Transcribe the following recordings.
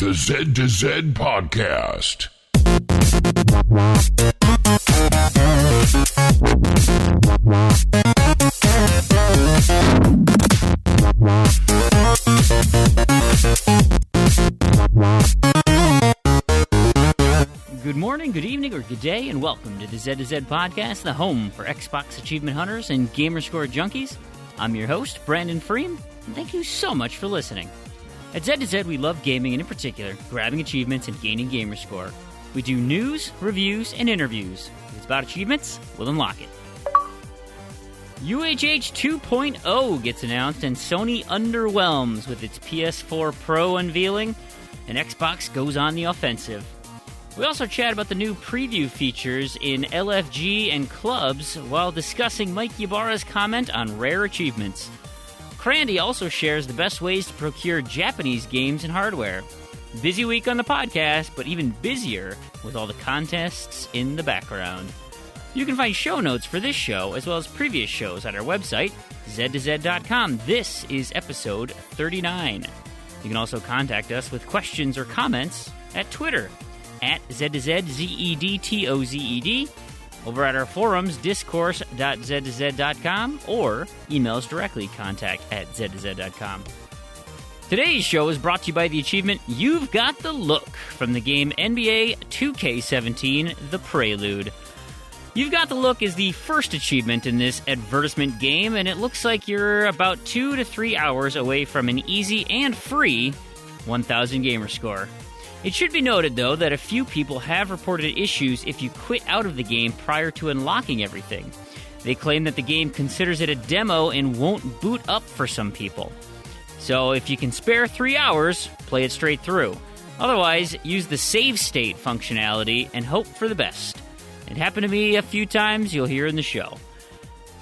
The Z to Z Podcast. Good morning, good evening, or good day, and welcome to the Z to Z Podcast, the home for Xbox achievement hunters and gamerscore junkies. I'm your host, Brandon Fream, and thank you so much for listening. At Z to Z, we love gaming, and in particular, grabbing achievements and gaining gamerscore. We do news, reviews, and interviews. If it's about achievements, we'll unlock it. UHH 2.0 gets announced, and Sony underwhelms with its PS4 Pro unveiling, and Xbox goes on the offensive. We also chat about the new preview features in LFG and clubs while discussing Mike Ybarra's comment on rare achievements. Crandy also shares the best ways to procure Japanese games and hardware. Busy week on the podcast, but even busier with all the contests in the background. You can find show notes for this show as well as previous shows on our website, z2z.com. This is episode 39. You can also contact us with questions or comments at Twitter, at Z2Z, over at our forums, discourse.z2z.com, or emails directly, contact@z2z.com. Today's show is brought to you by the achievement You've Got the Look from the game NBA 2K17, The Prelude. You've Got the Look is the first achievement in this advertisement game, and it looks like you're about 2 to 3 hours away from an easy and free 1,000 gamer score. It should be noted, though, that a few people have reported issues if you quit out of the game prior to unlocking everything. They claim that the game considers it a demo and won't boot up for some people. So if you can spare 3 hours, play it straight through. Otherwise, use the save state functionality and hope for the best. It happened to me a few times, you'll hear in the show.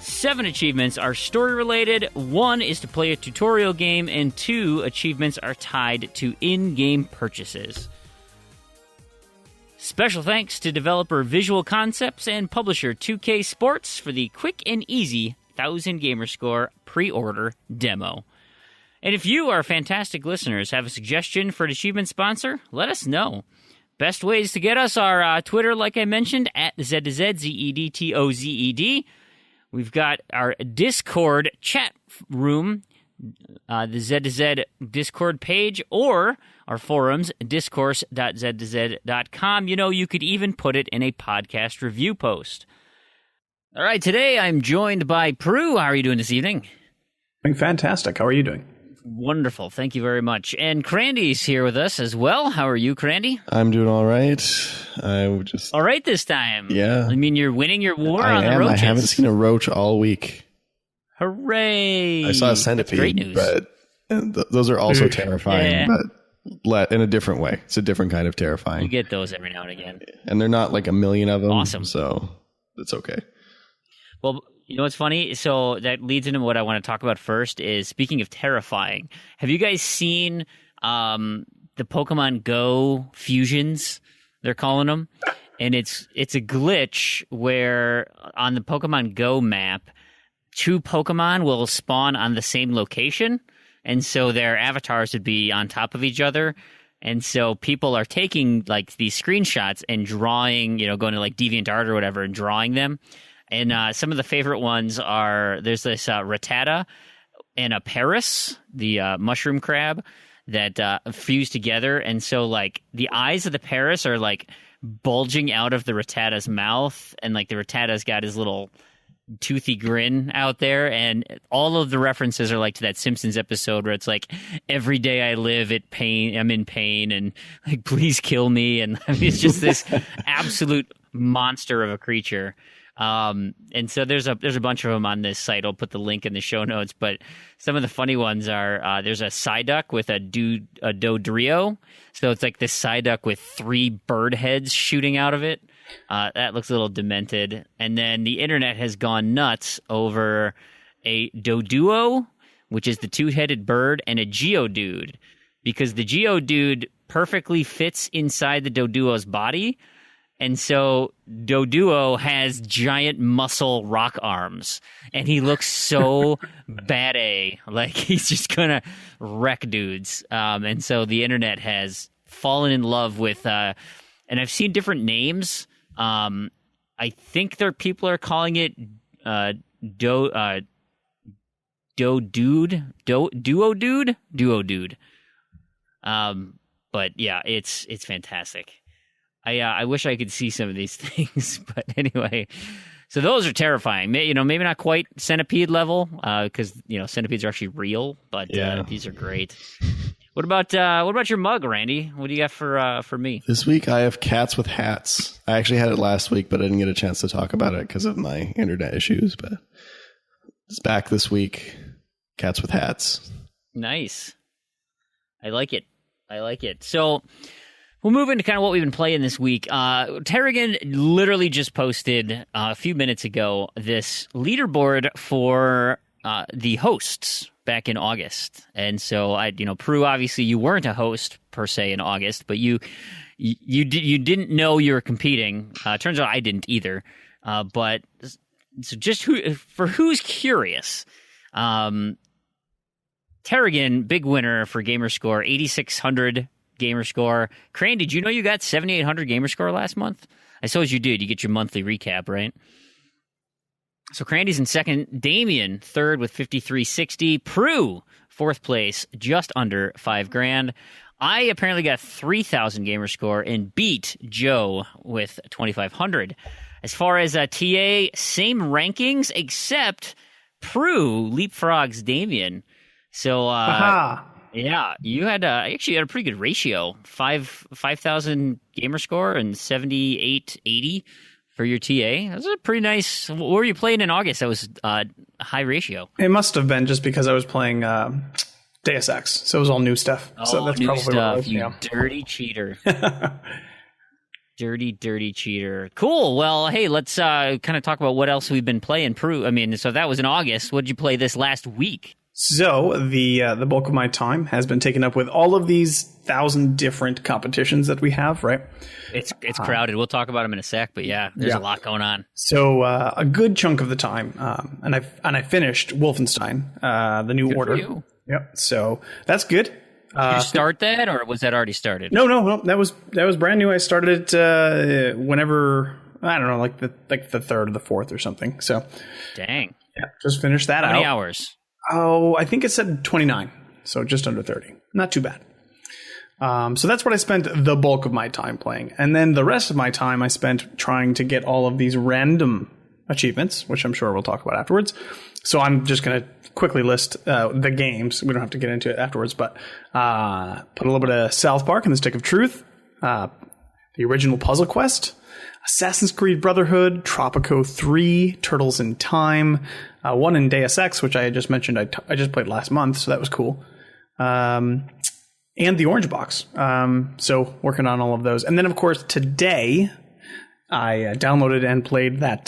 7 achievements are story-related, 1 is to play a tutorial game, and 2 achievements are tied to in-game purchases. Special thanks to developer Visual Concepts and publisher 2K Sports for the quick and easy 1,000 Gamerscore pre-order demo. And if you, our fantastic listeners, have a suggestion for an achievement sponsor, let us know. Best ways to get us are Twitter, like I mentioned, at Z2Z, Z-E-D-T-O-Z-E-D. We've got our Discord chat room, the Z2Z Discord page, or our forums, discourse.z2z.com. You know, you could even put it in a podcast review post. All right, today I'm joined by Proulx. How are you doing this evening? Doing fantastic. How are you doing? Wonderful. Thank you very much. And Crandy's here with us as well. How are you, Crandy? I'm doing all right. All right this time. Yeah. I mean, you're winning your war on the roaches. I haven't seen a roach all week. Hooray. I saw a centipede. Great news. But those are also terrifying, Yeah. but in a different way. It's a different kind of terrifying. You get those every now and again. And they're not like a million of them. Awesome. So it's okay. Well, you know what's funny? So that leads into what I want to talk about first is, speaking of terrifying, have you guys seen the Pokemon Go fusions, they're calling them? And it's a glitch where on the Pokemon Go map, 2 Pokemon will spawn on the same location, and so their avatars would be on top of each other. And so people are taking like these screenshots and drawing, going to like DeviantArt or whatever and drawing them. And some of the favorite ones are, there's this Rattata and a Paris, the mushroom crab, that fuse together. And so, like, the eyes of the Paris are, like, bulging out of the Rattata's mouth. And, like, the Rattata's got his little toothy grin out there. And all of the references are, like, to that Simpsons episode where it's like, every day I live I'm in pain, and, like, please kill me. And I mean, it's just this absolute monster of a creature. And so there's a bunch of them on this site. I'll put the link in the show notes, but some of the funny ones are, there's a Psyduck with a Dodrio. So it's like this Psyduck with 3 bird heads shooting out of it. That looks a little demented. And then the internet has gone nuts over a Doduo, which is the 2-headed bird, and a Geodude, because the Geodude perfectly fits inside the Doduo's body. And so Doduo has giant muscle rock arms, and he looks so bad-a, like he's just gonna wreck dudes. And so the internet has fallen in love with, and I've seen different names. I think people are calling it Duo Dude. But yeah, it's fantastic. I wish I could see some of these things, but anyway. So those are terrifying. Maybe not quite centipede level, because centipedes are actually real, but these are great. What about your mug, Randy? What do you got for me? This week I have cats with hats. I actually had it last week, but I didn't get a chance to talk about it because of my internet issues. But it's back this week. Cats with hats. Nice. I like it. So we'll move into kind of what we've been playing this week. Tarragon literally just posted a few minutes ago this leaderboard for the hosts back in August. And so Proulx, obviously you weren't a host per se in August, but you didn't know you were competing. Turns out I didn't either. But so just who's curious, Tarragon, big winner for Gamerscore, 8,600 Gamerscore. Crandy, did you know you got 7,800 Gamerscore last month? I suppose you did. You get your monthly recap, right? So Crandy's in second. Damien, third with 5,360. Proulx, fourth place, just under $5,000. I apparently got 3,000 Gamerscore and beat Joe with 2,500. As far as TA, same rankings, except Proulx leapfrogs Damien. So, yeah, you had actually had a pretty good ratio, 5,000 Gamerscore and 7,880 for your TA. That's a pretty nice. What were you playing in August? That was a high ratio. It must have been just because I was playing Deus Ex, so it was all new stuff. So that's new probably stuff, what it was. You dirty cheater. Dirty cheater. Cool. Well, hey, let's kind of talk about what else we've been playing. So that was in August. What did you play this last week? So the bulk of my time has been taken up with all of these 1,000 different competitions that we have, right? It's crowded. We'll talk about them in a sec, but yeah, there's a lot going on. So a good chunk of the time, and I finished Wolfenstein, the New Order. For you. Yep. So that's good. Did you start that, or was that already started? No. That was brand new. I started it whenever, I don't know, like the third or the fourth or something. So dang. Yeah, just finished that out. How many hours? Oh, I think it said 29, so just under 30. Not too bad. So that's what I spent the bulk of my time playing. And then the rest of my time I spent trying to get all of these random achievements, which I'm sure we'll talk about afterwards. So I'm just going to quickly list the games. We don't have to get into it afterwards, but put a little bit of South Park and the Stick of Truth, the original Puzzle Quest, Assassin's Creed Brotherhood, Tropico 3, Turtles in Time, one in Deus Ex, which I had just mentioned I just played last month, so that was cool. And the Orange Box. So working on all of those. And then, of course, today I downloaded and played that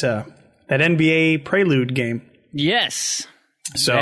NBA Prelude game. Yes. So,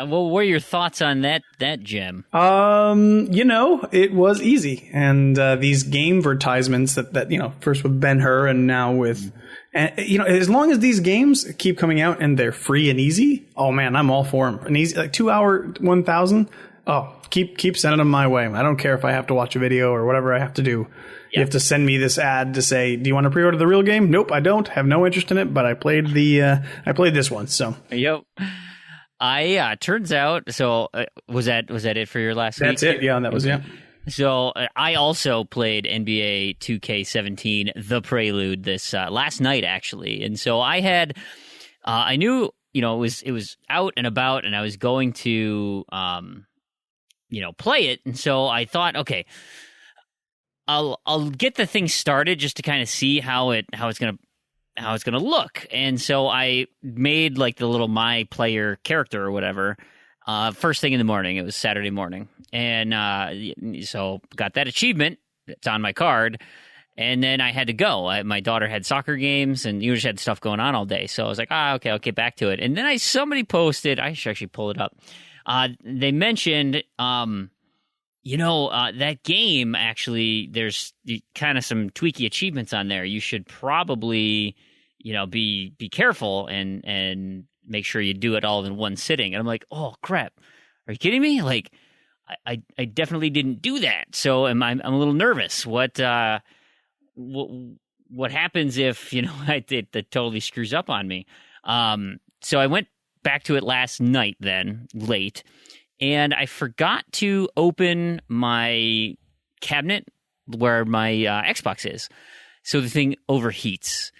what were your thoughts on that gem? It was easy, and these game advertisements that first with Ben-Hur and now with, as long as these games keep coming out and they're free and easy, oh man, I'm all for them. An easy, like 2 hour 1,000. Oh, keep sending them my way. I don't care if I have to watch a video or whatever I have to do. Yep. You have to send me this ad to say, "Do you want to pre-order the real game?" Nope, I don't. Have no interest in it. But I played this one. So yep. Turns out. So was that it for your last week? That's it. Yeah, that was it. So I also played NBA 2K17, The Prelude, this last night actually, and so I had, I knew it was out and about, and I was going to play it, and so I thought, okay, I'll get the thing started just to kind of see how it's gonna look. And so I made like the little my player character or whatever first thing in the morning. It was Saturday morning, and so got that achievement. It's on my card, and then I had to go. My daughter had soccer games, and you just had stuff going on all day. So I was like, okay, I'll get back to it. And then somebody posted. I should actually pull it up. They mentioned. That game, actually, there's kind of some tweaky achievements on there. You should probably, be careful and make sure you do it all in one sitting. And I'm like, oh, crap. Are you kidding me? Like, I definitely didn't do that. So I'm a little nervous. What happens if, it totally screws up on me? So I went back to it last night then, late, and I forgot to open my cabinet where my Xbox is. So the thing overheats.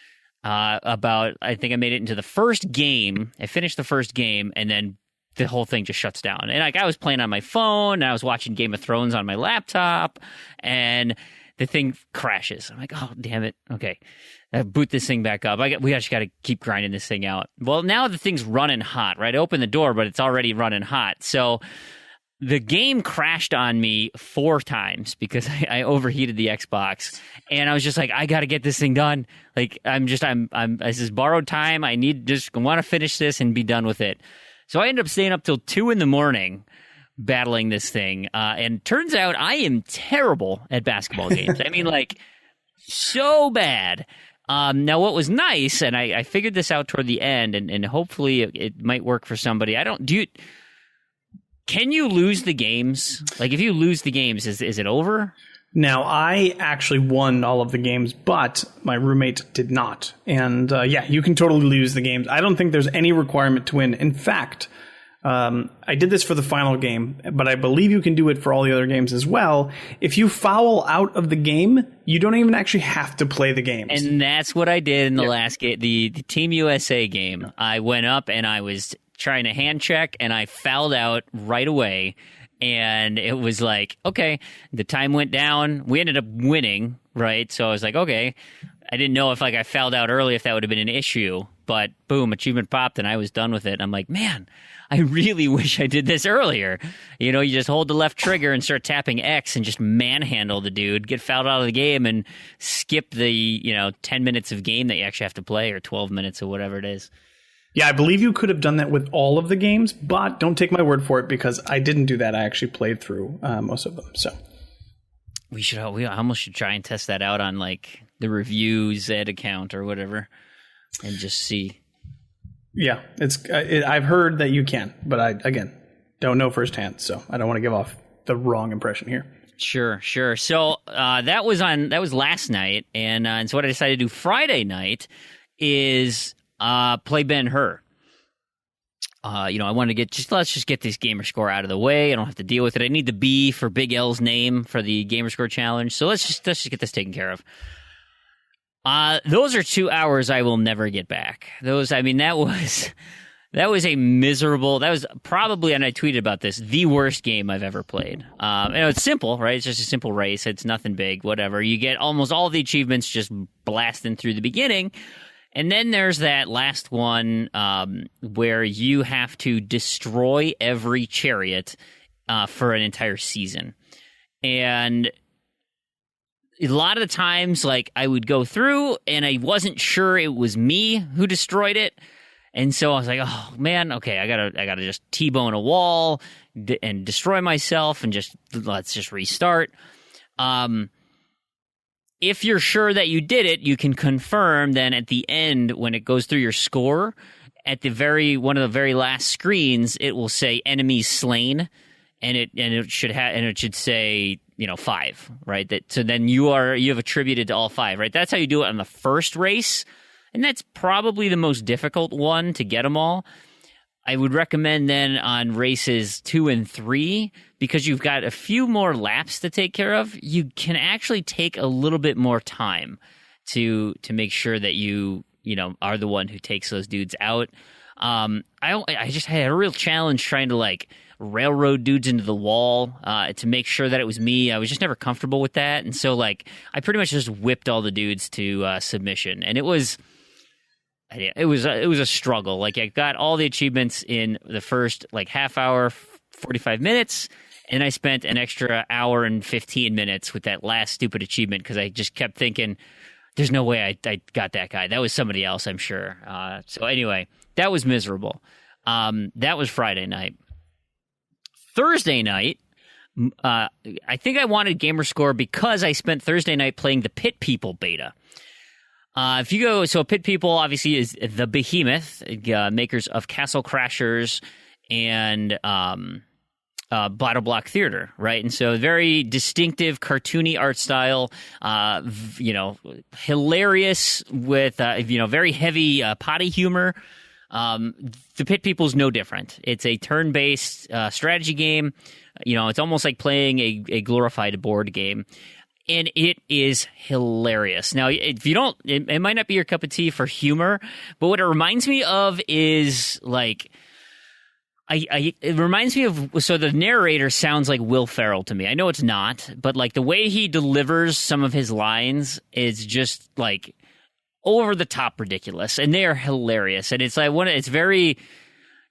I think I made it into the first game. I finished the first game, and then the whole thing just shuts down. And I was playing on my phone, and I was watching Game of Thrones on my laptop, and the thing crashes. I'm like, oh, damn it. Okay. I boot this thing back up. We just got to keep grinding this thing out. Well, now the thing's running hot, right? I opened the door, but it's already running hot. So the game crashed on me 4 times because I overheated the Xbox, and I was just like, I got to get this thing done. Like, this is borrowed time. I want to finish this and be done with it. So I ended up staying up till 2 a.m. battling this thing. And turns out I am terrible at basketball games. I mean, like, so bad. Now, what was nice, and I figured this out toward the end, and hopefully it might work for somebody. Can you lose the games? Like, if you lose the games, is it over? Now, I actually won all of the games, but my roommate did not. And you can totally lose the games. I don't think there's any requirement to win. In fact, I did this for the final game, but I believe you can do it for all the other games as well. If you foul out of the game, you don't even actually have to play the games. And that's what I did in the last game, the Team USA game. I went up and I was trying to hand check, and I fouled out right away. And it was like, okay, the time went down. We ended up winning, right? So I was like, okay. I didn't know if I fouled out early, if that would have been an issue. But boom, achievement popped, and I was done with it. I'm like, man, I really wish I did this earlier. You just hold the left trigger and start tapping X and just manhandle the dude, get fouled out of the game, and skip the 10 minutes of game that you actually have to play, or 12 minutes or whatever it is. Yeah, I believe you could have done that with all of the games, but don't take my word for it because I didn't do that. I actually played through most of them. So we almost should try and test that out on like the Reviews Ed account or whatever, and just see. Yeah, I've heard that you can, but I don't know firsthand, so I don't want to give off the wrong impression here. Sure. So that was last night, and so what I decided to do Friday night is play Ben-Hur. I wanted to let's just get this gamer score out of the way. I don't have to deal with it. I need the B for Big L's name for the gamer score challenge. So let's just get this taken care of. Those are 2 hours I will never get back. That was a miserable, that was probably, and I tweeted about this, the worst game I've ever played. It's simple, right? It's just a simple race. It's nothing big, whatever. You get almost all the achievements just blasting through the beginning. And then there's that last one where you have to destroy every chariot for an entire season. And a lot of the times, like, I would go through and I wasn't sure it was me who destroyed it. And so I was like, oh man, okay, I gotta just T-bone a wall and destroy myself and let's just restart. If you're sure that you did it, you can confirm then at the end when it goes through your score, at one of the very last screens, it will say enemies slain, and it should say 5, right? So then you have attributed to all 5, right? That's how you do it on the first race, and that's probably the most difficult one to get them all. I would recommend then on races 2 and 3, because you've got a few more laps to take care of, you can actually take a little bit more time to make sure that you are the one who takes those dudes out. I just had a real challenge trying to like railroad dudes into the wall to make sure that it was me. I was just never comfortable with that, and so like I pretty much just whipped all the dudes to submission, and it was a struggle. Like, I got all the achievements in the first like half hour, 45 minutes, and I spent an extra hour and 15 minutes with that last stupid achievement because I just kept thinking, there's no way I got that guy. That was somebody else, I'm sure. So anyway, that was miserable. That was Friday night. Thursday night, I think I wanted Gamerscore because I spent Thursday night playing the Pit People beta. So Pit People obviously is the behemoth, makers of Castle Crashers and bottle block theater, right? And so very distinctive cartoony art style, hilarious with, very heavy potty humor. The Pit People's no different. It's a turn-based strategy game. It's almost like playing a glorified board game. And it is hilarious. Now, if you don't, it might not be your cup of tea for humor, but what it reminds me of is like, it reminds me of, so the narrator sounds like Will Ferrell to me. I know it's not, but like the way he delivers some of his lines is just like over the top ridiculous, and they are hilarious. And it's like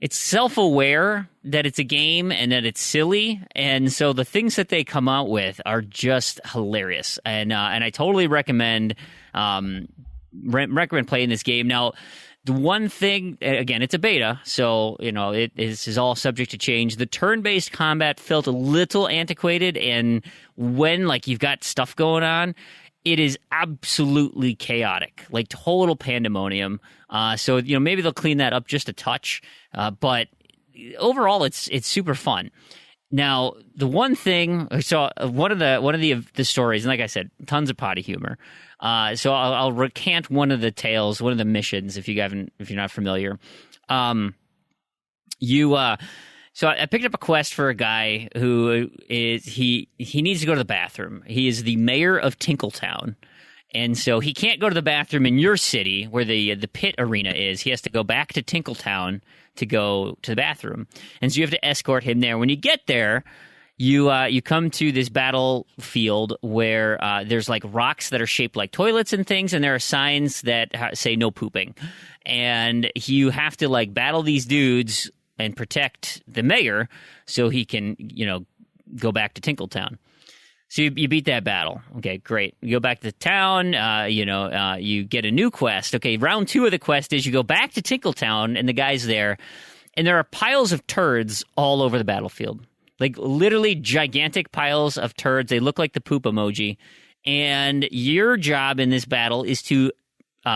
it's self-aware that it's a game and that it's silly, and so the things that they come out with are just hilarious. And I totally recommend playing this game. Now, the one thing, again, it's a beta, so this is all subject to change. The turn-based combat felt a little antiquated, and when like you've got stuff going on, it is absolutely chaotic, like total pandemonium. So maybe they'll clean that up just a touch, but overall, it's super fun. Now, the one thing, so one of the stories, and like I said, tons of potty humor. So I'll recant one of the tales, one of the missions, if you're not familiar. So I picked up a quest for a guy who is he needs to go to the bathroom. He is the mayor of Tinkletown, and so he can't go to the bathroom in your city where the pit arena is. He has to go back to Tinkletown to go to the bathroom, and so you have to escort him there. When you get there, you come to this battlefield where there's like rocks that are shaped like toilets and things, and there are signs that say no pooping, and you have to like battle these dudes and protect the mayor so he can go back to Tinkletown. So you beat that battle. Okay, great. You go back to the town. You get a new quest. Okay, round 2 of the quest is you go back to Tinkletown, and the guy's there, and there are piles of turds all over the battlefield. Like literally gigantic piles of turds. They look like the poop emoji. And your job in this battle is to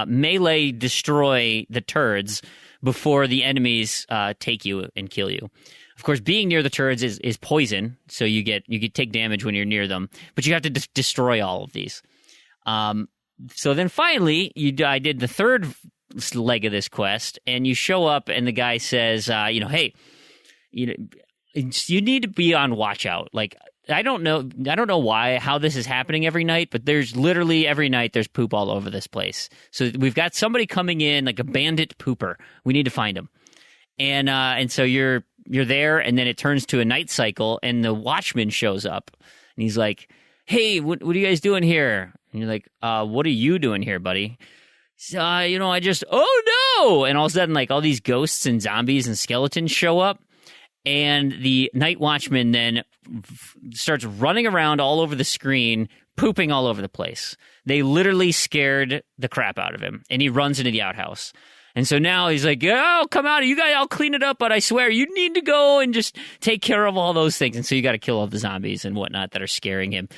melee destroy the turds before the enemies take you and kill you. Of course, being near the turds is poison, so you take damage when you're near them. But you have to destroy all of these. So then finally, I did the third leg of this quest, and you show up, and the guy says, hey, you need to be on watch out. Like, I don't know how this is happening every night, but there's literally every night there's poop all over this place. So we've got somebody coming in, like a bandit pooper. We need to find him. And so you're there, and then it turns to a night cycle, and the watchman shows up, and he's like, "Hey, what are you guys doing here?" And you're like, "What are you doing here, buddy?" So, I just, oh no! And all of a sudden, like all these ghosts and zombies and skeletons show up. And the night watchman then starts running around all over the screen, pooping all over the place. They literally scared the crap out of him, and he runs into the outhouse. And so now he's like, "Oh, come out, you guys, I'll clean it up, but I swear you need to go and just take care of all those things." And so you got to kill all the zombies and whatnot that are scaring him.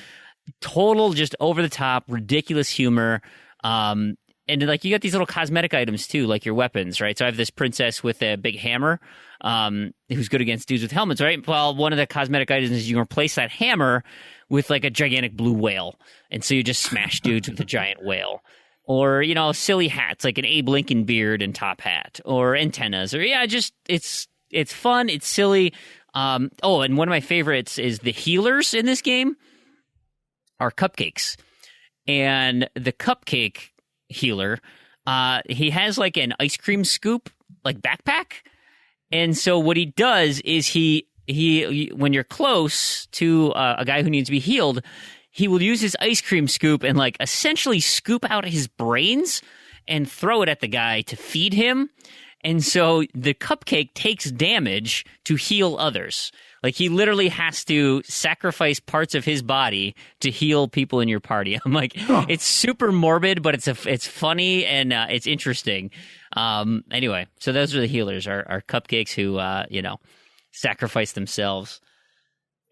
Total, just over the top, ridiculous humor. And like you got these little cosmetic items too, like your weapons, right? So I have this princess with a big hammer, who's good against dudes with helmets, right? Well, one of the cosmetic items is you can replace that hammer with like a gigantic blue whale, and so you just smash dudes with a giant whale. Or silly hats like an Abe Lincoln beard and top hat, or antennas, or it's fun, it's silly. And one of my favorites is the healers in this game are cupcakes, and the cupcake healer, he has like an ice cream scoop like backpack, and so what he does is he when you're close to a guy who needs to be healed, he will use his ice cream scoop and like essentially scoop out his brains and throw it at the guy to feed him. And so the cupcake takes damage to heal others. Like he literally has to sacrifice parts of his body to heal people in your party. I'm like, It's super morbid, but it's funny and it's interesting. Anyway, so those are the healers, are cupcakes who sacrifice themselves.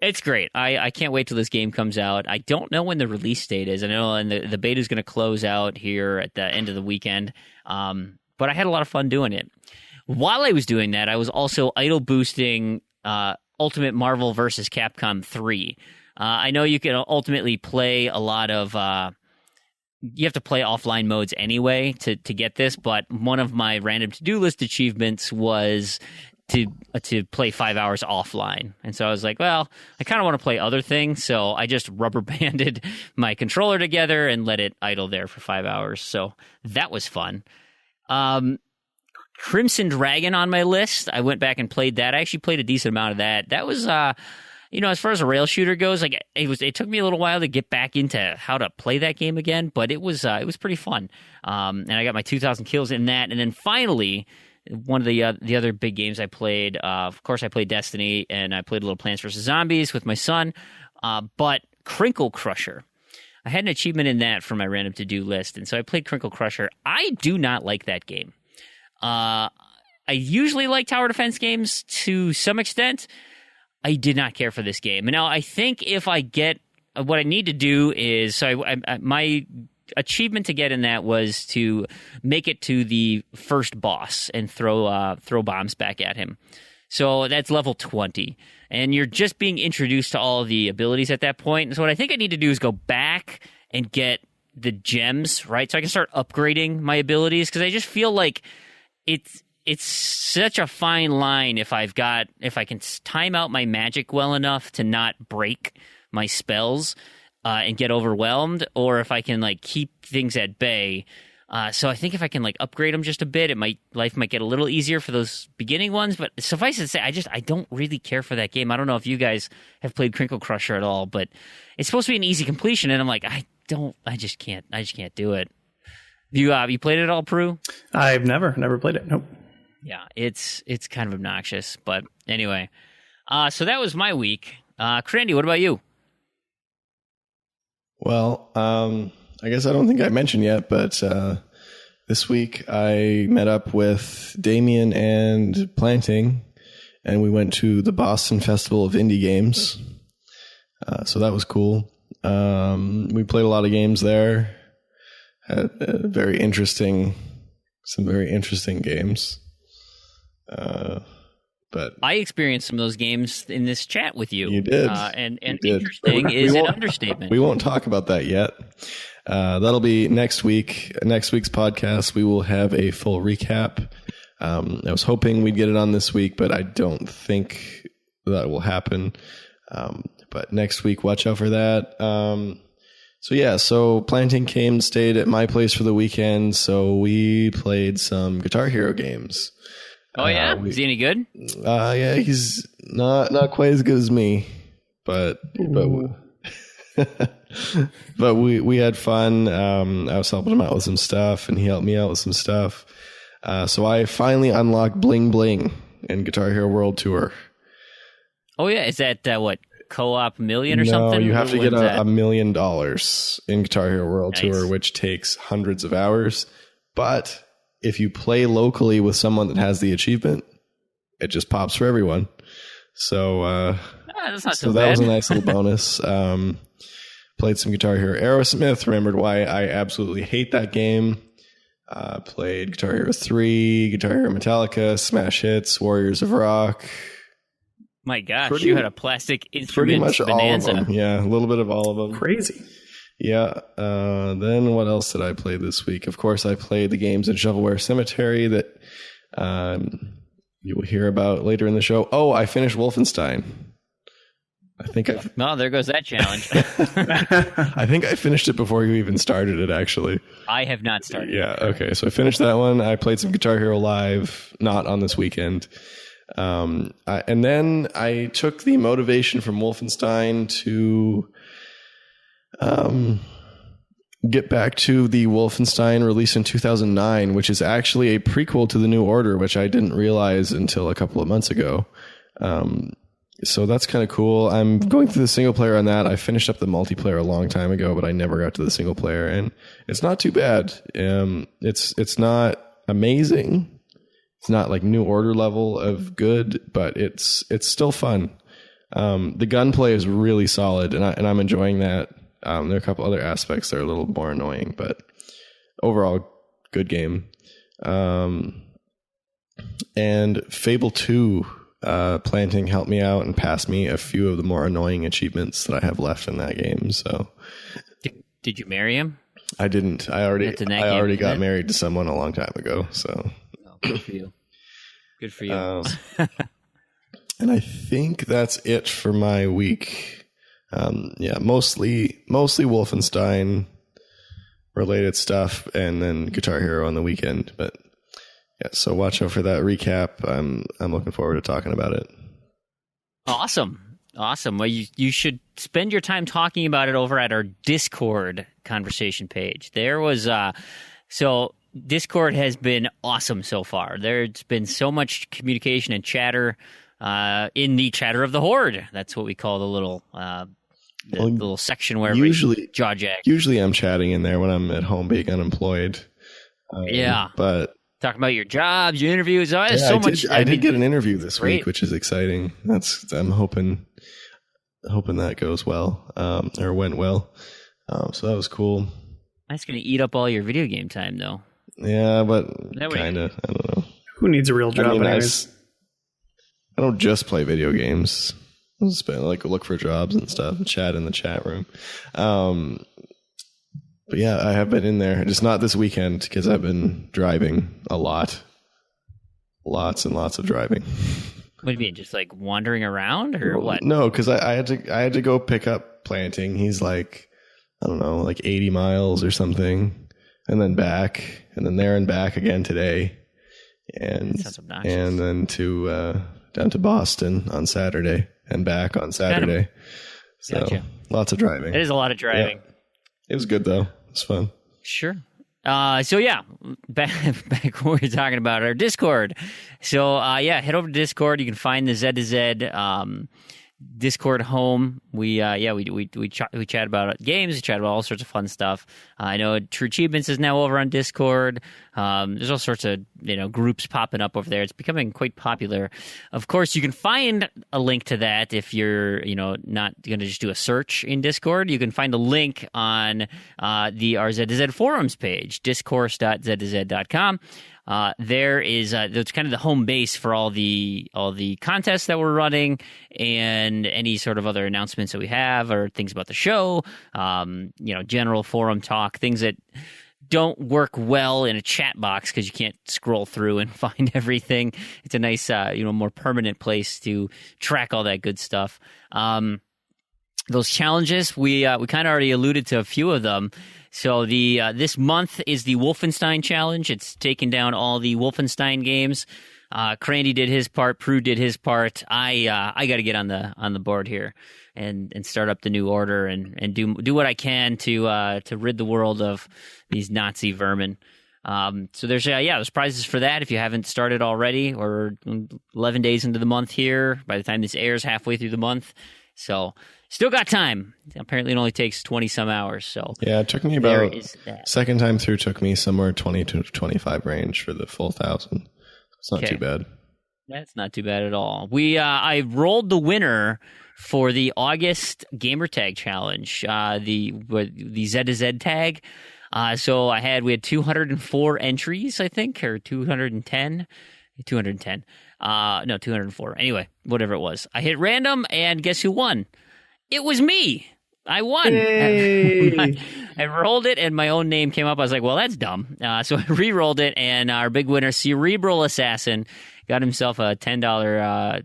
It's great. I can't wait till this game comes out. I don't know when the release date is. I know and the beta is going to close out here at the end of the weekend. But I had a lot of fun doing it. While I was doing that, I was also idle boosting Ultimate Marvel vs. Capcom 3. I know you can ultimately play a lot of... you have to play offline modes anyway to get this, but one of my random to-do list achievements was to play 5 hours offline. And so I was like, well, I kind of want to play other things, so I just rubber banded my controller together and let it idle there for 5 hours. So that was fun. Crimson Dragon on my list. I went back and played that. I actually played a decent amount of that. That was as far as a rail shooter goes, like it took me a little while to get back into how to play that game again, but it was pretty fun. And I got my 2,000 kills in that. And then finally, one of the other big games I played, of course, I played Destiny, and I played a little Plants vs. Zombies with my son, but Crinkle Crusher. I had an achievement in that for my random to-do list, and so I played Crinkle Crusher. I do not like that game. I usually like tower defense games to some extent. I did not care for this game. And now I think if I get what I need to do is, so my achievement to get in that was to make it to the first boss and throw bombs back at him. So that's level 20. And you're just being introduced to all of the abilities at that point. And so what I think I need to do is go back and get the gems, right? So I can start upgrading my abilities, because I just feel like it's such a fine line if I can time out my magic well enough to not break my spells and get overwhelmed, or if I can like keep things at bay. So I think if I can like upgrade them just a bit, life might get a little easier for those beginning ones. But suffice it to say, I don't really care for that game. I don't know if you guys have played Crinkle Crusher at all, but it's supposed to be an easy completion, and I'm like, I just can't do it. You played it at all, Proulx? I've never played it. Nope. Yeah, it's kind of obnoxious, but anyway. So that was my week. Crandy, what about you? Well, I guess I don't think I mentioned yet, but this week I met up with Damien and Planting, and we went to the Boston Festival of Indie Games. So that was cool. We played a lot of games there. Had some very interesting games. But I experienced some of those games in this chat with you. You did. And you did. interesting is an understatement. We won't talk about that yet. That'll be next week. Next week's podcast, we will have a full recap. I was hoping we'd get it on this week, but I don't think that will happen. But next week, watch out for that. So Planting came and stayed at my place for the weekend, so we played some Guitar Hero games. Oh yeah, is he any good? Yeah, he's not quite as good as me, but we had fun. I was helping him out with some stuff, and he helped me out with some stuff. So I finally unlocked Bling Bling in Guitar Hero World Tour. Oh yeah, is that what? Co-op million or something? No, you have to get $1 million in Guitar Hero World Nice. Tour, which takes hundreds of hours. But if you play locally with someone that has the achievement, it just pops for everyone. So, that's not so so that bad. was a nice little bonus. Played some Guitar Hero Aerosmith. Remembered why I absolutely hate that game. Played Guitar Hero 3, Guitar Hero Metallica, Smash Hits, Warriors of Rock. My gosh, you had a plastic Pretty instrument much bonanza. all of them. Yeah, a little bit of all of them. Crazy. Yeah. Then what else did I play this week? Of course, I played the games in Shovelware Cemetery that you will hear about later in the show. Oh, I finished Wolfenstein. Well, there goes that challenge. I think I finished it before you even started it, actually. I have not started. Yeah, okay. So I finished that one. I played some Guitar Hero Live, not on this weekend. And then I took the motivation from Wolfenstein to get back to the Wolfenstein released in 2009, which is actually a prequel to the New Order, which I didn't realize until a couple of months ago. So that's kind of cool. I'm going through the single player on that. I finished up the multiplayer a long time ago, but I never got to the single player, and it's not too bad. It's not amazing. It's not like New Order level of good, but it's still fun. The gunplay is really solid, and I'm enjoying that. There are a couple other aspects that are a little more annoying, but overall, good game. And Fable 2 planting helped me out and passed me a few of the more annoying achievements that I have left in that game. So, did you marry him? I didn't. I already got married to someone a long time ago. So, good for you. Good for you. And I think that's it for my week. Mostly Wolfenstein related stuff, and then Guitar Hero on the weekend. But yeah, so watch out for that recap. I'm looking forward to talking about it. Awesome. Well, you should spend your time talking about it over at our Discord conversation page. There was so Discord has been awesome so far. There's been so much communication and chatter in the chatter of the horde. That's what we call the little little section where usually jaw jack. Usually I'm chatting in there when I'm at home being unemployed. But talking about your jobs, your interviews. So much. I did get an interview this week, which is exciting. I'm hoping that goes well, or went well. So that was cool. That's going to eat up all your video game time, though. Yeah, but kind of. I don't know. Who needs a real job? I don't just play video games. I just look for jobs and stuff, and chat in the chat room. But yeah, I have been in there. Just not this weekend because I've been driving a lot. Lots and lots of driving. What do you mean? Just like wandering around or what? No, because I had to go pick up Planting. He's like, I don't know, like 80 miles or something. And then back. And then there and back again today. And then down to Boston on Saturday and back on Saturday. So lots of driving. It is a lot of driving. Yeah. It was good though. It was fun. Sure. So yeah, back when we were talking about our Discord. So head over to Discord. You can find the Z to Z Discord home. We chat about games. We chat about all sorts of fun stuff. I know TrueAchievements is now over on Discord. There's all sorts of groups popping up over there. It's becoming quite popular. Of course, you can find a link to that if you're not going to just do a search in Discord. You can find a link on our Z2Z forums page, discourse.z2z.com. There is that's kind of the home base for all the contests that we're running and any sort of other announcements that we have or things about the show, general forum talk, things that don't work well in a chat box because you can't scroll through and find everything. It's a nice more permanent place to track all that good stuff. Those challenges, we kind of already alluded to a few of them. So this month is the Wolfenstein Challenge. It's taken down all the Wolfenstein games. Crandy did his part. Proulx did his part. I got to get on the board here and start up the new order and do what I can to rid the world of these Nazi vermin. So there's prizes for that if you haven't started already. Or 11 days into the month here. By the time this airs, halfway through the month. So still got time. Apparently it only takes 20 some hours. So yeah, it took me about second time through took me somewhere 20 to 25 range for the full 1,000. It's not too bad. That's not too bad at all. I rolled the winner for the August Gamertag challenge, the Z to Z tag. So we had 204 entries, I think, or 210. 210. No, 204. Anyway, whatever it was. I hit random, and guess who won? It was me. I won. Hey. I rolled it, and my own name came up. I was like, well, that's dumb. So I re-rolled it, and our big winner, Cerebral Assassin, got himself a $10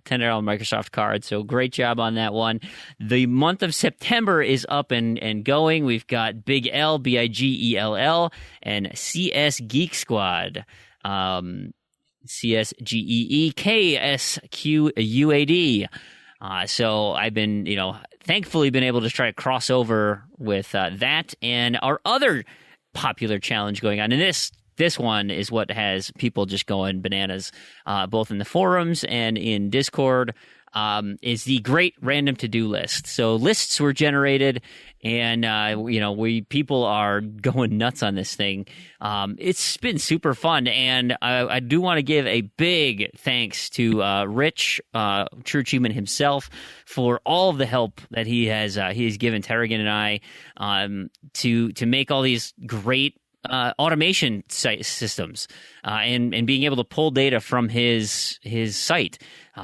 Microsoft card. So great job on that one. The month of September is up and going. We've got Big L, Bigell, and CSGeekSquad. CSGeekSquad. So I've been, thankfully been able to try to cross over with that and our other popular challenge going on. And this one is what has people just going bananas, both in the forums and in Discord, is the Great Random To-Do List. So lists were generated, and people are going nuts on this thing. It's been super fun, and I do want to give a big thanks to Rich, True Achievement himself, for all of the help that he has given Tarragon and I to make all these great automation systems and being able to pull data from his site.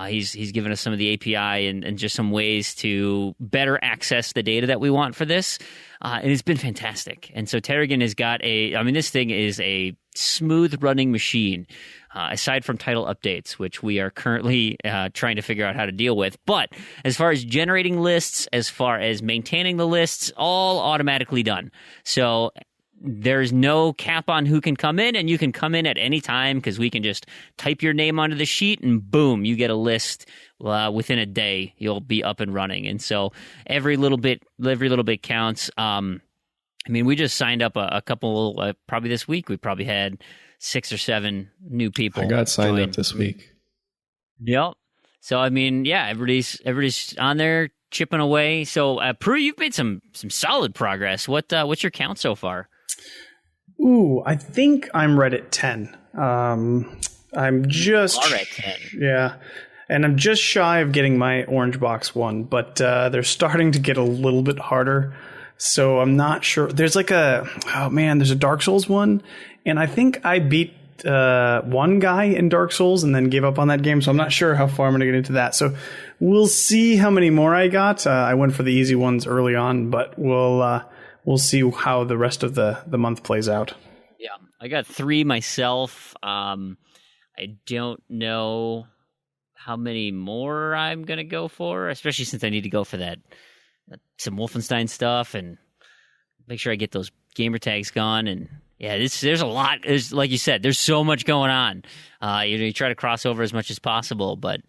He's given us some of the API and just some ways to better access the data that we want for this. And it's been fantastic. And so Tarragon has got this thing is a smooth running machine, aside from title updates, which we are currently trying to figure out how to deal with. But as far as generating lists, as far as maintaining the lists, all automatically done. So there's no cap on who can come in, and you can come in at any time because we can just type your name onto the sheet and boom, you get a list. Within a day, you'll be up and running. And so every little bit counts. We just signed up a couple, probably this week. We probably had 6 or 7 new people. I got signed up this week. Yep. So, everybody's on there chipping away. So, Proulx, you've made some solid progress. What's your count so far? Ooh, I think I'm right at 10. I'm just... You are at 10. Yeah. And I'm just shy of getting my orange box one, but they're starting to get a little bit harder. So I'm not sure. There's there's a Dark Souls one. And I think I beat one guy in Dark Souls and then gave up on that game. So I'm not sure how far I'm going to get into that. So we'll see how many more I got. I went for the easy ones early on, but we'll see how the rest of the month plays out. Yeah, I got 3 myself. I don't know how many more I'm going to go for, especially since I need to go for some Wolfenstein stuff and make sure I get those gamer tags gone. And yeah, there's a lot. Like you said, there's so much going on. You try to cross over as much as possible, but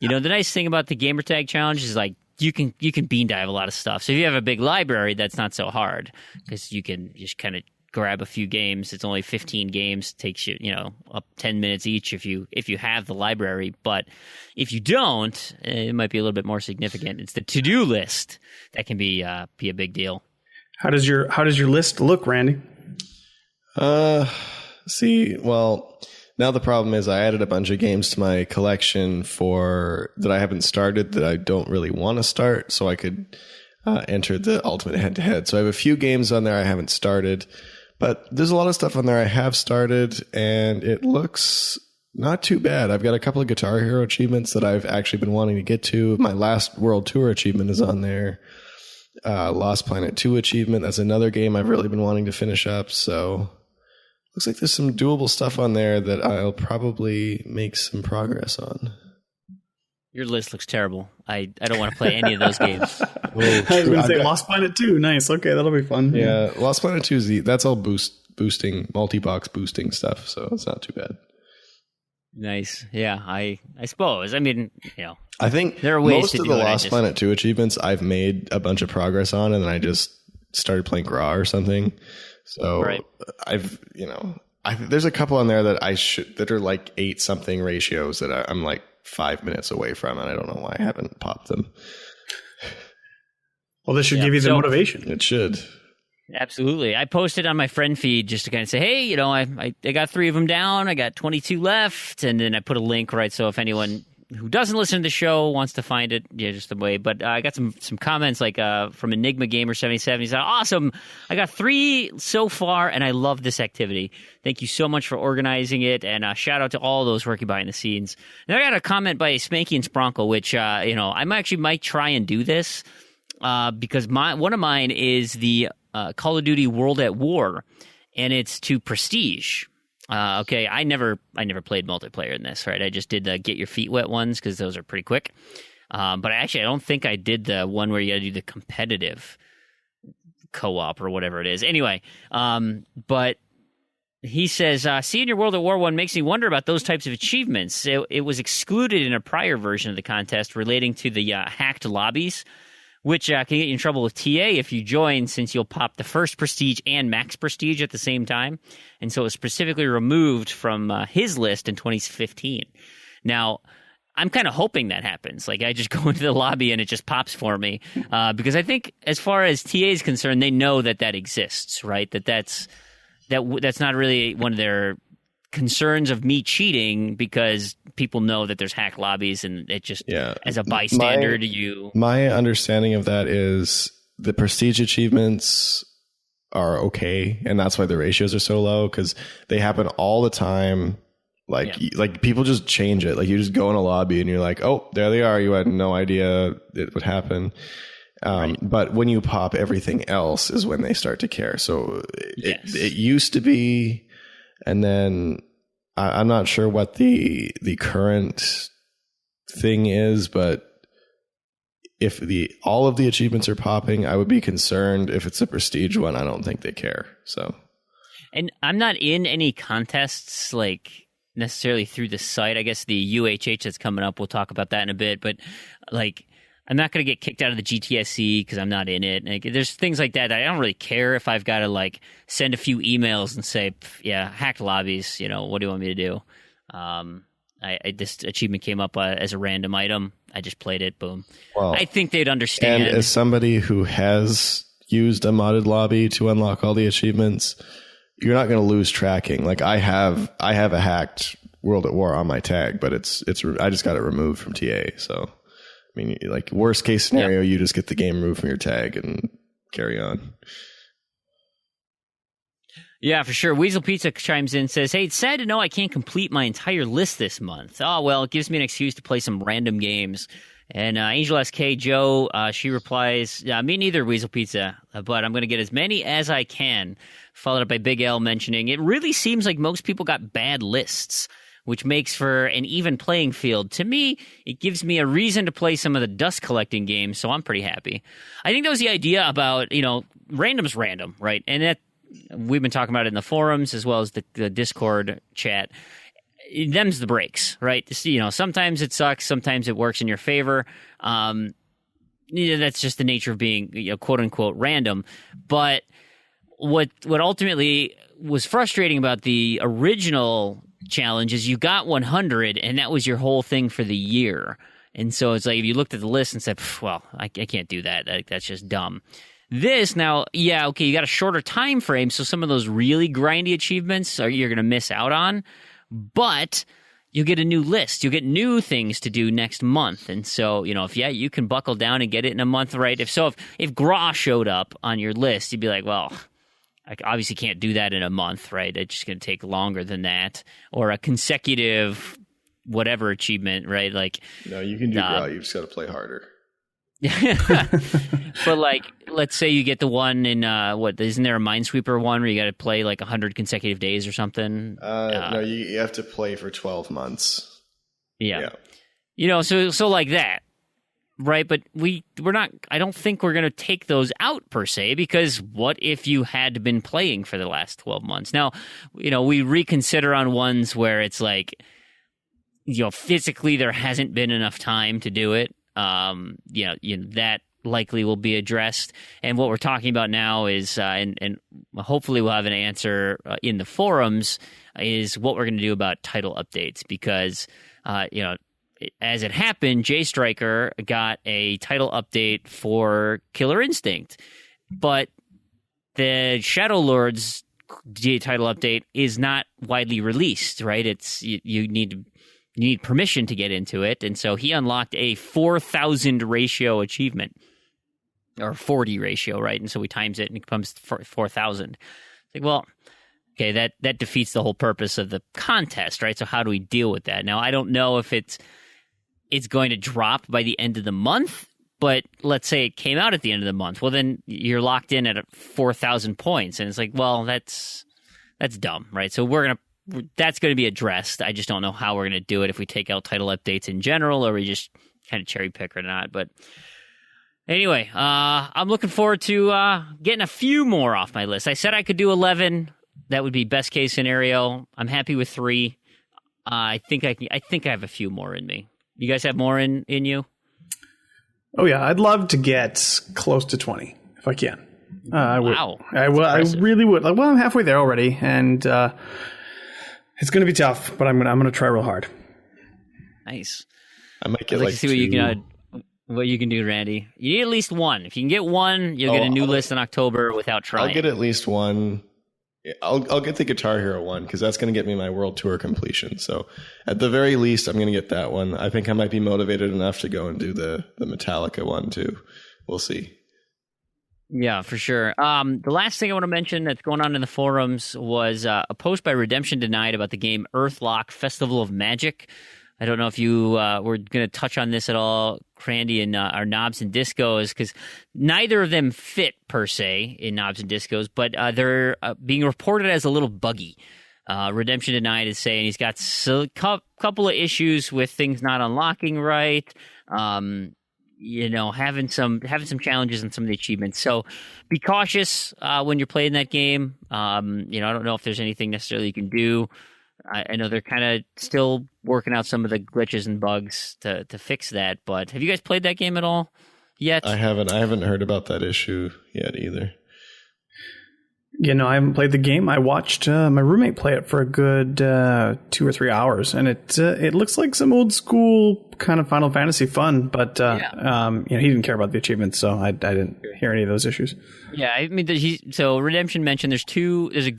the nice thing about the gamer tag challenge is you can bean dive a lot of stuff. So if you have a big library, that's not so hard because you can just kind of grab a few games. It's only 15 games. It takes you, up 10 minutes each if you have the library. But if you don't, it might be a little bit more significant. It's the to-do list that can be a big deal. How does your list look, Randy? Now the problem is I added a bunch of games to my collection that I haven't started that I don't really want to start, so I could enter the ultimate head-to-head. So I have a few games on there I haven't started. But there's a lot of stuff on there I have started, and it looks not too bad. I've got a couple of Guitar Hero achievements that I've actually been wanting to get to. My last World Tour achievement is on there. Lost Planet 2 achievement. That's another game I've really been wanting to finish up. So looks like there's some doable stuff on there that I'll probably make some progress on. Your list looks terrible. I don't want to play any of those games. I was going to say Lost Planet 2. Nice. Okay, that'll be fun. Yeah, Lost Planet 2 that's all boosting, multi-box boosting stuff, so it's not too bad. Nice. Yeah, I suppose. I think there are ways most to of do the it. Lost Planet 2 achievements I've made a bunch of progress on, and then I just started playing Graw or something. So right. There's a couple on there that are like 8 something ratios that I'm like 5 minutes away from, and I don't know why I haven't popped them. Well, this should give you the motivation. It should. Absolutely. I posted on my friend feed just to kind of say, hey, I got 3 of them down. I got 22 left. And then I put a link, right? So if anyone who doesn't listen to the show wants to find it, just the way. But I got some comments from Enigma Gamer 77. He said, awesome. I got 3 so far, and I love this activity. Thank you so much for organizing it. And shout out to all those working behind the scenes. And I got a comment by Spanky and Spronkle, which, I might try and do this because one of mine is the Call of Duty World at War, and it's to Prestige. Okay, I never played multiplayer in this, right? I just did the get your feet wet ones because those are pretty quick. But I don't think I did the one where you got to do the competitive co-op or whatever it is. Anyway, but he says, seeing your World at War one makes me wonder about those types of achievements. It was excluded in a prior version of the contest relating to the hacked lobbies, which can get you in trouble with TA if you join, since you'll pop the first Prestige and Max Prestige at the same time. And so it was specifically removed from his list in 2015. Now, I'm kind of hoping that happens. Like, I just go into the lobby and it just pops for me. Because I think as far as TA is concerned, they know that exists, right? That's not really one of their concerns of me cheating, because people know that there's hack lobbies, and it just, as a bystander, my understanding of that is the Prestige achievements are okay, and that's why the ratios are so low, because they happen all the time. Like people just change it. Like you just go in a lobby and you're like, oh, there they are. You had no idea it would happen. But when you pop everything else is when they start to care. So it used to be, and then I'm not sure what the current thing is, but if all of the achievements are popping, I would be concerned. If it's a prestige one, I don't think they care. So, and I'm not in any contests like necessarily through the site. I guess the UHH that's coming up, we'll talk about that in a bit, but like I'm not going to get kicked out of the GTSC because I'm not in it. Like, there's things like that I don't really care if I've got to like send a few emails and say, yeah, hacked lobbies, what do you want me to do? This achievement came up as a random item. I just played it. Boom. Well, I think they'd understand. And as somebody who has used a modded lobby to unlock all the achievements, you're not going to lose tracking. Like I have a hacked World at War on my tag, but it's I just got it removed from TA. So, I mean, like worst case scenario, you just get the game removed from your tag and carry on. Yeah, for sure. Weasel Pizza chimes in and says, hey, it's sad to know I can't complete my entire list this month. Oh, well, it gives me an excuse to play some random games. And Angel SK Joe, she replies, me neither, Weasel Pizza, but I'm going to get as many as I can. Followed up by Big L mentioning, it really seems like most people got bad lists, which makes for an even playing field. To me, it gives me a reason to play some of the dust collecting games, so I'm pretty happy. I think that was the idea about, random's random, right? And that we've been talking about it in the forums as well as the Discord chat. Them's the breaks, right? Sometimes it sucks, sometimes it works in your favor. That's just the nature of being, quote unquote, random. But what ultimately was frustrating about the original challenge is you got 100, and that was your whole thing for the year. And so it's like if you looked at the list and said, well, I can't do that. That's just dumb. This now, you got a shorter time frame, so some of those really grindy achievements you're going to miss out on. But you get a new list. You get new things to do next month. And so, if you can buckle down and get it in a month, right? If Gra showed up on your list, you'd be like, well, I obviously can't do that in a month, right? It's just going to take longer than that. Or a consecutive whatever achievement, right? Like, no, you can do Gra. You just got to play harder. But like, let's say you get the one in isn't there a Minesweeper one where you got to play like 100 consecutive days or something? No, you have to play for 12 months. Yeah. So like that, right? But we're not. I don't think we're going to take those out per se, because what if you had been playing for the last 12 months? Now, we reconsider on ones where it's like, physically there hasn't been enough time to do it. That likely will be addressed. And what we're talking about now is, and hopefully we'll have an answer in the forums, is what we're going to do about title updates. Because, as it happened, Jay Striker got a title update for Killer Instinct. But the Shadow Lord's title update is not widely released, right? It's you need permission to get into it. And so he unlocked a 4,000 ratio achievement, or 40 ratio, right? And so we times it and it becomes 4,000. It's like, well, okay, that defeats the whole purpose of the contest, right? So how do we deal with that? Now, I don't know if it's going to drop by the end of the month, but let's say it came out at the end of the month. Well, then you're locked in at 4,000 points. And it's like, well, that's dumb, right? So that's going to be addressed. I just don't know how we're going to do it, if we take out title updates in general or we just kind of cherry pick or not. But anyway, I'm looking forward to getting a few more off my list. I said I could do 11. That would be best case scenario. I'm happy with 3. I think I have a few more in me. You guys have more in you? Oh yeah, I'd love to get close to 20 if I can. I would. Wow. I really would. Well, I'm halfway there already, and it's going to be tough, but I'm going to try real hard. Nice. I might get I'd like to see what you can do, Randy. You need at least one. If you can get one, you'll get a new list in October without trying. I'll get at least one. I'll get the Guitar Hero one, because that's going to get me my World Tour completion. So at the very least, I'm going to get that one. I think I might be motivated enough to go and do the Metallica one too. We'll see. Yeah, for sure. The last thing I want to mention that's going on in the forums was a post by Redemption Denied about the game Earthlock Festival of Magic. I don't know if you were going to touch on this at all, Crandy and our Knobs and Discos, because neither of them fit per se in Knobs and Discos, but they're being reported as a little buggy. Redemption Denied is saying he's got a couple of issues with things not unlocking right. Having some challenges in some of the achievements. So be cautious when you're playing that game. I don't know if there's anything necessarily you can do. I know they're kind of still working out some of the glitches and bugs to fix that. But have you guys played that game at all yet? I haven't heard about that issue yet either. I haven't played the game. I watched my roommate play it for a good 2 or 3 hours, and it looks like some old school kind of Final Fantasy fun. But he didn't care about the achievements, so I didn't hear any of those issues. Yeah, I mean, so Redemption mentioned there's a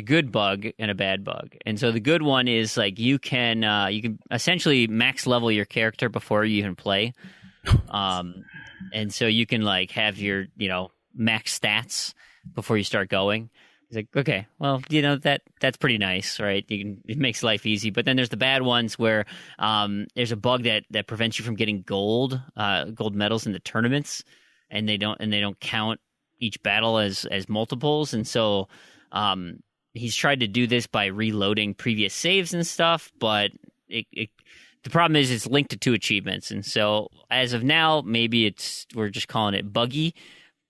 good bug and a bad bug, and so the good one is like you can essentially max level your character before you even play, and so you can like have your max stats before you start going. He's like, okay, well, that's pretty nice, right? It makes life easy. But then there's the bad ones where there's a bug that prevents you from getting gold medals in the tournaments, and they don't count each battle as multiples. And so he's tried to do this by reloading previous saves and stuff, but the problem is it's linked to 2 achievements. And so as of now, maybe we're just calling it buggy.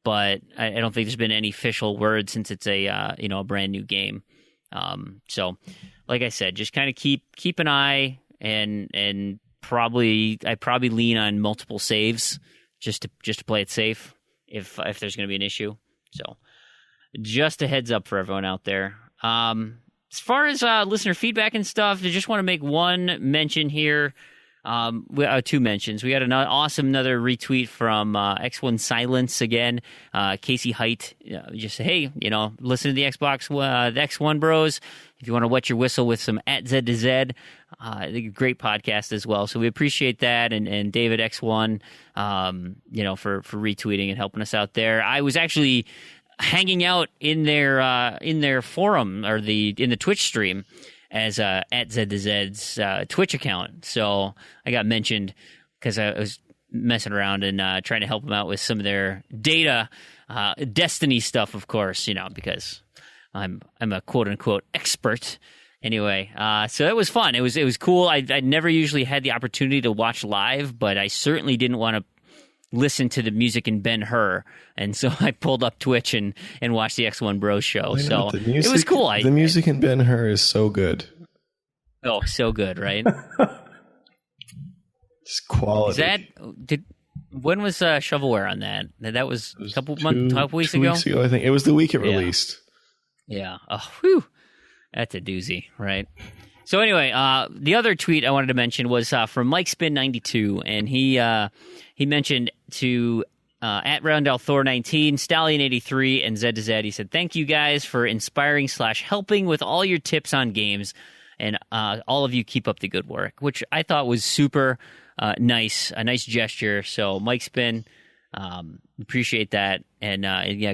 But I don't think there's been any official word since it's a brand new game. So, like I said, just kind of keep an eye and I probably lean on multiple saves just to play it safe if there's going to be an issue. So, just a heads up for everyone out there. As far as listener feedback and stuff, I just want to make one mention here. 2 mentions. We got another retweet from X1 Silence again. Casey Height just said, hey, listen to the Xbox, the X1 Bros. If you want to wet your whistle with some at Z to Z, great podcast as well. So we appreciate that, and David X1, for retweeting and helping us out there. I was actually hanging out in their forum or in the Twitch stream as at Z to Z's Twitch account. So I got mentioned because I was messing around and trying to help them out with some of their data, Destiny stuff, of course, because I'm a quote unquote expert. Anyway, so that was fun. It was cool. I never usually had the opportunity to watch live, but I certainly didn't want to listen to the music in Ben-Hur, and so I pulled up Twitch and watched the X1 Bros show. So it was cool. The music in Ben-Hur is so good. Oh, so good, right? It's quality. When was Shovelware on that? That was a couple weeks ago? 2 weeks ago, I think. It was the week it released. Yeah. Oh, whew. That's a doozy, right? So anyway, the other tweet I wanted to mention was from MikeSpin92, and he mentioned to at RoundellThor19, Stallion83, and Z to Z. He said, "Thank you guys for inspiring / helping with all your tips on games, and all of you keep up the good work," which I thought was super nice, a nice gesture. So MikeSpin, appreciate that, and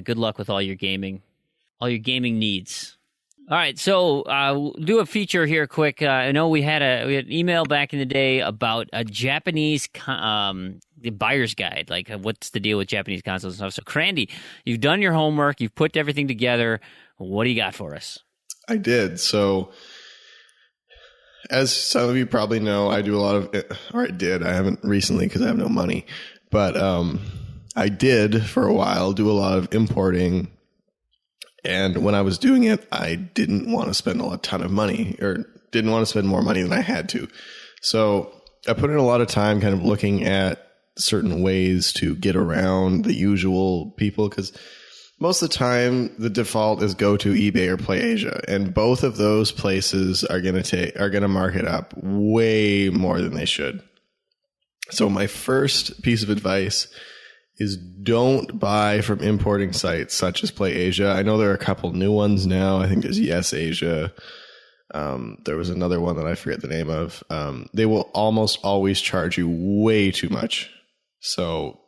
good luck with all your gaming needs. All right, so we'll do a feature here quick. I know we had an email back in the day about a Japanese the buyer's guide, like what's the deal with Japanese consoles and stuff. So, Crandy, you've done your homework, you've put everything together. What do you got for us? I did. So, as some of you probably know, I do a lot of, or I did. I haven't recently because I have no money, but I did for a while do a lot of importing. And when I was doing it, I didn't want to spend a ton of money, or didn't want to spend more money than I had to. So I put in a lot of time kind of looking at certain ways to get around the usual people, because most of the time the default is go to eBay or PlayAsia, and both of those places are going to mark it up way more than they should. So my first piece of advice is don't buy from importing sites such as PlayAsia. I know there are a couple new ones now. I think there's Yes Asia. There was another one that I forget the name of. They will almost always charge you way too much. So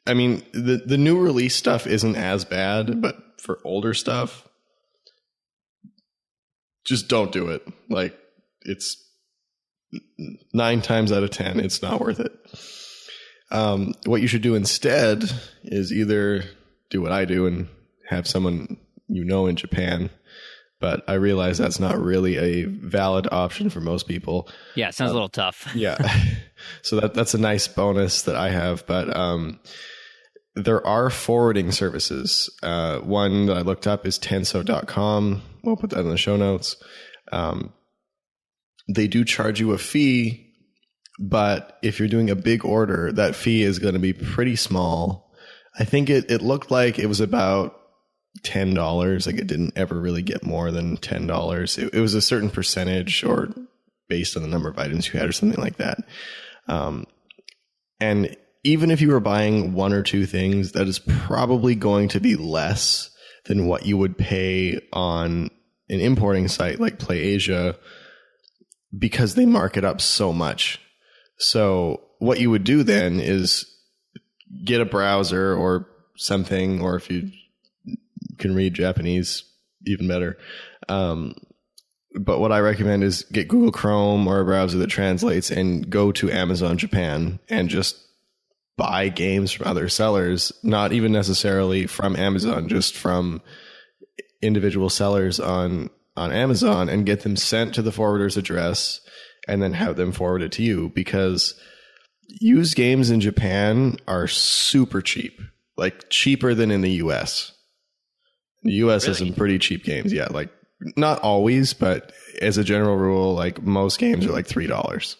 I mean, the new release stuff isn't as bad, but for older stuff, just don't do it. Like, it's 9 times out of 10, it's not worth it. What you should do instead is either do what I do and have someone in Japan, but I realize that's not really a valid option for most people. Yeah, it sounds a little tough. Yeah. So that's a nice bonus that I have, but there are forwarding services. One that I looked up is Tenso.com. We'll put that in the show notes. They do charge you a fee, but if you're doing a big order, that fee is going to be pretty small. I think it looked like it was about $10. Like, it didn't ever really get more than $10. It was a certain percentage, or based on the number of items you had, or something like that. And even if you were buying 1 or 2 things, that is probably going to be less than what you would pay on an importing site like PlayAsia, because they mark it up so much. So what you would do then is get a browser or something, or if you can read Japanese, even better. But what I recommend is get Google Chrome or a browser that translates and go to Amazon Japan and just buy games from other sellers, not even necessarily from Amazon, just from individual sellers on Amazon, and get them sent to the forwarder's address and then have them forward it to you, because used games in Japan are super cheap, like cheaper than in the US. The US has some pretty cheap games. Yeah. Like, not always, but as a general rule, like, most games are like $3.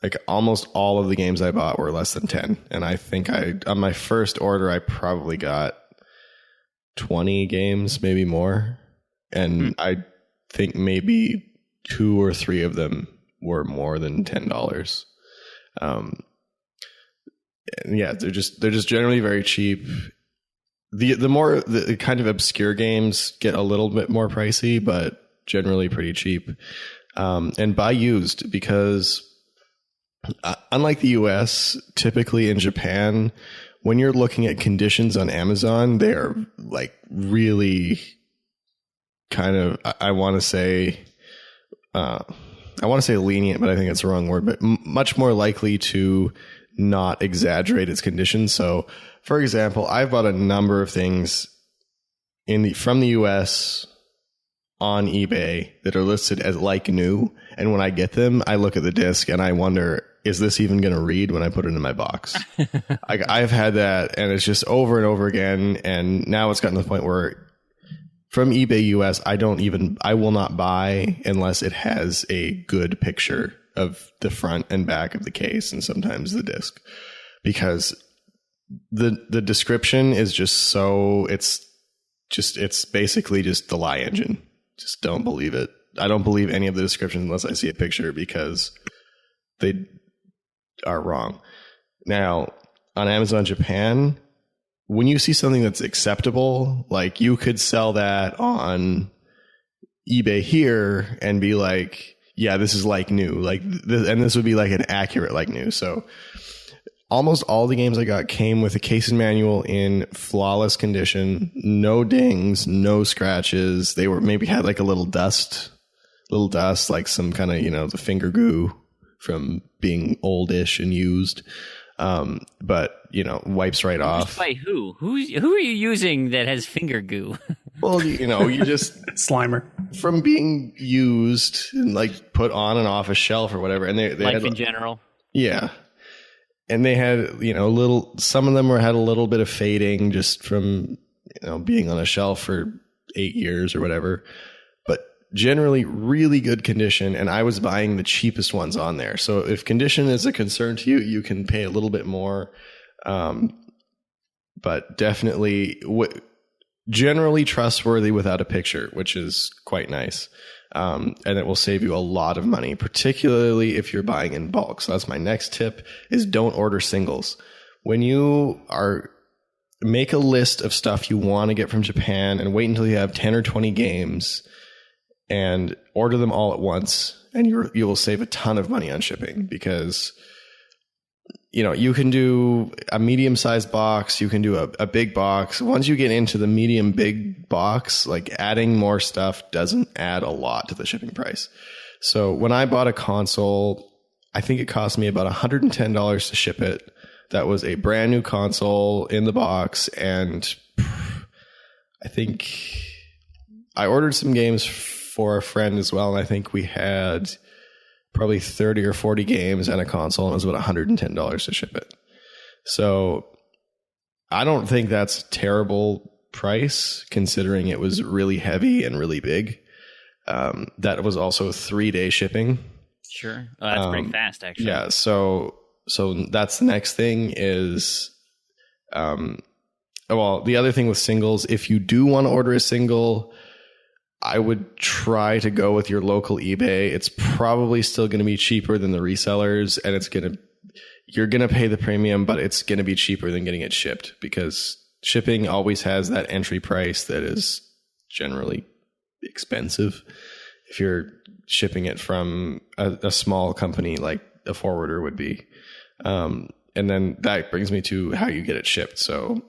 Like, almost all of the games I bought were less than 10. And I think on my first order, I probably got 20 games, maybe more. And I think maybe 2 or 3 of them were more than $10. Yeah, they're just generally very cheap. The kind of obscure games get a little bit more pricey, but generally pretty cheap. And buy used, because unlike the US, typically in Japan, when you're looking at conditions on Amazon, they're like really kind of, I want to say lenient, but I think it's the wrong word, but much more likely to not exaggerate its conditions. So, for example, I've bought a number of things from the US on eBay that are listed as like new, and when I get them, I look at the disc and I wonder, is this even going to read when I put it in my box? I've had that, and it's just over and over again, and now it's gotten to the point where from eBay US, I will not buy unless it has a good picture of the front and back of the case, and sometimes the disc, because the description is just so, it's basically just the lie engine. Just don't believe it. I don't believe any of the descriptions unless I see a picture, because they are wrong. Now, on Amazon Japan, when you see something that's acceptable, like, you could sell that on eBay here and be like, yeah, this is like new, like, and this would be like an accurate like new. So almost all the games I got came with a case and manual in flawless condition, no dings, no scratches. They were maybe had like a little dust, like some kind of, the finger goo from being oldish and used. But wipes right off. By who? Who are you using that has finger goo? Well, you just Slimer from being used and like put on and off a shelf or whatever. And they life had, in general. Yeah. And they had, some of them had a little bit of fading just from, being on a shelf for 8 years or whatever, but generally really good condition. And I was buying the cheapest ones on there. So if condition is a concern to you, you can pay a little bit more. But definitely generally trustworthy without a picture, which is quite nice. And it will save you a lot of money, particularly if you're buying in bulk. So that's my next tip, is don't order singles. When you make a list of stuff you want to get from Japan and wait until you have 10 or 20 games and order them all at once, and you will save a ton of money on shipping, because you can do a medium-sized box, you can do a big box. Once you get into the medium big box, like adding more stuff doesn't add a lot to the shipping price. So when I bought a console, I think it cost me about $110 to ship it. That was a brand new console in the box, and I think I ordered some games for a friend as well, and I think we had probably 30 or 40 games and a console, and it was about $110 to ship it. So I don't think that's a terrible price, considering it was really heavy and really big. That was also 3-day shipping. Sure. Oh, that's pretty fast, actually. Yeah, so that's the next thing is, well, the other thing with singles, if you do want to order a single, I would try to go with your local eBay. It's probably still going to be cheaper than the resellers, and you're going to pay the premium, but it's going to be cheaper than getting it shipped, because shipping always has that entry price that is generally expensive if you're shipping it from a small company like a forwarder would be. And then that brings me to how you get it shipped. So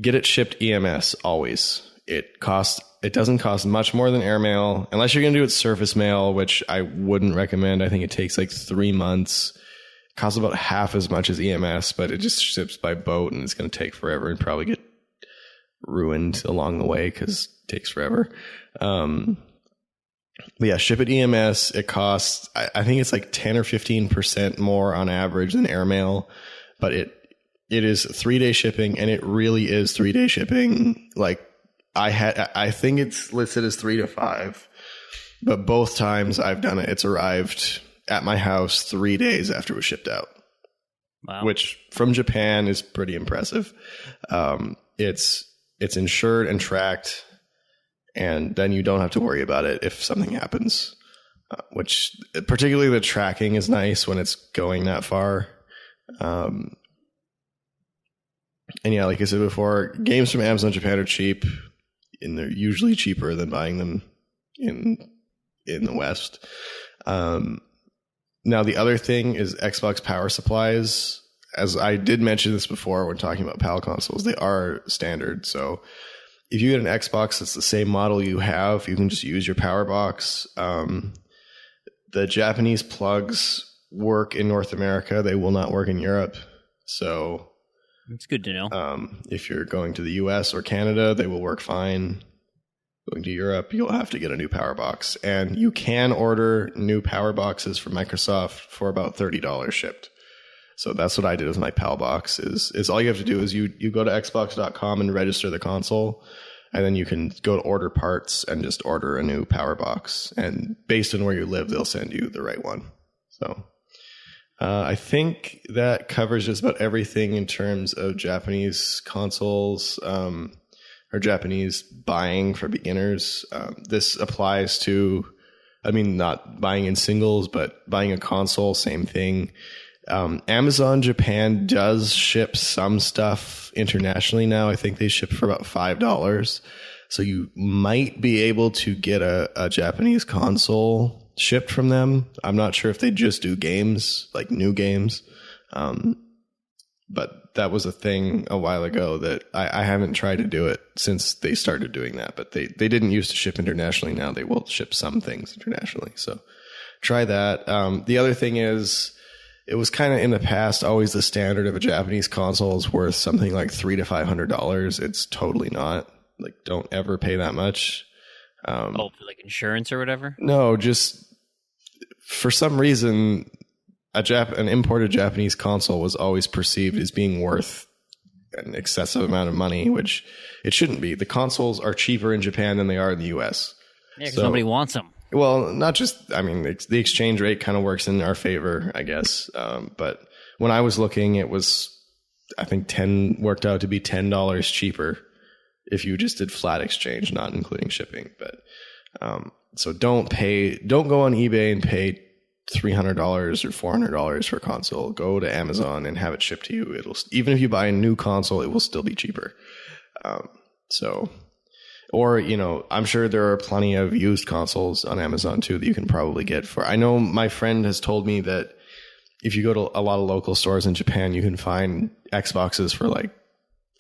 get it shipped EMS always. It doesn't cost much more than airmail, unless you're going to do it surface mail, which I wouldn't recommend. I think it takes like 3 months. It costs about half as much as EMS, but it just ships by boat, and it's going to take forever and probably get ruined along the way because it takes forever. But yeah, ship it EMS. It costs, I think it's like 10 or 15% more on average than airmail, but it is 3-day shipping, and it really is 3-day shipping. Like I think it's listed as 3 to 5, but both times I've done it, it's arrived at my house 3 days after it was shipped out. Wow. Which from Japan is pretty impressive. It's insured and tracked, and then you don't have to worry about it if something happens, which particularly the tracking is nice when it's going that far. And yeah, like I said before, games from Amazon Japan are cheap, and they're usually cheaper than buying them in the West. Now, the other thing is Xbox power supplies. As I did mention this before when talking about PAL consoles, they are standard. So if you get an Xbox that's the same model you have, you can just use your power box. The Japanese plugs work in North America. They will not work in Europe. So it's good to know. If you're going to the US or Canada, they will work fine. Going to Europe, you'll have to get a new power box. And you can order new power boxes from Microsoft for about $30 shipped. So that's what I did with my PAL box. Is all you have to do is you go to Xbox.com and register the console, and then you can go to order parts and just order a new power box. And based on where you live, they'll send you the right one. So I think that covers just about everything in terms of Japanese consoles or Japanese buying for beginners. This applies to, not buying in singles, but buying a console, same thing. Amazon Japan does ship some stuff internationally now. I think they ship for about $5. So you might be able to get a Japanese console shipped from them. I'm not sure if they just do games, like new games. But that was a thing a while ago that I haven't tried to do it since they started doing that. But they didn't used to ship internationally. Now they will ship some things internationally. So try that. The other thing is, it was kind of in the past always the standard of a Japanese console is worth something like $300 to $500. It's totally not. Like, don't ever pay that much. For like insurance or whatever? No, just for some reason, an imported Japanese console was always perceived as being worth an excessive amount of money, which it shouldn't be. The consoles are cheaper in Japan than they are in the US. Yeah, because nobody wants them. Well, not just, the exchange rate kind of works in our favor, I guess. But when I was looking, it was, I think worked out to be $10 cheaper if you just did flat exchange, not including shipping. But, so don't go on eBay and pay $300 or $400 for a console. Go to Amazon and have it shipped to you. Even if you buy a new console, it will still be cheaper. Or, I'm sure there are plenty of used consoles on Amazon too that you can probably get for. I know my friend has told me that if you go to a lot of local stores in Japan, you can find Xboxes for like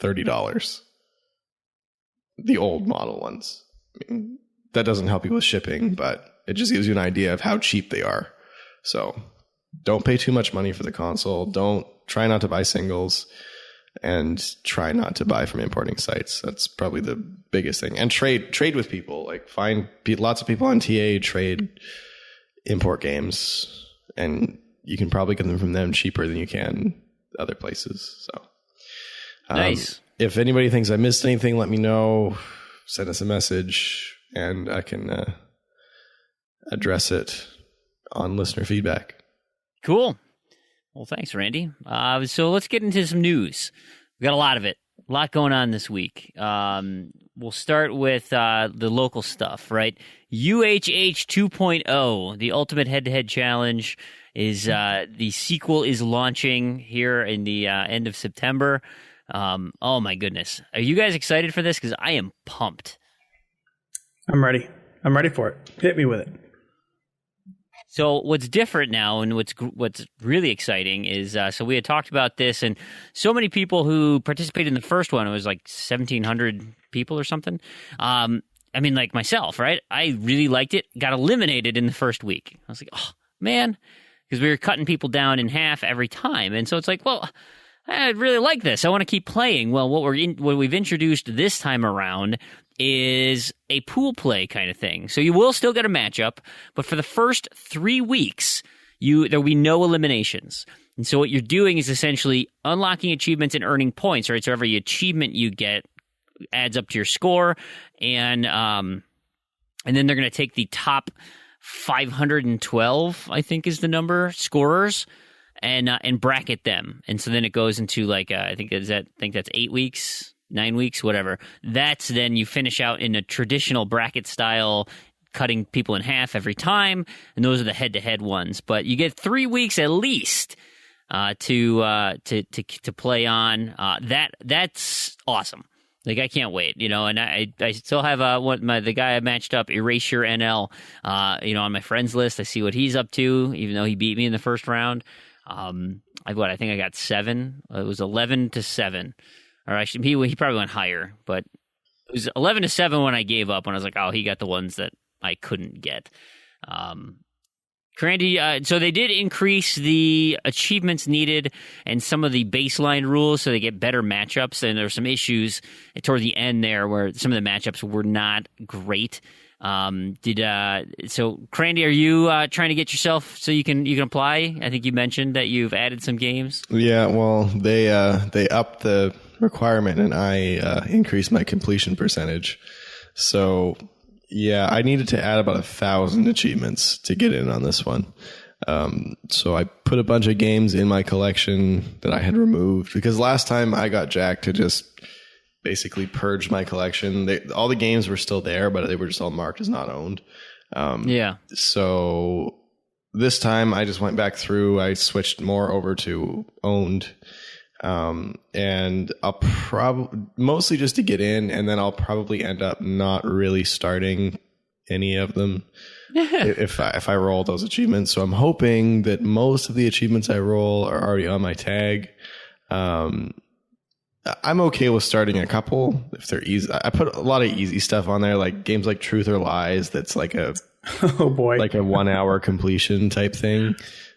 $30. The old model ones. I mean, that doesn't help you with shipping, but it just gives you an idea of how cheap they are. So don't pay too much money for the console. Try not to buy singles, and try not to buy from importing sites. That's probably the biggest thing. And trade with people. Like find lots of people on TA, trade, import games, and you can probably get them from them cheaper than you can other places. So nice. If anybody thinks I missed anything, let me know. Send us a message, and I can address it on listener feedback. Cool. Well, thanks, Randy. So let's get into some news. We got a lot of it. A lot going on this week. We'll start with the local stuff, right? UHH 2.0, the Ultimate Head-to-Head Challenge, is the sequel is launching here in the end of September. Oh, my goodness. Are you guys excited for this? Because I am pumped. I'm ready. I'm ready for it. Hit me with it. So what's different now, and what's really exciting is, so we had talked about this, and so many people who participated in the first one, it was like 1,700 people or something. I mean, like myself, right? I really liked it. Got eliminated in the first week. I was like, oh, man, because we were cutting people down in half every time. And so it's like, well, I really like this. I want to keep playing. Well, what we've introduced this time around is a pool play kind of thing. So you will still get a matchup, but for the first 3 weeks, there will be no eliminations. And so what you're doing is essentially unlocking achievements and earning points, right? So every achievement you get adds up to your score, and then they're going to take the top 512, I think is the number, scorers, and bracket them. And so then it goes into like I think that's 8 weeks. 9 weeks, whatever. That's then you finish out in a traditional bracket style, cutting people in half every time, and those are the head-to-head ones. But you get 3 weeks at least to play on. That's awesome. Like I can't wait, And I still have the guy I matched up, Erasure NL, on my friends list. I see what he's up to, even though he beat me in the first round. I think I got 7. It was 11-7. Or actually, he probably went higher, but it was 11-7 when I gave up. When I was like, oh, he got the ones that I couldn't get. Crandy, so they did increase the achievements needed and some of the baseline rules, so they get better matchups. And there were some issues toward the end there where some of the matchups were not great. So Crandy, are you trying to get yourself so you can apply? I think you mentioned that you've added some games. Yeah, well, they upped the requirement, and I increased my completion percentage. So yeah, I needed to add about 1,000 achievements to get in on this one. So I put a bunch of games in my collection that I had removed, because last time I got Jack to just basically purge my collection. All the games were still there, but they were just all marked as not owned. Yeah. So this time I just went back through. I switched more over to owned. And I'll mostly just to get in, and then I'll probably end up not really starting any of them if I roll those achievements. So I'm hoping that most of the achievements I roll are already on my tag. I'm okay with starting a couple if they're easy. I put a lot of easy stuff on there, like games like Truth or Lies. That's like a like a 1 hour completion type thing.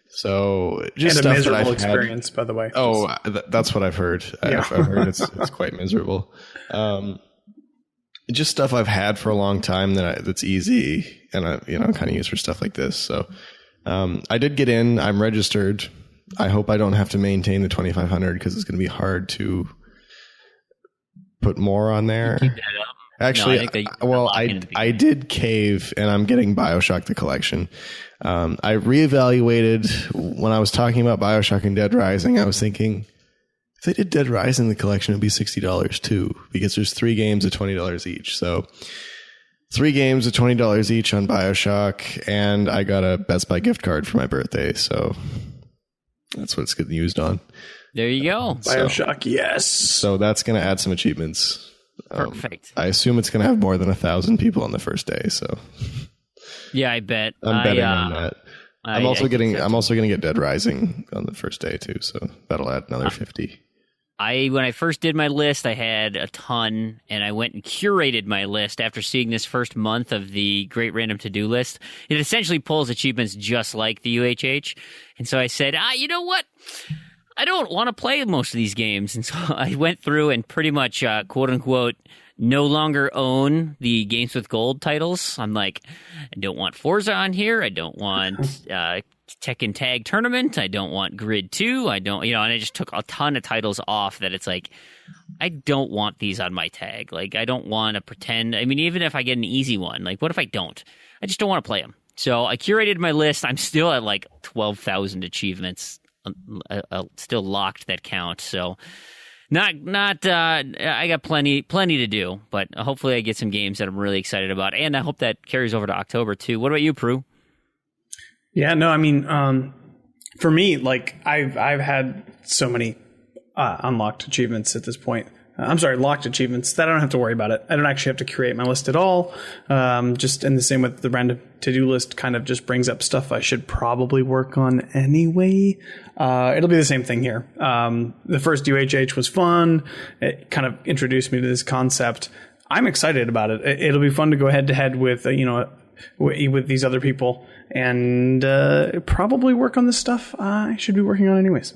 So just and stuff a miserable that I've experience, by the way. Oh, that's what I've heard. Yeah. I've heard it's quite miserable. Just stuff I've had for a long time that's easy, and I kind of use for stuff like this. So I did get in. I'm registered. I hope I don't have to maintain the 2,500 because it's going to be hard to put more on there. Keep that up. Actually, I did cave, and I'm getting BioShock the collection. I reevaluated when I was talking about BioShock and Dead Rising. I was thinking if they did Dead Rising the collection, it'd be $60 too, because there's 3 games at $20 each. So 3 games at $20 each on BioShock, and I got a Best Buy gift card for my birthday. So that's what it's getting used on. There you go. BioShock, yes. So that's going to add some achievements. Perfect. I assume it's going to have more than 1,000 people on the first day. So yeah, I bet. I'm betting on that. I'm also going to get Dead Rising on the first day too, so that'll add another 50. When I first did my list, I had a ton, and I went and curated my list after seeing this first month of the Great Random To-Do list. It essentially pulls achievements just like the UHH, and so I said, you know what? I don't want to play most of these games, and so I went through and pretty much, quote-unquote, no longer own the Games with Gold titles. I'm like, I don't want Forza on here. I don't want Tekken Tag Tournament. I don't want Grid 2. I don't, and I just took a ton of titles off that it's like, I don't want these on my tag. Like, I don't want to pretend. I mean, even if I get an easy one, like, what if I don't? I just don't want to play them. So I curated my list. I'm still at like 12,000 achievements, still locked that count. So I got plenty to do, but hopefully I get some games that I'm really excited about, and I hope that carries over to October too. What about you, Proulx? Yeah, no, I mean, for me, like I've had so many unlocked achievements at this point. Locked achievements that I don't have to worry about it. I don't actually have to create my list at all. Just in the same with the random to-do list, kind of just brings up stuff I should probably work on anyway. It'll be the same thing here. The first UHH was fun. It kind of introduced me to this concept. I'm excited about it. It'll be fun to go head to head with, with these other people and probably work on the stuff I should be working on anyways.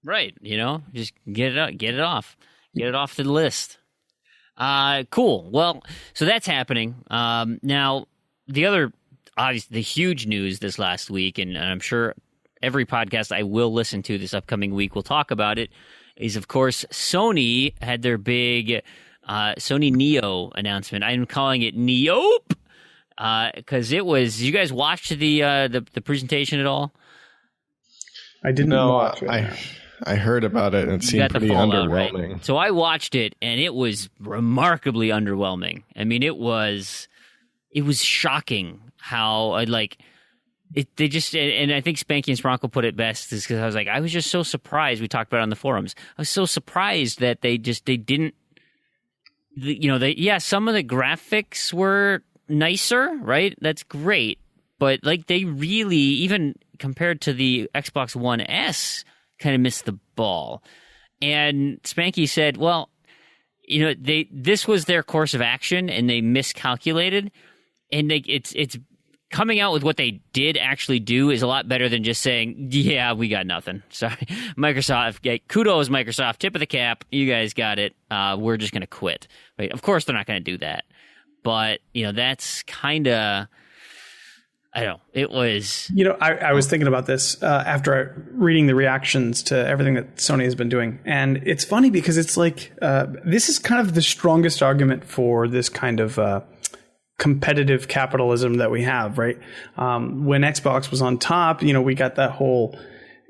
Right. Just get it off. Get it off the list. Cool. Well, so that's happening. Now, the huge news this last week, and I'm sure every podcast I will listen to this upcoming week will talk about it, is, of course, Sony had their big Sony Neo announcement. I'm calling it Ne-OPE because it was. You guys watched the presentation at all? I didn't watch it. I heard about it, and it seemed pretty underwhelming. Right? So I watched it, and it was remarkably underwhelming. I mean, it was shocking how they just, and I think Spanky and Spronkle put it best, is because I was just so surprised. We talked about it on the forums. I was so surprised that they didn't, some of the graphics were nicer, right? That's great, but they really, even compared to the Xbox One S, kind of missed the ball. And Spanky said, well, this was their course of action and they miscalculated, and it's coming out with what they did actually do is a lot better than just saying, yeah, we got nothing. Sorry. Microsoft, kudos Microsoft, tip of the cap, you guys got it. We're just going to quit. Right? Of course they're not going to do that. But, that's kind of, I don't know. It was... I was thinking about this after reading the reactions to everything that Sony has been doing. And it's funny because it's like, this is kind of the strongest argument for this kind of competitive capitalism that we have, right? When Xbox was on top, we got that whole,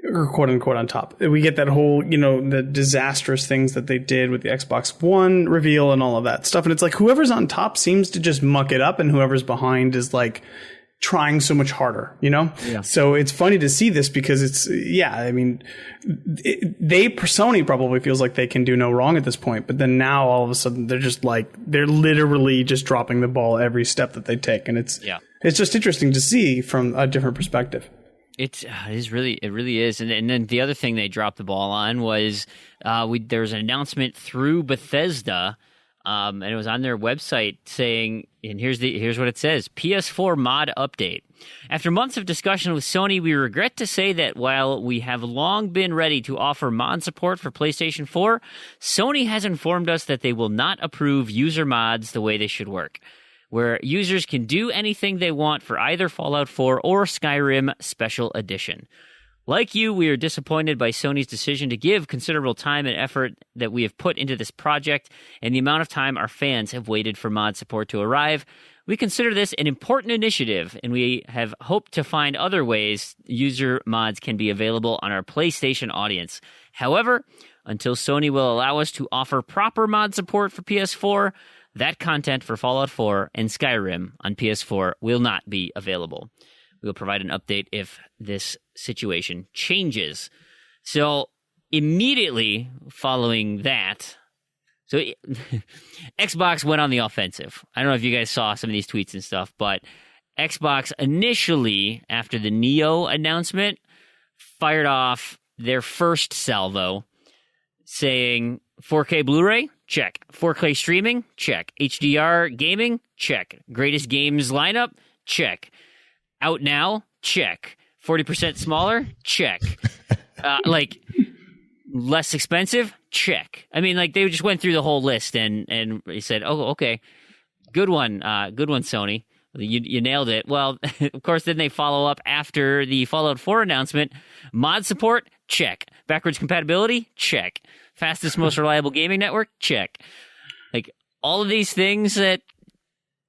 or quote unquote on top, we get that whole, the disastrous things that they did with the Xbox One reveal and all of that stuff. And it's like whoever's on top seems to just muck it up, and whoever's behind is like trying so much harder, Yeah. So it's funny to see this because Sony probably feels like they can do no wrong at this point, but then now all of a sudden they're literally just dropping the ball every step that they take, and it's just interesting to see from a different perspective. It really is. And then the other thing they dropped the ball on was there was an announcement through Bethesda. And it was on their website saying, and here's what it says: PS4 mod update. After months of discussion with Sony, we regret to say that while we have long been ready to offer mod support for PlayStation 4, Sony has informed us that they will not approve user mods the way they should work, where users can do anything they want for either Fallout 4 or Skyrim Special Edition. Like you, we are disappointed by Sony's decision to give considerable time and effort that we have put into this project and the amount of time our fans have waited for mod support to arrive. We consider this an important initiative, and we have hoped to find other ways user mods can be available on our PlayStation audience. However, until Sony will allow us to offer proper mod support for PS4, that content for Fallout 4 and Skyrim on PS4 will not be available. We will provide an update if this situation changes. So immediately following that, Xbox went on the offensive. I don't know if you guys saw some of these tweets and stuff, but Xbox initially, after the Neo announcement, fired off their first salvo saying 4K Blu-ray, check. 4K streaming, check. HDR gaming, check. Greatest games lineup, check. Out now, check. 40% smaller, check. Like, less expensive, check. I mean, like, they just went through the whole list and they said, oh, okay, good one, Sony. You nailed it. Well, of course, then they follow up after the Fallout 4 announcement. Mod support, check. Backwards compatibility, check. Fastest, most reliable gaming network, check. Like, all of these things that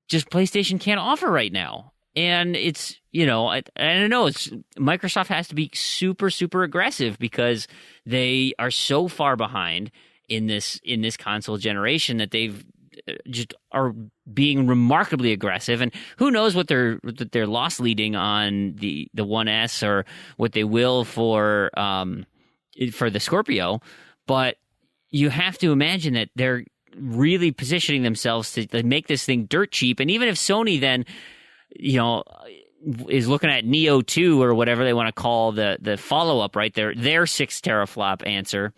just PlayStation can't offer right now. And it's, you know, I know it's Microsoft has to be super, super aggressive because they are so far behind in this console generation that they've just are being remarkably aggressive, and who knows what they're loss leading on the One S or what they will for the Scorpio, but you have to imagine that they're really positioning themselves to make this thing dirt cheap. And even if Sony then, you know, is looking at Neo 2 or whatever they want to call the follow up, right? Their 6 teraflop answer.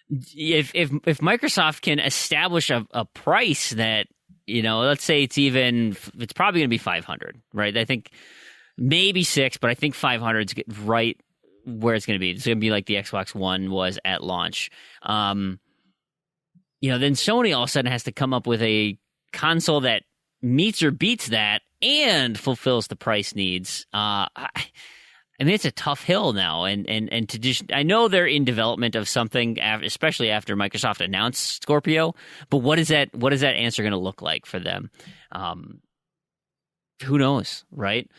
If Microsoft can establish a price that, you know, let's say it's probably going to be 500, right? I think maybe 6, but I think 500 is right where it's going to be. It's going to be like the Xbox One was at launch. You know, then Sony all of a sudden has to come up with a console that meets or beats that and fulfills the price needs. I mean, it's a tough hill now, and to just, I know they're in development of something, especially after Microsoft announced Scorpio. But what is that answer going to look like for them? Who knows, right?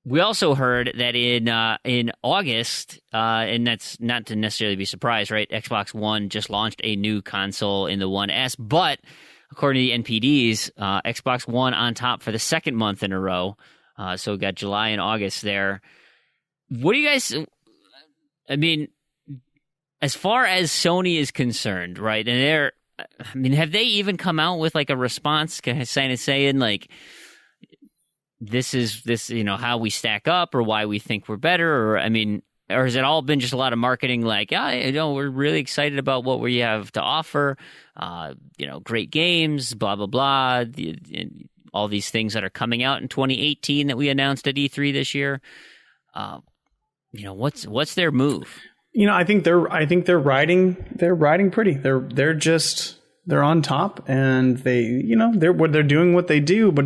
We also heard that in August, and that's not to necessarily be surprised, right? Xbox One just launched a new console in the One S, but according to the NPDs, Xbox One on top for the second month in a row. So we got July and August there. What do you guys, I mean, as far as Sony is concerned, right? And have they even come out with like a response kind of saying like, this is, you know, how we stack up or why we think we're better? Or, I mean, or has it all been just a lot of marketing like, you know, we're really excited about what we have to offer, you know, great games, blah, blah, blah, all these things that are coming out in 2018 that we announced at E3 this year. You know, what's their move? You know, I think they're riding pretty. They're on top, and they, you know, they're doing what they do. But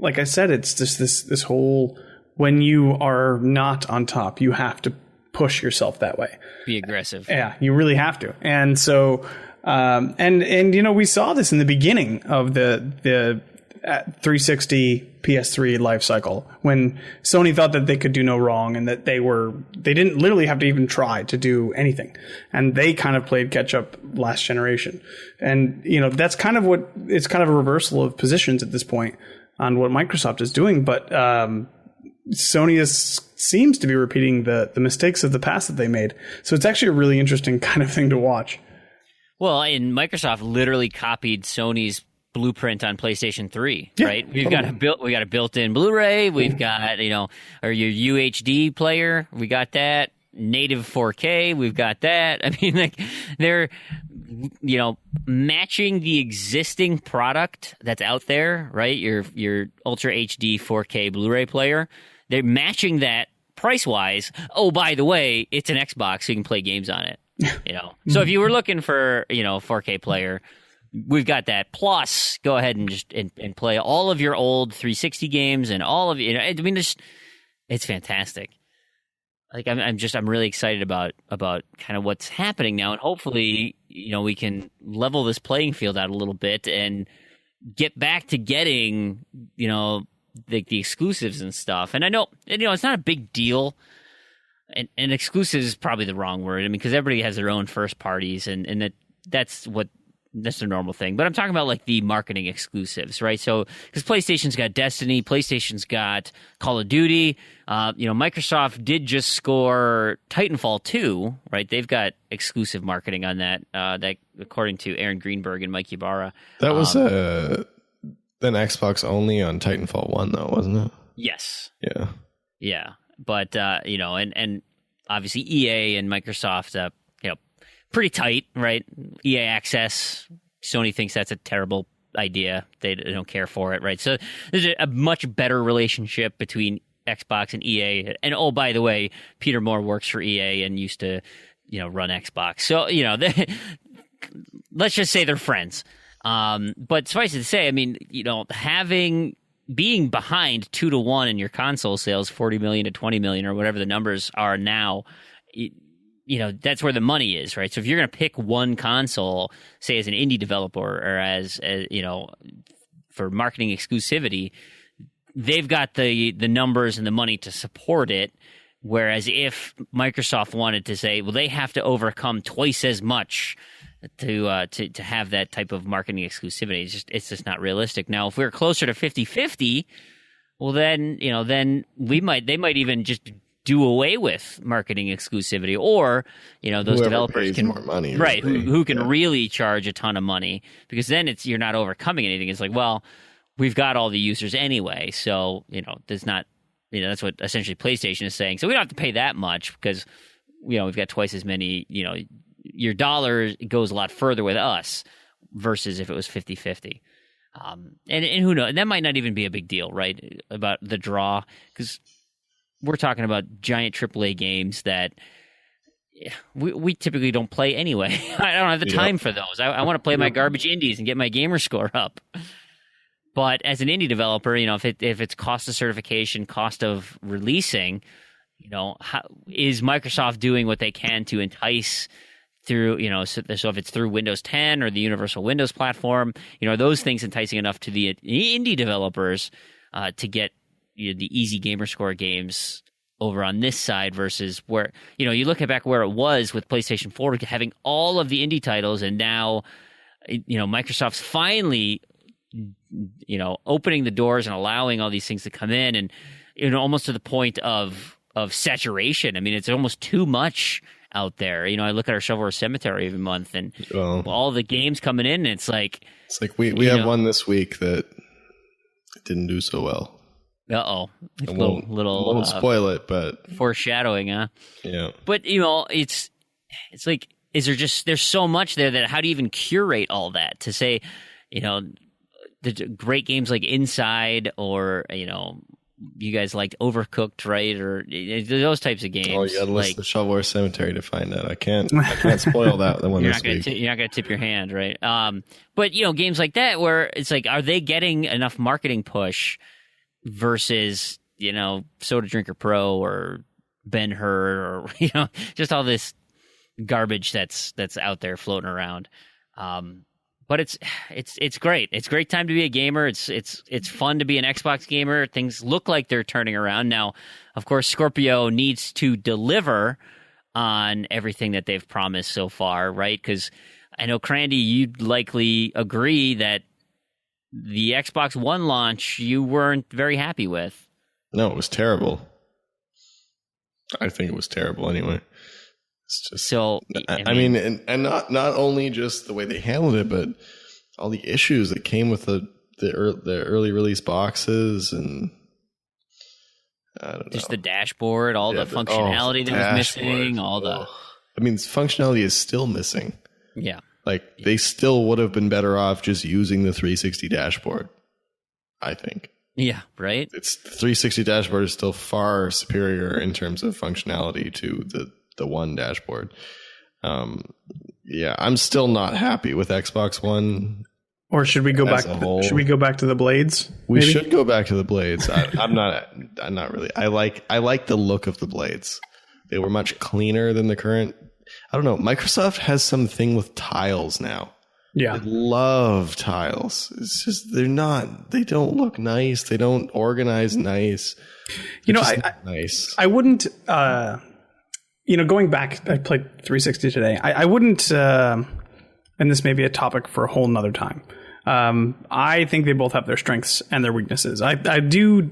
like I said, it's just this whole, when you are not on top, you have to push yourself that way. Be aggressive. Yeah, you really have to. And so, and you know, we saw this in the beginning of the 360 PS3 life cycle, when Sony thought that they could do no wrong and that they didn't literally have to even try to do anything, and they kind of played catch up last generation. And you know, that's kind of it's kind of a reversal of positions at this point on what Microsoft is doing, but Sony seems to be repeating the mistakes of the past that they made. So it's actually a really interesting kind of thing to watch. Well, and Microsoft literally copied Sony's blueprint on PlayStation 3, yeah, right? We totally. got a built-in Blu-ray. We've got, you know, or your UHD player. We got that. Native 4K. We've got that. I mean, like, they're, you know, matching the existing product that's out there, right? Your Ultra HD 4K Blu-ray player. They're matching that price-wise. Oh, by the way, it's an Xbox, so you can play games on it. You know, so if you were looking for, you know, a 4K player, we've got that. Plus, go ahead and just and play all of your old 360 games and all of, you know, I mean, it's fantastic. Like, I'm really excited about kind of what's happening now, and hopefully, you know, we can level this playing field out a little bit and get back to getting, you know, the exclusives and stuff. And I know, you know, it's not a big deal. And exclusives is probably the wrong word. I mean, because everybody has their own first parties, and that's the normal thing. But I'm talking about like the marketing exclusives, right? So, because PlayStation's got Destiny, PlayStation's got Call of Duty. You know, Microsoft did just score Titanfall 2, right? They've got exclusive marketing on that. That according to Aaron Greenberg and Mike Ybarra. That was then Xbox only on Titanfall 1, though, wasn't it? Yes. Yeah. Yeah. But, and obviously EA and Microsoft, pretty tight, right? EA Access, Sony thinks that's a terrible idea. They don't care for it, right? So there's a much better relationship between Xbox and EA. And, oh, by the way, Peter Moore works for EA and used to, run Xbox. So, let's just say they're friends. But suffice it to say, I mean, being behind 2-1 in your console sales, 40 million to 20 million or whatever the numbers are now, that's where the money is, right? So if you're going to pick one console, say as an indie developer or as for marketing exclusivity, they've got the numbers and the money to support it. Whereas if Microsoft wanted to say, well, they have to overcome twice as much to have that type of marketing exclusivity, it's just not realistic. Now, if we're closer to 50-50, well, then they might even just do away with marketing exclusivity, or those Whoever developers pays can more money, right really. who can really charge a ton of money, because then you're not overcoming anything. It's like, well, we've got all the users anyway, so there's not that's what essentially PlayStation is saying. So we don't have to pay that much because we've got twice as many. Your dollar goes a lot further with us versus if it was 50-50. And who knows? And that might not even be a big deal, right? About the draw, because we're talking about giant AAA games that we typically don't play anyway. I don't have the time for those. I want to play my garbage indies and get my gamer score up. But as an indie developer, if it's cost of certification, cost of releasing, how, is Microsoft doing what they can to entice through, so if it's through Windows 10 or the Universal Windows platform, are those things enticing enough to the indie developers to get the easy gamer score games over on this side versus where, you look back where it was with PlayStation 4 having all of the indie titles, and now, Microsoft's finally, opening the doors and allowing all these things to come in, and, almost to the point of saturation. I mean, it's almost too much out there. I look at our Shovelware Cemetery every month, and all the games coming in, and it's like we have one this week that didn't do so well. Uh-oh. I won't spoil it, but foreshadowing, huh? Yeah. But it's like, there's so much there that how do you even curate all that to say, the great games like Inside, or you guys liked Overcooked, right? Or those types of games. Oh, you gotta listen to Shovelware Cemetery to find out. I can't spoil that one this week. You're not gonna tip your hand, right? But games like that where it's like, are they getting enough marketing push versus Soda Drinker Pro or Ben-Hur, or just all this garbage that's out there floating around. But it's great. It's a great time to be a gamer. It's fun to be an Xbox gamer. Things look like they're turning around now. Of course, Scorpio needs to deliver on everything that they've promised so far, right? Because I know, Crandy, you'd likely agree that the Xbox One launch you weren't very happy with. No, it was terrible. I think it was terrible anyway. It's just, so I mean, and not only just the way they handled it, but all the issues that came with the early release boxes, and I don't know, just the dashboard, all the functionality that was missing, all the. I mean, functionality is still missing. Yeah, like they still would have been better off just using the 360 dashboard, I think. Yeah, right. The 360 dashboard is still far superior in terms of functionality to the One dashboard. Yeah, I'm still not happy with Xbox One. Or should we go back? Should we go back to the blades? We should go back to the blades. I'm not really. I like the look of the blades. They were much cleaner than the current. I don't know. Microsoft has something with tiles now. Yeah, I love tiles. It's just they don't look nice. They don't organize nice. Nice. I wouldn't. Going back, I played 360 today. I wouldn't. And this may be a topic for a whole nother time. I think they both have their strengths and their weaknesses. I do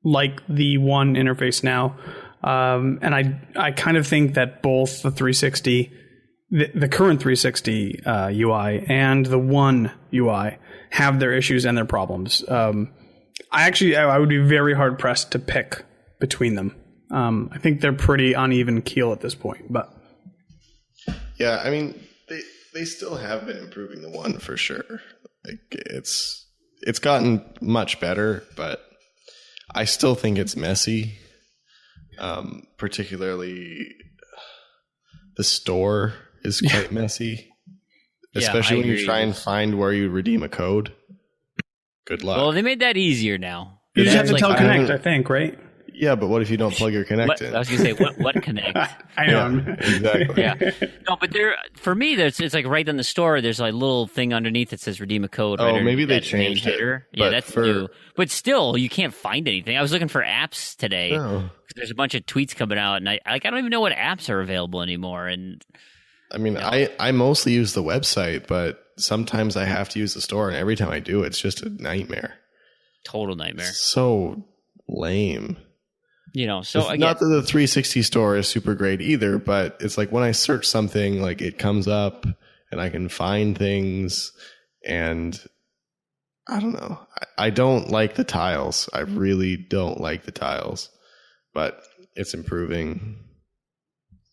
like the One interface now. And I kind of think that both the 360 the current 360 UI and the One UI have their issues and their problems. I would be very hard pressed to pick between them. I think they're pretty uneven keel at this point, but yeah, I mean, they still have been improving the One for sure. Like, it's gotten much better, but I still think it's messy. Particularly the store is quite messy, especially when you try and find where you redeem a code. Good luck. Well, they made that easier now. You just have to teleconnect, I think, right? Yeah, but what if you don't plug your Connect in? I was going to say, what Connect? I know. Yeah, exactly. Yeah. No, but for me, it's like right in the store, there's a little thing underneath that says redeem a code. Oh, maybe they changed it. Yeah, that's new. But still, you can't find anything. I was looking for apps today. Oh. There's a bunch of tweets coming out, and I don't even know what apps are available anymore. And I mean, I mostly use the website, but sometimes I have to use the store, and every time I do, it's just a nightmare. Total nightmare. It's so lame. So again, not that the 360 store is super great either, but it's like when I search something, like it comes up and I can find things, and I don't know. I don't like the tiles. I really don't like the tiles, but it's improving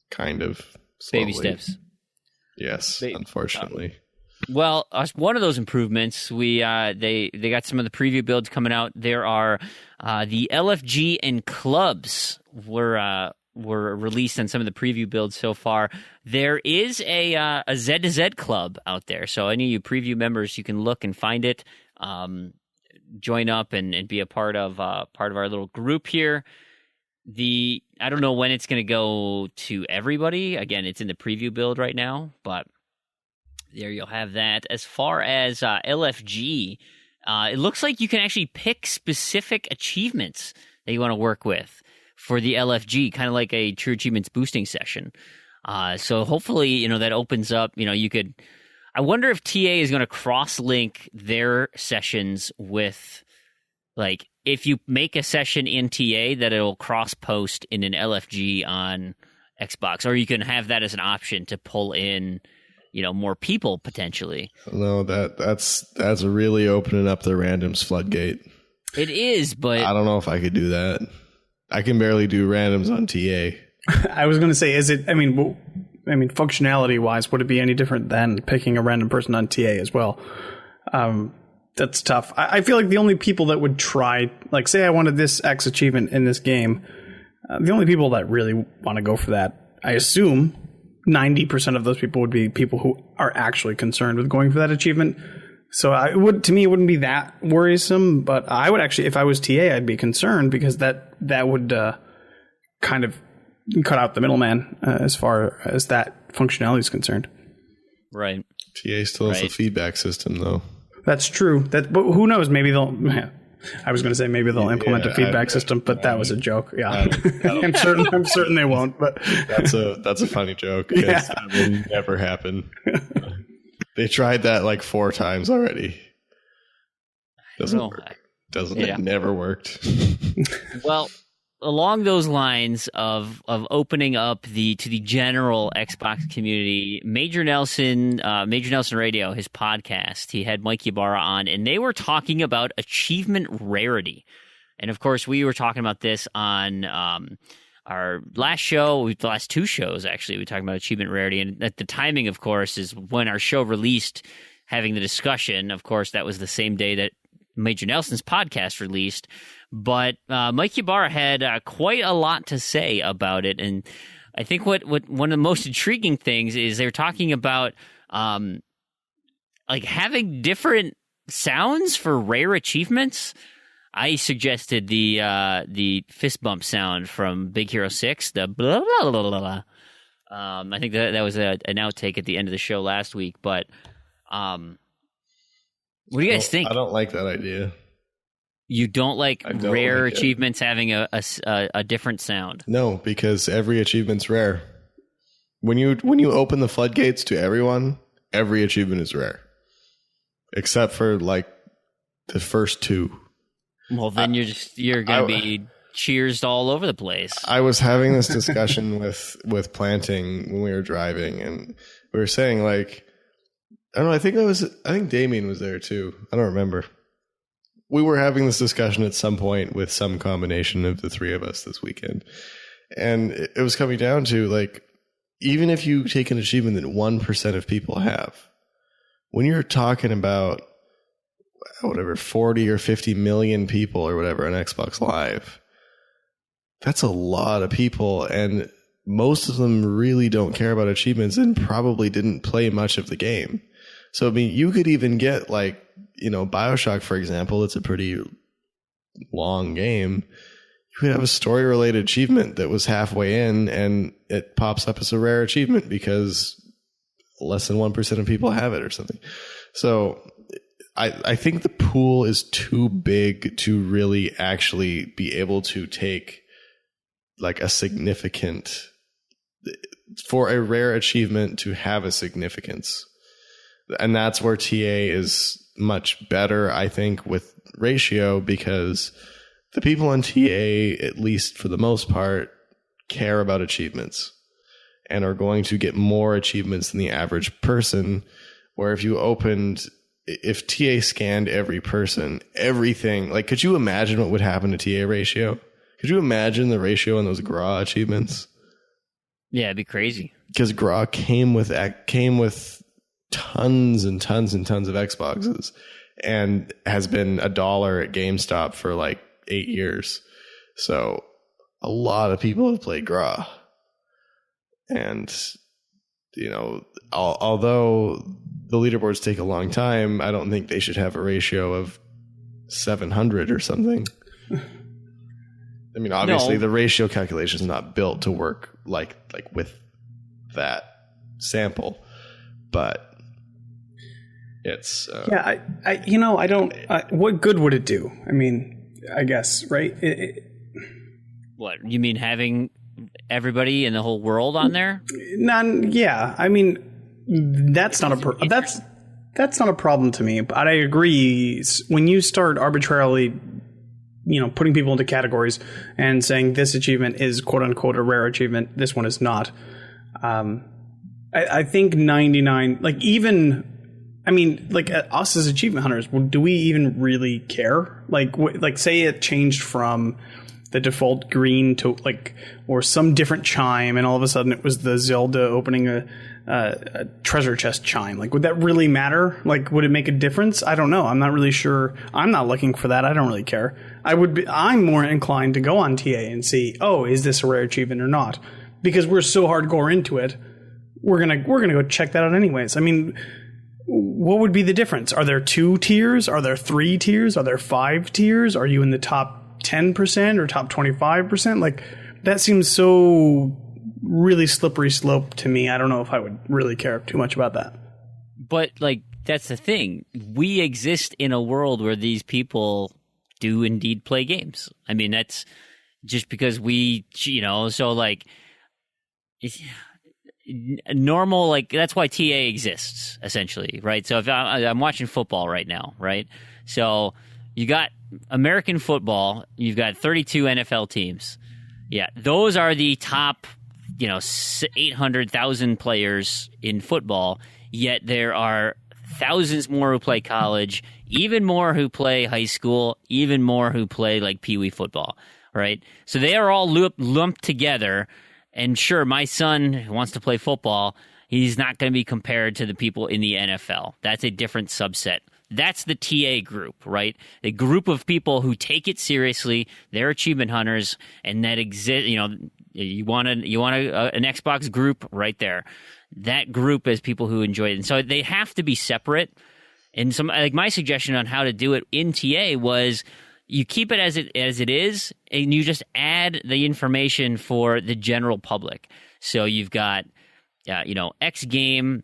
kind of slowly. Baby steps. Yes, unfortunately. Well, one of those improvements, they got some of the preview builds coming out. There are the LFG and clubs were released on some of the preview builds so far. There is a Z to Z club out there, so any of you preview members, you can look and find it, join up and be a part of our little group here. I don't know when it's going to go to everybody. Again, it's in the preview build right now, but there you'll have that. As far as LFG, it looks like you can actually pick specific achievements that you want to work with for the LFG, kind of like a True Achievements boosting session. So hopefully, that opens up, you could... I wonder if TA is going to cross-link their sessions with, like, if you make a session in TA, that it'll cross-post in an LFG on Xbox, or you can have that as an option to pull in more people potentially. No, that's really opening up the randoms floodgate. It is, but I don't know if I could do that. I can barely do randoms on TA. I was going to say, is it? I mean, functionality wise, would it be any different than picking a random person on TA as well? That's tough. I feel like the only people that would try, like, say I wanted this X achievement in this game, the only people that really want to go for that, I assume 90% of those people would be people who are actually concerned with going for that achievement. So to me, it wouldn't be that worrisome, but I would actually, if I was TA, I'd be concerned because that would kind of cut out the middleman as far as that functionality is concerned. Right. TA still has a feedback system, though. That's true. But who knows? Maybe they'll. I was going to say maybe they'll implement a feedback system, but that was a joke. Yeah, I'm certain they won't. But that's a funny joke. Yeah. That will never happen. They tried that like 4 times already. Doesn't work. It never worked. Well, along those lines of opening up to the general Xbox community, Major Nelson Radio, his podcast, he had Mike Ybarra on, and they were talking about achievement rarity. And of course, we were talking about this on our last show, the last 2 shows actually. We talked about achievement rarity, and at the timing, of course, is when our show released, having the discussion. Of course, that was the same day that Major Nelson's podcast released. But Mike Ybarra had quite a lot to say about it, and I think what one of the most intriguing things is they're talking about like having different sounds for rare achievements. I suggested the fist bump sound from Big Hero 6, the blah blah blah blah. I think that was an outtake at the end of the show last week. But what do you guys think? I don't like that idea. You don't like rare achievements having a different sound? No, because every achievement's rare. When you open the floodgates to everyone, every achievement is rare, except for like the first 2. Well, then you're going to be cheersed all over the place. I was having this discussion with Planting when we were driving, and we were saying, like, I don't know, I think Damien was there too. I don't remember. We were having this discussion at some point with some combination of the three of us this weekend. And it was coming down to, like, even if you take an achievement that 1% of people have, when you're talking about whatever 40 or 50 million people or whatever on Xbox Live, that's a lot of people, and most of them really don't care about achievements and probably didn't play much of the game. So, I mean, you could even get, like, you know, BioShock, for example. It's a pretty long game. You could have a story-related achievement that was halfway in, and it pops up as a rare achievement because less than 1% of people have it or something. So I think the pool is too big to really actually be able to take, like, a significant... for a rare achievement to have a significance. And that's where TA is much better, I think, with ratio, because the people on TA, at least for the most part, care about achievements and are going to get more achievements than the average person. Where if TA scanned every person, everything, like, could you imagine what would happen to TA ratio? Could you imagine the ratio on those GRA achievements? Yeah, it'd be crazy. Because GRA came with tons and tons and tons of Xboxes and has been $1 at GameStop for like 8 years. So a lot of people have played GRA. And, you know, although the leaderboards take a long time, I don't think they should have a ratio of 700 or something. I mean, obviously the ratio calculation is not built to work like with that sample, but it's what good would it do? I mean, I guess, right? What you mean, having everybody in the whole world on there? Yeah. I mean, that's not a problem to me. But I agree. When you start arbitrarily, you know, putting people into categories and saying this achievement is quote unquote a rare achievement, this one is not. I think 99, like, even, I mean, like, us as achievement hunters, do we even really care? Like, say it changed from the default green to, like, or some different chime, and all of a sudden it was the Zelda opening a treasure chest chime. Like, would that really matter? Like, would it make a difference? I don't know. I'm not really sure. I'm not looking for that. I don't really care. I'm more inclined to go on TA and see, oh, is this a rare achievement or not? Because we're so hardcore into it, we're gonna go check that out anyways. I mean, what would be the difference? Are there 2 tiers? Are there 3 tiers? Are there 5 tiers? Are you in the top 10% or top 25%? Like, that seems so really slippery slope to me. I don't know if I would really care too much about that. But, like, that's the thing. We exist in a world where these people do indeed play games. I mean, that's just because we, you know, so, like, it's normal, like, that's why TA exists, essentially, right? So if I'm watching football right now, right? So you got American football, you've got 32 NFL teams. Yeah, those are the top, you know, 800,000 players in football, yet there are thousands more who play college, even more who play high school, even more who play, like, Pee Wee football, right? So they are all lumped together. And sure, my son who wants to play football, he's not going to be compared to the people in the NFL. That's a different subset. That's the TA group, right? A group of people who take it seriously. They're achievement hunters, and that exist. You know, you want an Xbox group right there. That group is people who enjoy it, and so they have to be separate. And some, like, my suggestion on how to do it in TA was, you keep it as it is, and you just add the information for the general public. So you've got, you know, X game,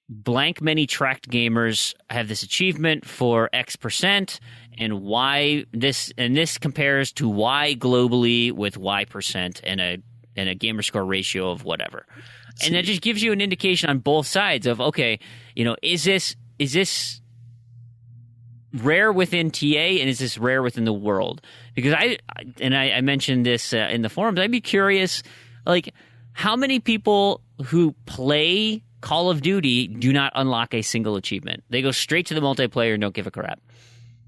blank many tracked gamers have this achievement for X%, and Y this compares to Y globally with Y% and a gamer score ratio of whatever. And that just gives you an indication on both sides of, okay, you know, is this rare within TA, and is this rare within the world? Because I mentioned this in the forums. I'd be curious, like, how many people who play Call of Duty do not unlock a single achievement? They go straight to the multiplayer and don't give a crap.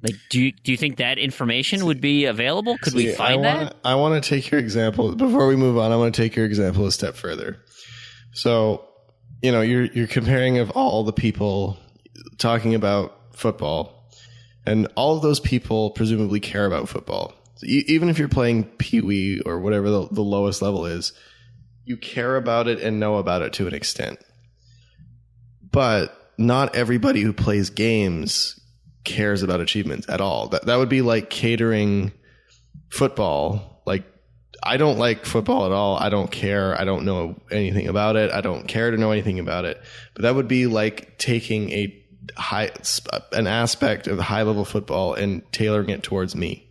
Like, do you think that information would be available? Could we find that? I want to take your example. Before we move on, I want to take your example a step further. So, you're comparing of all the people talking about football, and all of those people presumably care about football. So even if you're playing Pee-wee or whatever the lowest level is, you care about it and know about it to an extent. But not everybody who plays games cares about achievements at all. That would be like catering football. Like, I don't like football at all. I don't care. I don't know anything about it. I don't care to know anything about it. But that would be like taking an aspect of high level football and tailoring it towards me.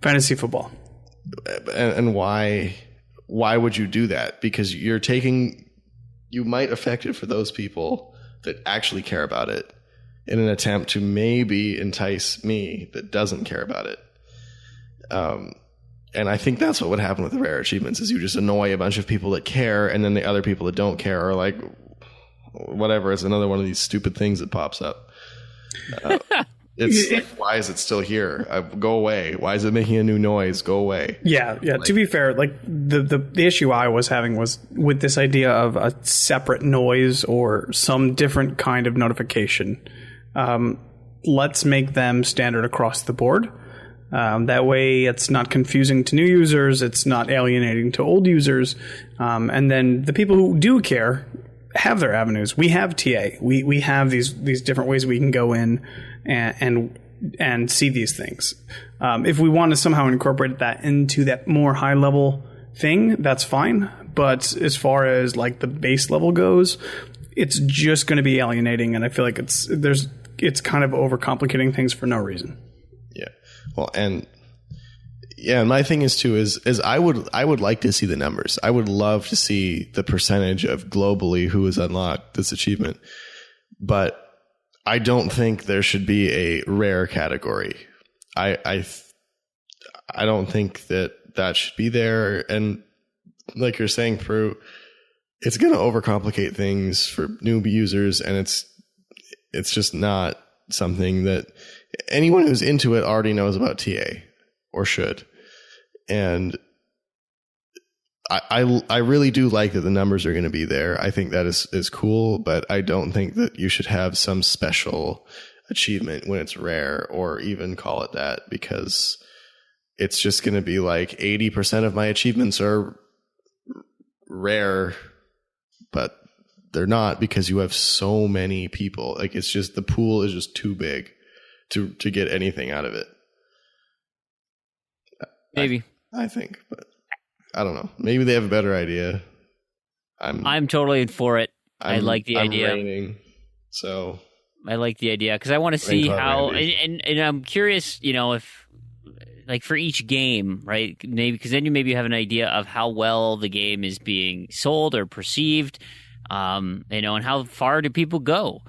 Fantasy football. And why would you do that? Because you might affect it for those people that actually care about it, in an attempt to maybe entice me that doesn't care about it. And I think that's what would happen with the rare achievements, is you just annoy a bunch of people that care, and then the other people that don't care are like, whatever, it's another one of these stupid things that pops up. It's like, why is it still here? Go away. Why is it making a new noise? Go away. Yeah. Like, to be fair, like the issue I was having was with this idea of a separate noise or some different kind of notification. Let's make them standard across the board. That way it's not confusing to new users. It's not alienating to old users. And then the people who do care have their avenues. We have TA. We have these different ways we can go in and see these things. If we want to somehow incorporate that into that more high level thing, that's fine. But as far as like the base level goes, it's just going to be alienating, and I feel like it's kind of overcomplicating things for no reason. Yeah. Well, and my thing is too is I would like to see the numbers. I would love to see the percentage of globally who has unlocked this achievement, but I don't think there should be a rare category. I don't think that should be there. And like you're saying, Proulx, it's going to overcomplicate things for new users, and it's just not something that anyone who's into it already knows about TA or should. And I really do like that the numbers are going to be there. I think that is cool, but I don't think that you should have some special achievement when it's rare, or even call it that, because it's just going to be like 80% of my achievements are rare, but they're not, because you have so many people. Like, it's just, the pool is just too big to get anything out of it. Maybe. I think, but I don't know. Maybe they have a better idea. I'm totally for it. I like the idea. So I like the idea because I want to see how, and I'm curious, if like for each game, right? Maybe because then you have an idea of how well the game is being sold or perceived, and how far do people go,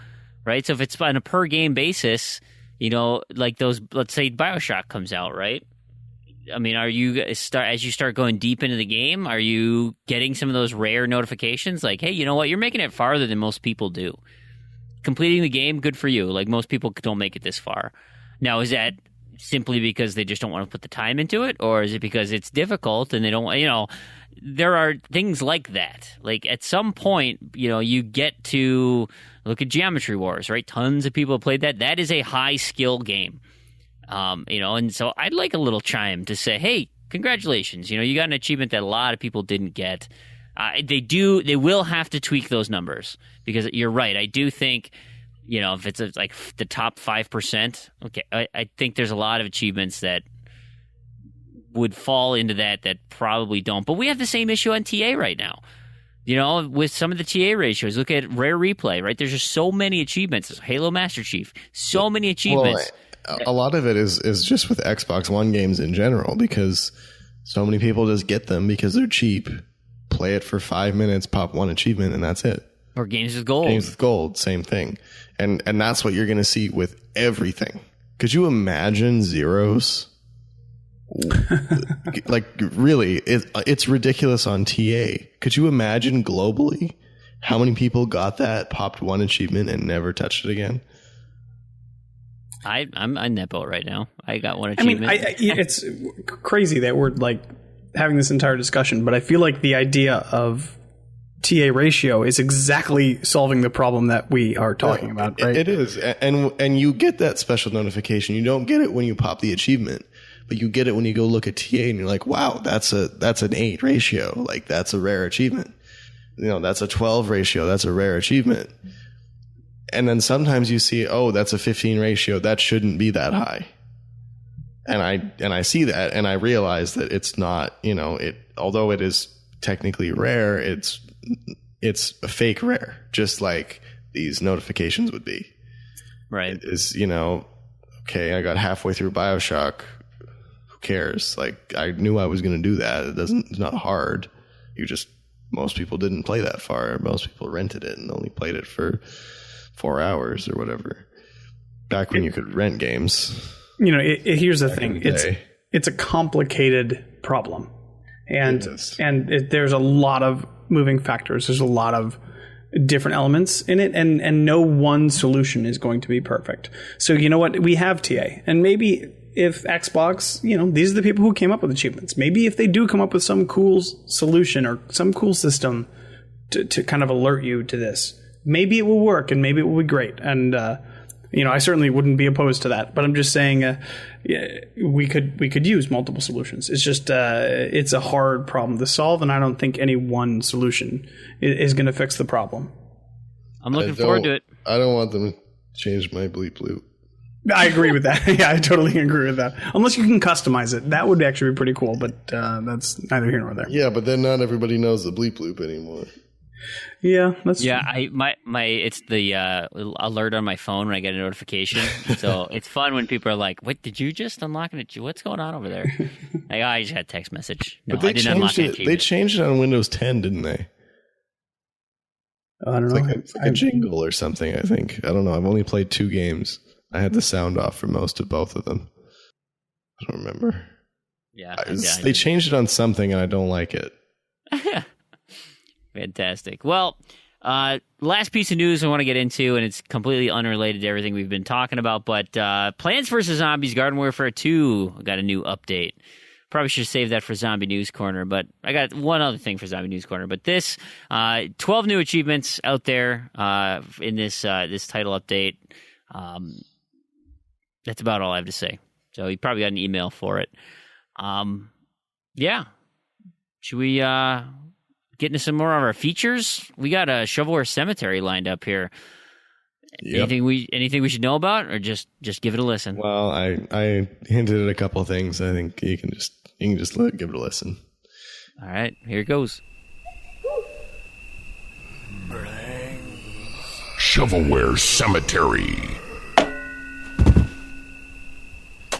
right? So if it's on a per game basis, like those, let's say BioShock comes out, right? I mean, as you start going deep into the game, are you getting some of those rare notifications like, hey, you know what? You're making it farther than most people do. Completing the game, good for you. Like, most people don't make it this far. Now, is that simply because they just don't want to put the time into it? Or is it because it's difficult and they don't, there are things like that. Like, at some point, you get to look at Geometry Wars, right? Tons of people have played that. That is a high skill game. And so I'd like a little chime to say, hey, congratulations. You got an achievement that a lot of people didn't get. They will have to tweak those numbers, because you're right. I do think, if it's like the top 5%, okay, I think there's a lot of achievements that would fall into that probably don't. But we have the same issue on TA right now. With some of the TA ratios, look at Rare Replay, right? There's just so many achievements. Halo Master Chief, so many achievements. Well, a lot of it is just with Xbox One games in general, because so many people just get them because they're cheap, play it for 5 minutes, pop one achievement, and that's it. Or Games with Gold. Games with Gold, same thing. And that's what you're going to see with everything. Could you imagine zeros? Like, really, it's ridiculous on TA. Could you imagine globally how many people got that, popped one achievement, and never touched it again? I'm in that boat right now. I got one achievement. I mean, it's crazy that we're like having this entire discussion, but I feel like the idea of TA ratio is exactly solving the problem that we are talking about, right? It is. And you get that special notification. You don't get it when you pop the achievement, but you get it when you go look at TA and you're like, wow, that's an 8 ratio. Like, that's a rare achievement. You know, that's a 12 ratio. That's a rare achievement. And then sometimes you see, oh, that's a 15 ratio. That shouldn't be that high. And I see that and I realize that it's not, you know, although it is technically rare, it's a fake rare, just like these notifications would be. Right. It is, you know, okay, I got halfway through BioShock. Who cares? Like, I knew I was going to do that. It's not hard. Most people didn't play that far. Most people rented it and only played it for 4 hours or whatever. Back when you could rent games. You know, here's the thing. It's a complicated problem. And there's a lot of moving factors. There's a lot of different elements in it, and no one solution is going to be perfect. So you know what? We have TA, and maybe if Xbox, you know, these are the people who came up with achievements. Maybe if they do come up with some cool solution or some cool system to kind of alert you to this, maybe it will work and maybe it will be great. And you know, I certainly wouldn't be opposed to that. But I'm just saying, we could use multiple solutions. It's just it's a hard problem to solve, and I don't think any one solution is going to fix the problem. I'm looking forward to it. I don't want them to change my bleep loop. I agree with that. Yeah, I totally agree with that. Unless you can customize it, that would actually be pretty cool. But that's neither here nor there. Yeah, but then not everybody knows the bleep loop anymore. Yeah, that's true. My it's the alert on my phone when I get a notification. So it's fun when people are like, "What did you just unlock it? What's going on over there?" Like, I just had a text message. No, but I didn't unlock it. They changed it on Windows 10, didn't they? I don't know. It's like a jingle or something. I think. I don't know. I've only played 2 games. I had the sound off for most of both of them. I don't remember. Yeah, they changed it on something, and I don't like it. Fantastic. Well, last piece of news I want to get into, and it's completely unrelated to everything we've been talking about, but Plants vs. Zombies Garden Warfare 2 got a new update. Probably should save that for Zombie News Corner, but I got one other thing for Zombie News Corner. But this, 12 new achievements out there in this title update. That's about all I have to say. So you probably got an email for it. Yeah. Should we get into some more of our features? We got a Shovelware Cemetery lined up here. Yep. Anything we should know about, or just give it a listen? Well, I hinted at a couple of things. I think you can just give it a listen. All right, here it goes. Shovelware Cemetery.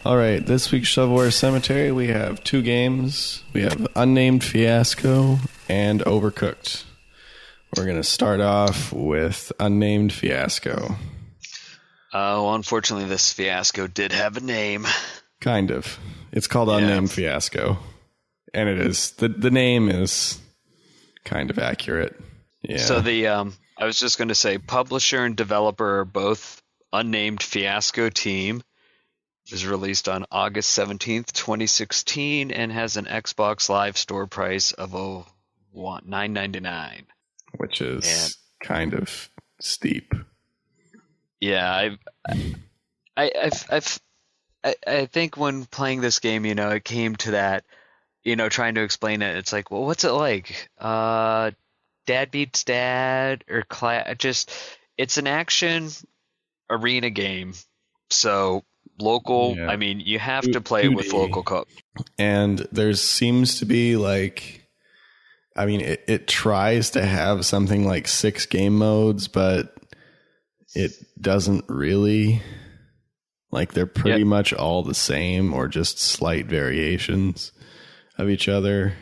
All right, this week's Shovelware Cemetery, we have 2 games. We have Unnamed, Fiasco, and Overcooked. We're going to start off with Unnamed, Fiasco. Oh, unfortunately, this Fiasco did have a name. Kind of. It's called Unnamed Fiasco. And it is. The name is kind of accurate. Yeah. So I was just going to say, publisher and developer are both Unnamed Fiasco team. It was released on August 17th, 2016, and has an Xbox Live store price of $9.99. Which is kind of steep. Yeah, I think when playing this game, you know, it came to that, you know, trying to explain it. It's like, well, what's it like? Dad beats dad, or it's an action arena game. So local, I mean, you have to play it with local co-op. And there seems to be like, I mean, it tries to have something like 6 game modes, but it doesn't really. Like, they're pretty much all the same, or just slight variations of each other.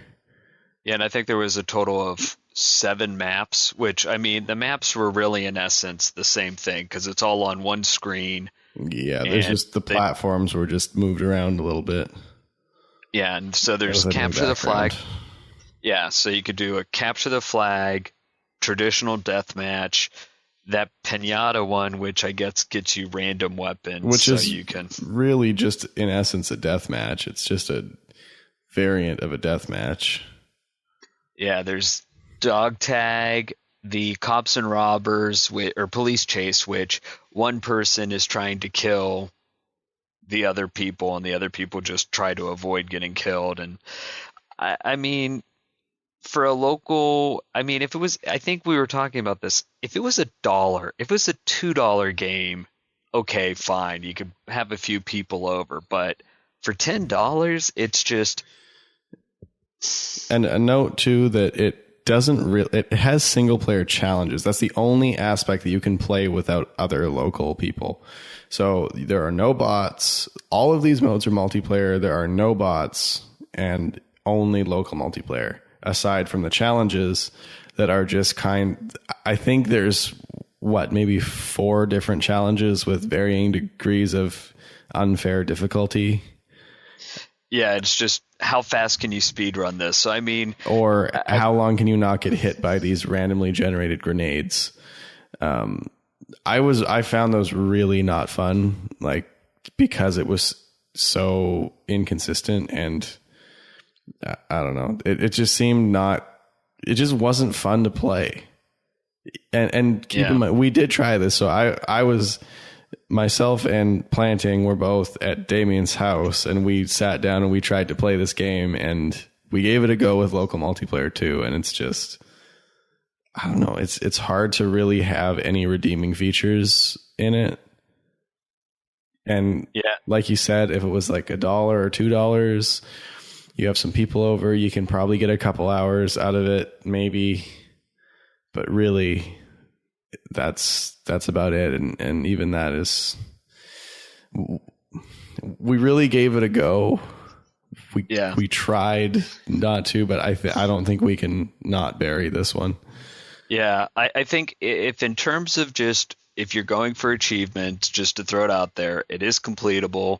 Yeah, and I think there was a total of 7 maps, which, I mean, the maps were really, in essence, the same thing, because it's all on one screen. Yeah, there's just the platforms were just moved around a little bit. Yeah, and so there's capture the flag. Yeah, so you could do a capture the flag, traditional deathmatch, that pinata one, which I guess gets you random weapons, which so is you can really just in essence a deathmatch. It's just a variant of a deathmatch. Yeah, there's dog tag, the cops and robbers, or police chase, which one person is trying to kill the other people, and the other people just try to avoid getting killed. And I mean, for a local, I mean, if it was, I think we were talking about this, if it was $1, if it was a $2 game, okay, fine, you could have a few people over, but for $10, it's just. And a note too that it doesn't really, it has single player challenges. That's the only aspect that you can play without other local people. So there are no bots. All of these modes are multiplayer. There are no bots and only local multiplayer, aside from the challenges that are just I think there's maybe 4 different challenges with varying degrees of unfair difficulty. Yeah, it's just how fast can you speed run this? So I mean, or how long can you not get hit by these randomly generated grenades? I found those really not fun, like, because it was so inconsistent, and I don't know. It just seemed it just wasn't fun to play. And keep in mind, we did try this. So I was, myself and Planting were both at Damien's house, and we sat down and we tried to play this game, and we gave it a go with local multiplayer too. And it's just, I don't know. It's hard to really have any redeeming features in it. And like you said, if it was like $1 or $2, you have some people over, you can probably get a couple hours out of it, maybe. But really, that's about it. And even that is, we really gave it a go. We tried not to, but I don't think we can not bury this one. Yeah, I think if in terms of just, if you're going for achievements, just to throw it out there, it is completable.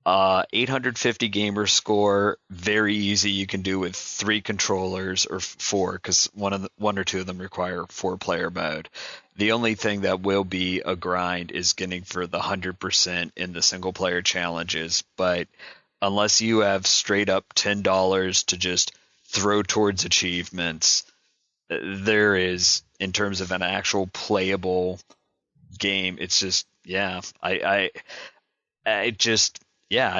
850 gamer score, very easy. You can do with 3 controllers, or 4, because one or two of them require 4-player mode. The only thing that will be a grind is getting for the 100% in the single player challenges. But unless you have straight up $10 to just throw towards achievements, there is, in terms of an actual playable game, it's just, I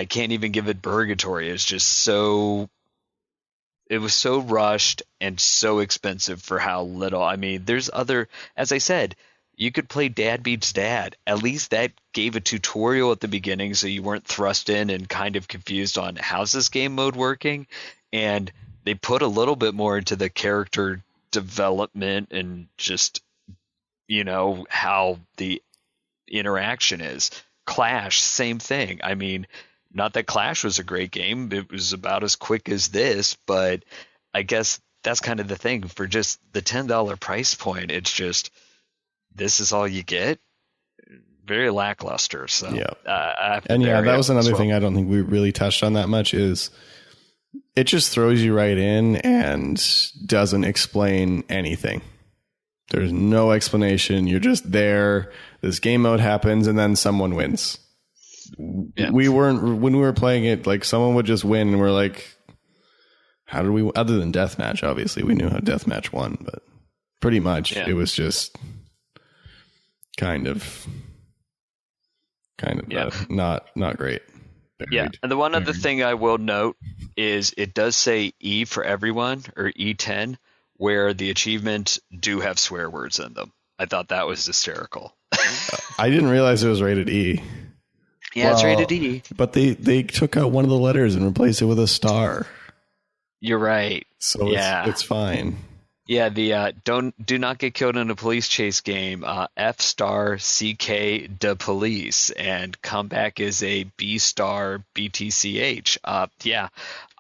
can't even give it purgatory. It's just it was so rushed and so expensive for how little. I mean, there's other, as I said, you could play Dad Beats Dad. At least that gave a tutorial at the beginning, so you weren't thrust in and kind of confused on how's this game mode working. And they put a little bit more into the character development and just, how the interaction is. Clash, same thing. I mean, not that Clash was a great game. It was about as quick as this, but I guess that's kind of the thing. For just the $10 price point, it's just, this is all you get. Very lackluster. So that was another thing I don't think we really touched on that much, is it just throws you right in and doesn't explain anything. There's no explanation. You're just there. This game mode happens, and then someone wins. Yeah. When we were playing it, like, someone would just win, and we're like, how did we, other than deathmatch, obviously we knew how deathmatch won, but pretty much it was just kind of not great. Buried. Yeah. And the one other thing I will note is it does say E for everyone, or E10, where the achievements do have swear words in them. I thought that was hysterical. I didn't realize it was rated E. Yeah, it's rated E. But they took out one of the letters and replaced it with a star. You're right. So it's fine. Yeah, the do not get killed in a police chase game. F star CK de police, and comeback is a B star BTCH.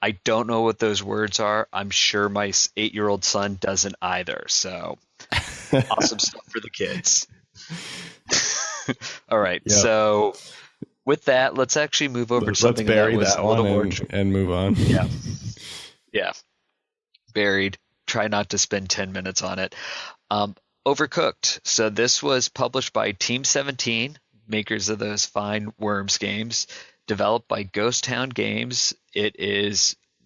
I don't know what those words are. I'm sure my 8-year-old son doesn't either. So awesome stuff for the kids. All right. Yep. So with that, let's actually move over to Let's something bury that was that a little one more. and move on. Yeah. Yeah. Buried. Try not to spend 10 minutes on it. Overcooked. So this was published by Team 17, makers of those fine Worms games, developed by Ghost Town Games. It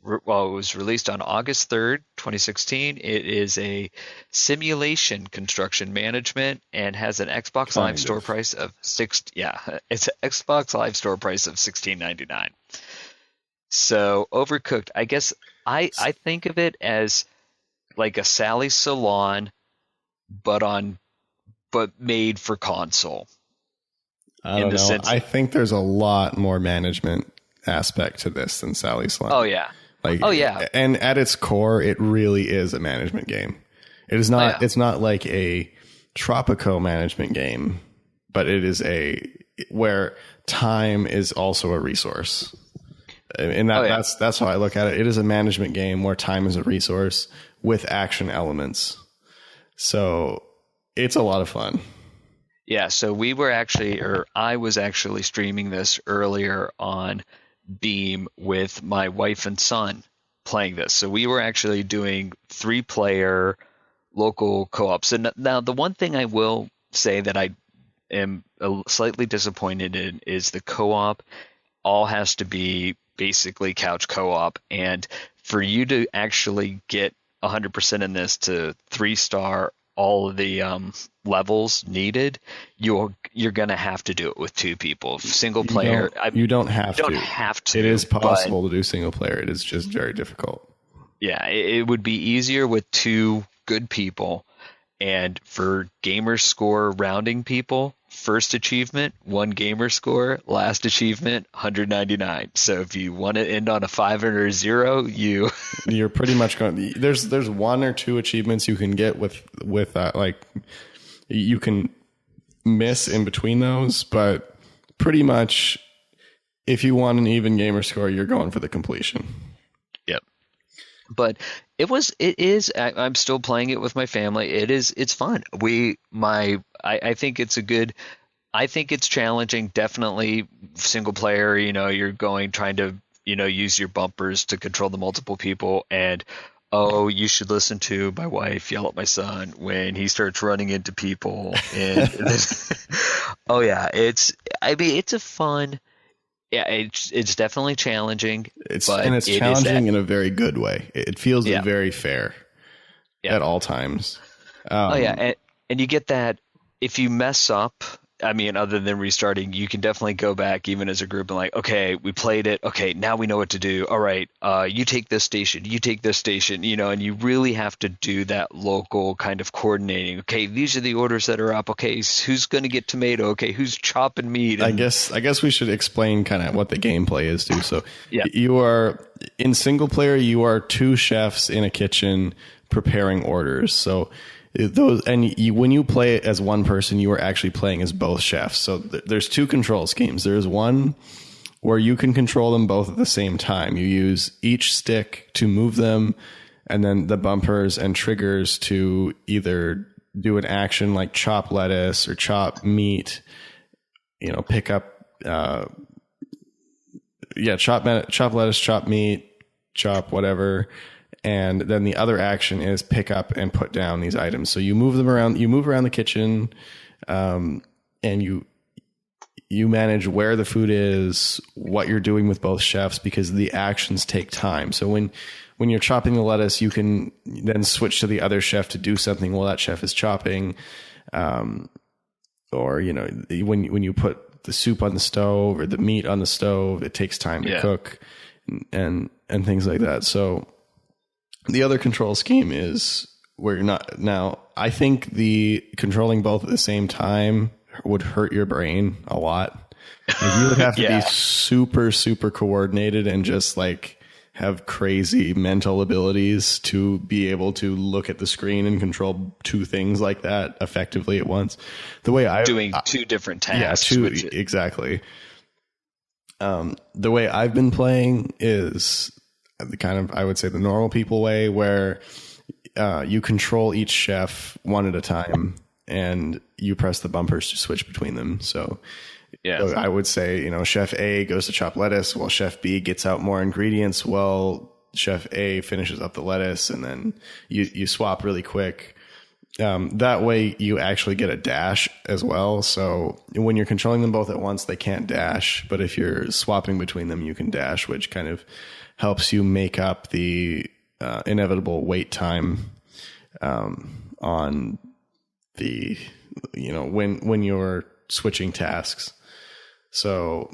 was released on August 3rd, 2016. It is a simulation construction management and has an Xbox Live store price of it's an Xbox Live store price of $16.99. So Overcooked, I guess I think of it as like a Sally's Salon, but made for console. I don't know. I think there's a lot more management aspect to this than Sally's Salon. Oh yeah. And at its core, it really is a management game. It is not. It's not like a Tropico management game, but it is where time is also a resource. And that's how I look at it. It is a management game where time is a resource with action elements. So it's a lot of fun. Yeah. So I was actually streaming this earlier on Beam with my wife and son playing this. So we were actually doing 3-player local co-ops. And now the one thing I will say that I am slightly disappointed in is the co-op all has to be basically couch co-op. And for you to actually get 100% in this to 3-star all of the levels needed, you're going to have to do it with 2 people. Single player, you don't have to. It is possible but, to do single player. It is just very difficult. Yeah, it would be easier with 2 good people. And for gamer score rounding people, first achievement, 1 gamer score, last achievement, 199. So if you want to end on a 5 or a 0, you're pretty much going. There's 1 or 2 achievements you can get with like you can miss in between those, but pretty much if you want an even gamer score, you're going for the completion. Yep. But I'm still playing it with my family. It's fun. I think it's challenging. Definitely single player, you're trying to, use your bumpers to control the multiple people. And, you should listen to my wife yell at my son when he starts running into people. And it's a fun. Yeah, it's definitely challenging. It's challenging in a very good way. It feels very fair at all times. And you get that if you mess up. I mean, other than restarting, you can definitely go back even as a group and like, okay, we played it. Okay, now we know what to do. All right, you take this station, and you really have to do that local kind of coordinating. Okay, these are the orders that are up. Okay, who's going to get tomato? Okay, who's chopping meat? I guess we should explain kind of what the gameplay is too. So you are in single player, you are 2 chefs in a kitchen preparing orders. So when you play it as one person, you are actually playing as both chefs. So there's 2 control schemes. There's one where you can control them both at the same time. You use each stick to move them, and then the bumpers and triggers to either do an action like chop lettuce or chop meat. Pick up, chop lettuce, chop meat, chop whatever. And then the other action is pick up and put down these items. So you move them around. You move around the kitchen, and you manage where the food is, what you're doing with both chefs, because the actions take time. So when you're chopping the lettuce, you can then switch to the other chef to do something while that chef is chopping. Or when you put the soup on the stove or the meat on the stove, it takes time to cook, and things like that. So. The other control scheme is where you're not. Now, I think the controlling both at the same time would hurt your brain a lot. Like, you would have to be super, super coordinated and just like have crazy mental abilities to be able to look at the screen and control 2 things like that effectively at once. The way doing 2 different tasks. Exactly. The way I've been playing is the kind of, I would say, the normal people way, where you control each chef one at a time, and you press the bumpers to switch between them. So Yeah. I would say, you know, Chef A goes to chop lettuce while Chef B gets out more ingredients. Well, Chef A finishes up the lettuce, and then you swap really quick. That way you actually get a dash as well. So when you're controlling them both at once, they can't dash. But if you're swapping between them, you can dash, which kind of helps you make up the inevitable wait time on the, you know, when you're switching tasks. So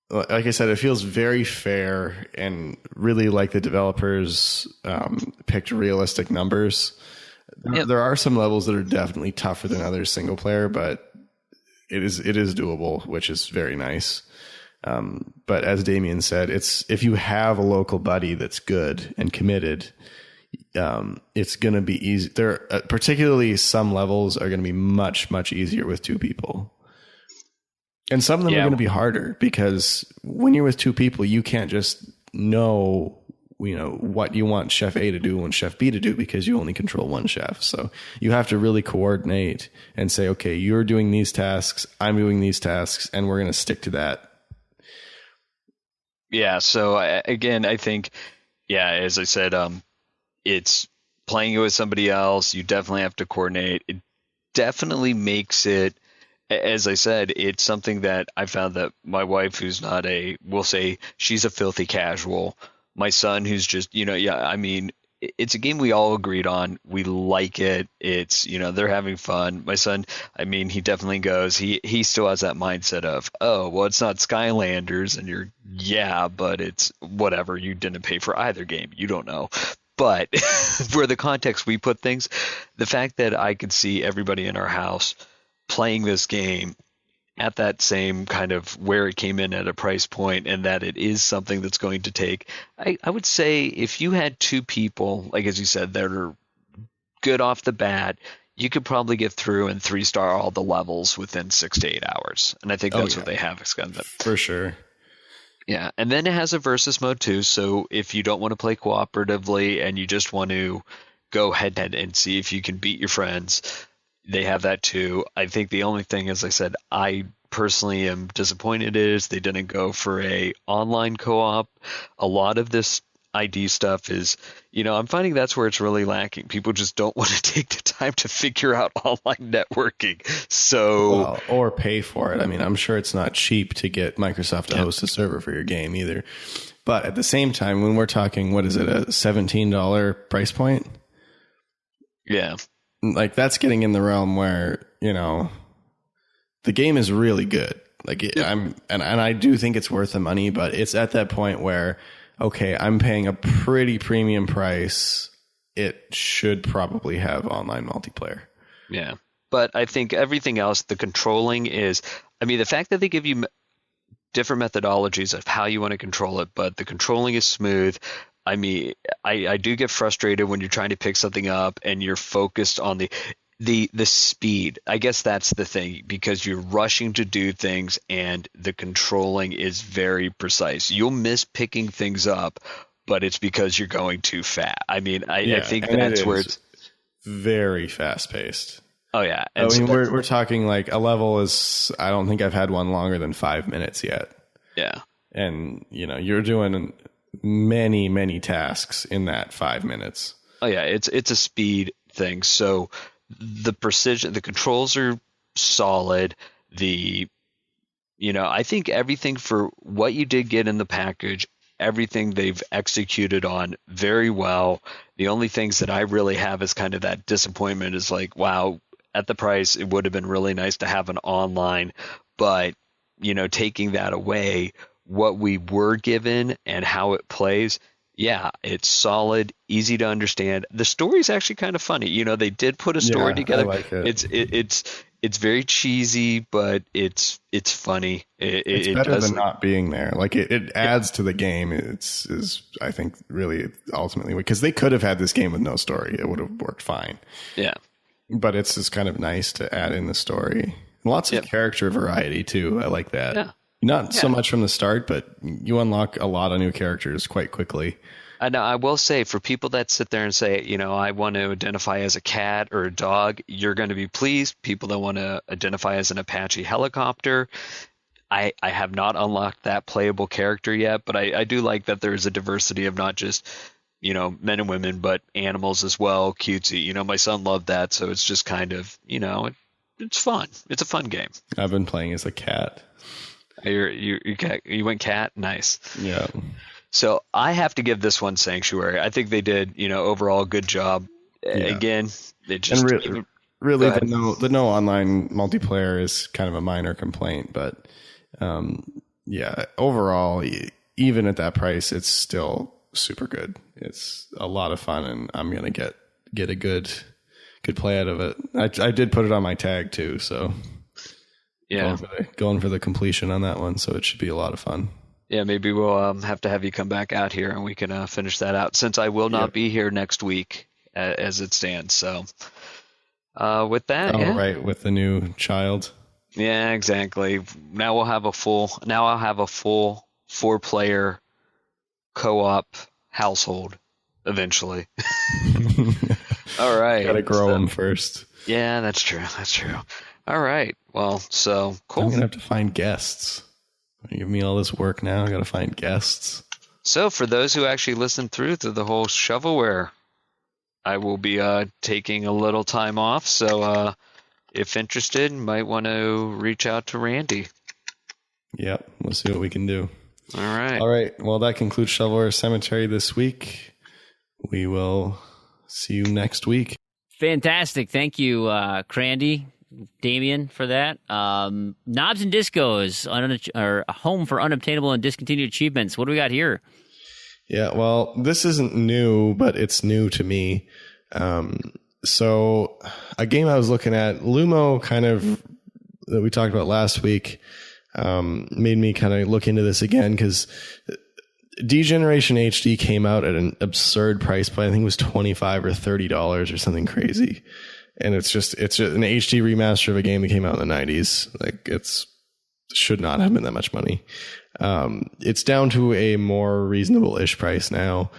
like I said, it feels very fair, and really like the developers picked realistic numbers. Yep. There are some levels that are definitely tougher than others single player, but it is doable, which is very nice. But as Damien said, if you have a local buddy that's good and committed, it's going to be easy. Particularly some levels are going to be much, much easier with two people. And some of them are going to be harder, because when you're with two people, you can't just know, you know, what you want Chef A to do and Chef B to do, because you only control one chef. So you have to really coordinate and say, okay, you're doing these tasks, I'm doing these tasks, and we're going to stick to that. Yeah. So again, I think, as I said, it's playing it with somebody else. You definitely have to coordinate. It definitely makes it, as I said, it's something that I found that my wife, who's not we'll say she's a filthy casual. My son, who's just, I mean, it's a game we all agreed on. We like it. It's, they're having fun. My son, I mean, he definitely goes, he still has that mindset of, oh, well, it's not Skylanders. And you're, but it's whatever. You didn't pay for either game. You don't know. But for the context we put things, the fact that I could see everybody in our house playing this game at that same kind of where it came in at a price point, and that it is something that's going to take, I would say if you had two people, like as you said, that are good off the bat, you could probably get through and 3-star all the levels within 6 to 8 hours. And I think that's what they have. For sure. Yeah. And then it has a versus mode too. So if you don't want to play cooperatively and you just want to go head to head and see if you can beat your friends, they have that too. I think the only thing, as I said, I personally am disappointed is they didn't go for a online co-op. A lot of this ID stuff is, I'm finding that's where it's really lacking. People just don't want to take the time to figure out online networking. So or pay for it. I mean, I'm sure it's not cheap to get Microsoft to host a server for your game either. But at the same time, when we're talking, what is it, a $17 price point? Yeah. Like, that's getting in the realm where, the game is really good. Like, I do think it's worth the money, but it's at that point where, okay, I'm paying a pretty premium price. It should probably have online multiplayer. Yeah. But I think everything else, the controlling is, the fact that they give you different methodologies of how you want to control it, but the controlling is smooth. I mean, I do get frustrated when you're trying to pick something up and you're focused on the speed. I guess that's the thing, because you're rushing to do things and the controlling is very precise. You'll miss picking things up, but it's because you're going too fast. I mean, I think that's where it's very fast paced. Oh yeah. And I mean, we're talking like a level is, I don't think I've had one longer than 5 minutes yet. Yeah. And you're doing many, many tasks in that 5 minutes. Oh yeah. It's a speed thing. So the precision, the controls are solid. I think everything for what you did get in the package, everything they've executed on very well. The only things that I really have is kind of that disappointment is like, wow, at the price, it would have been really nice to have an online, but taking that away, what we were given and how it plays, it's solid, easy to understand. The story is actually kind of funny. They did put a story together. I like it. It's very cheesy, but it's funny. It's better than not being there. Like it adds to the game. Is I think really ultimately, because they could have had this game with no story. It would have worked fine. Yeah. But it's just kind of nice to add in the story. Lots of character variety too. I like that. Yeah. Not so much from the start, but you unlock a lot of new characters quite quickly. And I will say, for people that sit there and say, I want to identify as a cat or a dog, you're going to be pleased. People that want to identify as an Apache helicopter, I have not unlocked that playable character yet, but I do like that there's a diversity of not just, men and women, but animals as well, cutesy. My son loved that, so it's just kind of, it's fun. It's a fun game. I've been playing as a cat. You went cat? Nice. Yeah. So I have to give this one Sanctuary. I think they did, overall good job. Yeah. Again, they just really the no online multiplayer is kind of a minor complaint, but overall, even at that price, it's still super good. It's a lot of fun, and I'm gonna get a good play out of it. I did put it on my tag too, so yeah, going for the completion on that one, so it should be a lot of fun. Yeah, maybe we'll have to have you come back out here and we can finish that out, since I will not be here next week as it stands. So with that, right, with the new child. Yeah, exactly. Now I'll have a full 4-player co-op household eventually. All right. Gotta grow them first. Yeah, that's true. All right. Well, so cool. I'm gonna have to find guests. You give me all this work now. I gotta find guests. So for those who actually listened through to the whole shovelware, I will be taking a little time off. So if interested, might want to reach out to Randy. Yep, we'll see what we can do. All right. Well, that concludes Shovelware Cemetery this week. We will see you next week. Fantastic. Thank you, Crandy, Damien, for that. Knobs and Discos, are a home for unobtainable and discontinued achievements. What do we got here? Yeah, well, this isn't new, but it's new to me. So a game I was looking at, Lumo, kind of, that we talked about last week, made me kind of look into this again, because Degeneration HD came out at an absurd price point. I think it was $25 or $30 or something crazy. And it's just an HD remaster of a game that came out in the 90s. Like, should not have been that much money. It's down to a more reasonable-ish price now.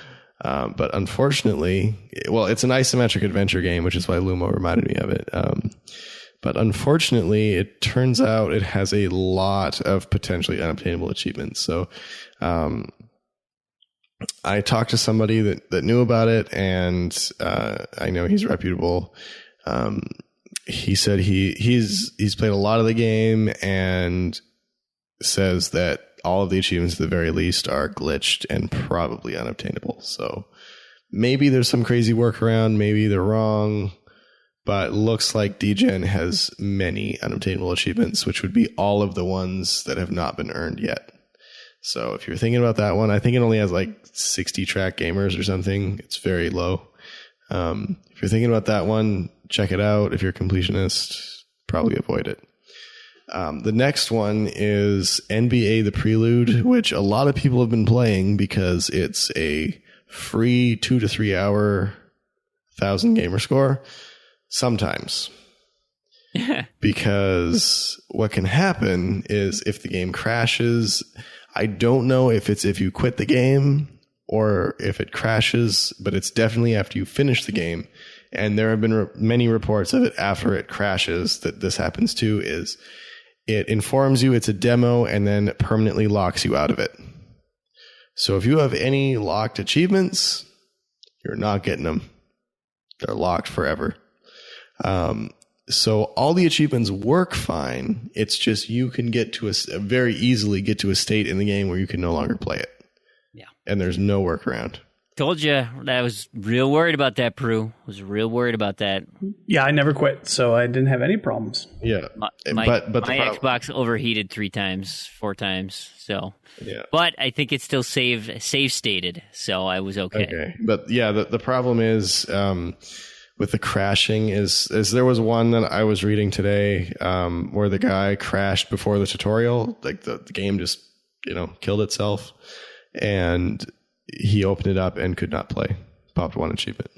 But unfortunately, it's an isometric adventure game, which is why Lumo reminded me of it. But unfortunately, it turns out it has a lot of potentially unobtainable achievements. So I talked to somebody that knew about it, and I know he's reputable. He said he's played a lot of the game and says that all of the achievements at the very least are glitched and probably unobtainable. So maybe there's some crazy workaround, maybe they're wrong, but looks like Degen has many unobtainable achievements, which would be all of the ones that have not been earned yet. So if you're thinking about that one, I think it only has like 60 track gamers or something. It's very low. If you're thinking about that one, check it out. If you're a completionist, probably avoid it. The next one is NBA The Prelude, which a lot of people have been playing because it's a free 2 to 3 hour 1,000 gamer score. Sometimes. Because what can happen is if the game crashes, I don't know if you quit the game or if it crashes, but it's definitely after you finish the game. And there have been many reports of it after it crashes that this happens too, is it informs you it's a demo and then permanently locks you out of it. So if you have any locked achievements, you're not getting them. They're locked forever. So all the achievements work fine. It's just you can get to very easily get to a state in the game where you can no longer play it. Yeah. And there's no workaround. Told you. I was real worried about that, Proulx. Was real worried about that. Yeah, I never quit, so I didn't have any problems. Yeah. My Xbox overheated 4 times. So, yeah. But I think it's still save stated, so I was okay. Okay. But yeah, the problem is with the crashing is there was one that I was reading today where the guy crashed before the tutorial. Like the game just, killed itself. And he opened it up and could not play. Popped one achievement.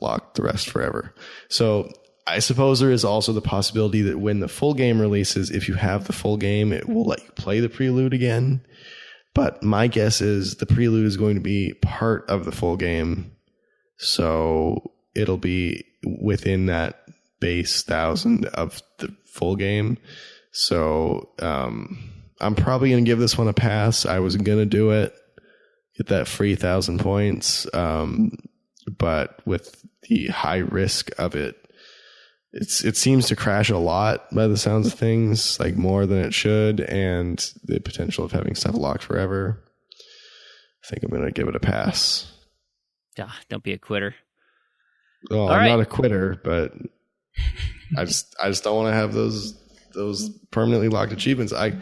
Locked the rest forever. So I suppose there is also the possibility that when the full game releases, if you have the full game, it will let you play the prelude again. But my guess is the prelude is going to be part of the full game. So it'll be within that base 1,000 of the full game. So I'm probably going to give this one a pass. I was going to do it, get that free 1,000 points. But with the high risk of it, it seems to crash a lot by the sounds of things, like more than it should, and the potential of having stuff locked forever. I think I'm going to give it a pass. Don't be a quitter. Well, I'm not a quitter, but I just don't want to have those permanently locked achievements. I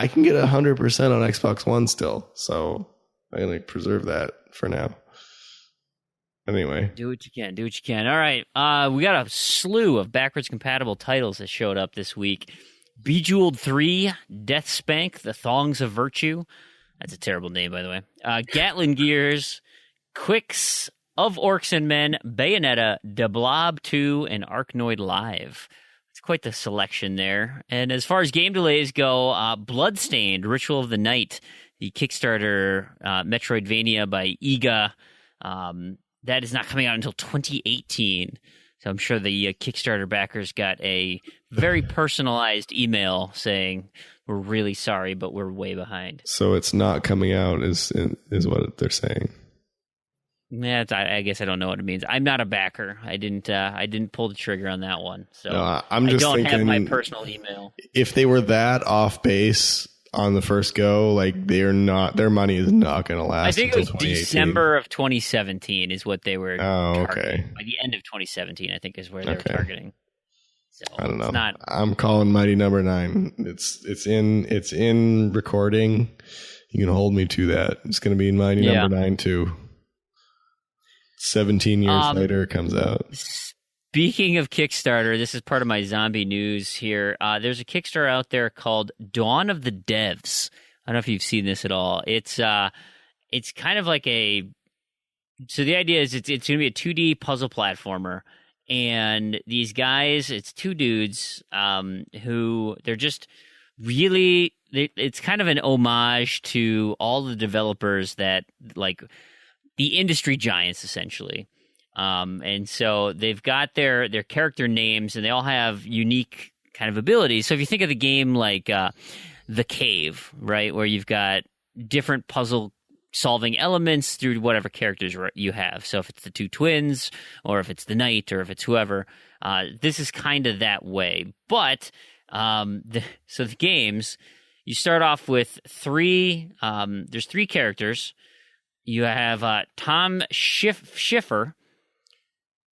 can get 100% on Xbox One still, so I'm going to preserve that for now. Anyway. Do what you can. Do what you can. All right. We got a slew of backwards compatible titles that showed up this week. Bejeweled 3, Death Spank, The Thongs of Virtue. That's a terrible name, by the way. Gatling Gears, Quicks, Of Orcs and Men, Bayonetta, De Blob 2, and Arkanoid Live. It's quite the selection there. And as far as game delays go, Bloodstained, Ritual of the Night, the Kickstarter Metroidvania by Iga. That is not coming out until 2018. So I'm sure the Kickstarter backers got a very personalized email saying, we're really sorry, but we're way behind. So it's not coming out is what they're saying. Yeah, I guess I don't know what it means. I'm not a backer. I didn't pull the trigger on that one. So no, I'm just I don't thinking, have my personal email. If they were that off base on the first go, like their money is not going to last. I think it was until 2018. December of 2017 is what they were. Oh, okay. Targeting. By the end of 2017, I think is where they were targeting. So I don't know. I'm calling Mighty Number 9. It's in recording. You can hold me to that. It's going to be in Mighty Number 9 too. 17 years later, it comes out. Speaking of Kickstarter, this is part of my zombie news here. There's a Kickstarter out there called Dawn of the Devs. I don't know if you've seen this at all. It's kind of like so the idea is it's going to be a 2D puzzle platformer, and these guys, it's two dudes who they're just really, it's kind of an homage to all the developers that, like, the industry giants, essentially. And so they've got their character names, and they all have unique kind of abilities. So if you think of the game like The Cave, right, where you've got different puzzle solving elements through whatever characters you have. So if it's the two twins, or if it's the knight, or if it's whoever, this is kind of that way. But so the games, you start off with there's three characters. You have Tom Schiffer,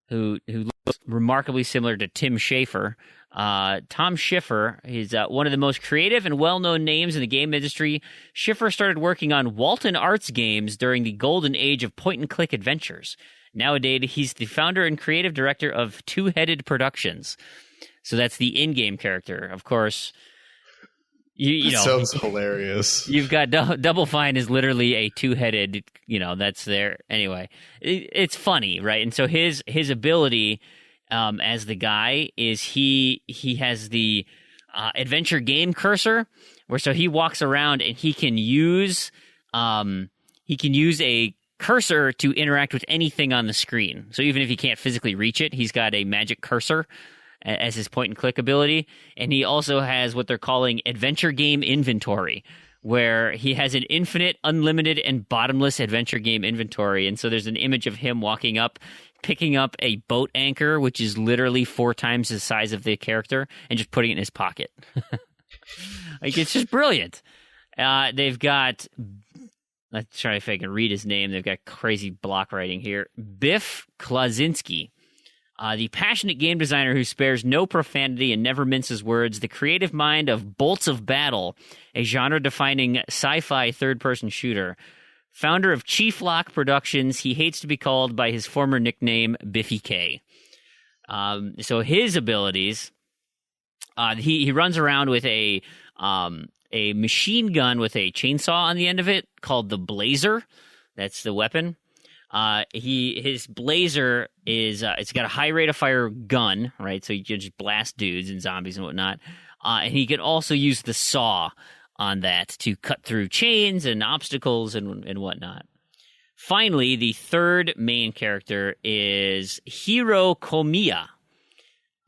who looks remarkably similar to Tim Schafer. Tom Schiffer is one of the most creative and well-known names in the game industry. Schiffer started working on Walton Arts games during the golden age of point-and-click adventures. Nowadays, he's the founder and creative director of Two-Headed Productions. So that's the in-game character. Of course, you know, sounds hilarious. You've got Double Fine is literally a two-headed, that's there. Anyway, it's funny, right? And so his ability as the guy is he has the adventure game cursor, where so he walks around and he can use a cursor to interact with anything on the screen. So even if he can't physically reach it, he's got a magic cursor as his point-and-click ability. And he also has what they're calling adventure game inventory, where he has an infinite, unlimited, and bottomless adventure game inventory. And so there's an image of him walking up, picking up a boat anchor, which is literally 4 times the size of the character, and just putting it in his pocket. Like, it's just brilliant. They've got... Let's try if I can read his name. They've got crazy block writing here. Biff Klaczynski. The passionate game designer who spares no profanity and never minces words, the creative mind of Bolts of Battle, a genre-defining sci-fi third-person shooter. Founder of Chief Lock Productions, he hates to be called by his former nickname, Biffy K. So his abilities, he runs around with a machine gun with a chainsaw on the end of it called the Blazer. That's the weapon. His Blazer is it's got a high rate of fire gun, right? So you can just blast dudes and zombies and whatnot. And he can also use the saw on that to cut through chains and obstacles and whatnot. Finally, the third main character is Hiro Komiya.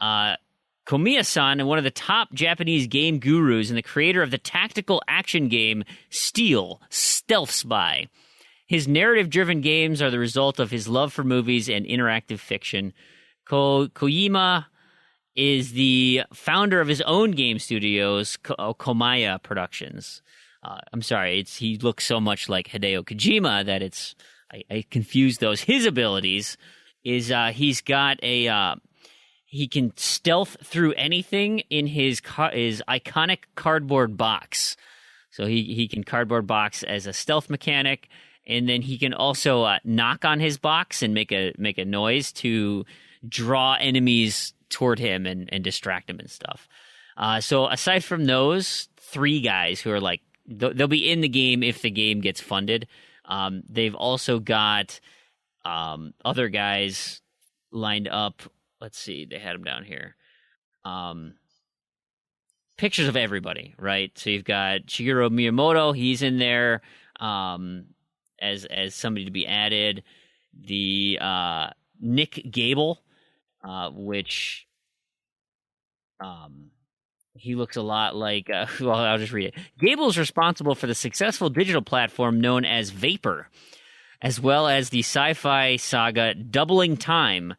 Komiya-san, one of the top Japanese game gurus and the creator of the tactical action game Steel, Stealth Spy. His narrative-driven games are the result of his love for movies and interactive fiction. Kojima is the founder of his own game studios, Komaya Productions. I'm sorry, he looks so much like Hideo Kojima that I confuse those. His abilities is he's got he can stealth through anything in his iconic cardboard box. So he can cardboard box as a stealth mechanic, and then he can also knock on his box and make a noise to draw enemies toward him and distract him and stuff. So aside from those three guys who are like, they'll be in the game if the game gets funded. They've also got other guys lined up. Let's see, they had them down here. Pictures of everybody, right? So you've got Shigeru Miyamoto, he's in there as somebody to be added. The Nick Gable, which he looks a lot like, well, I'll just read it. Gable is responsible for the successful digital platform known as Vapor, as well as the sci-fi saga Doubling Time,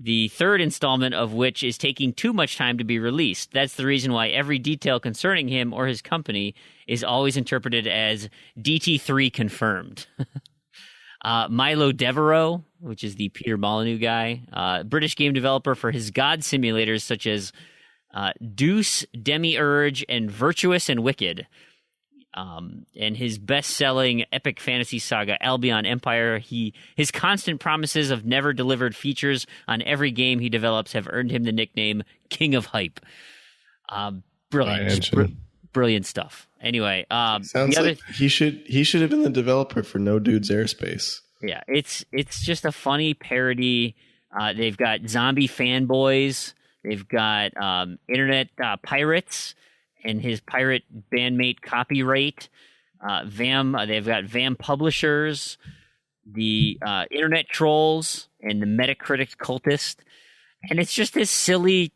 the third installment of which is taking too much time to be released. That's the reason why every detail concerning him or his company is always interpreted as DT3 confirmed. Milo Devereaux, which is the Peter Molyneux guy, British game developer for his god simulators such as Deuce, Demiurge, and Virtuous and Wicked. And his best-selling epic fantasy saga, Albion Empire, his constant promises of never-delivered features on every game he develops have earned him the nickname King of Hype. Brilliant. Brilliant stuff. Anyway, sounds like he should have been the developer for No Dude's Airspace. Yeah, it's just a funny parody. They've got zombie fanboys. They've got internet pirates and his pirate bandmate Copyright. They've got VAM Publishers, the internet trolls, and the Metacritic cultist. And it's just this silly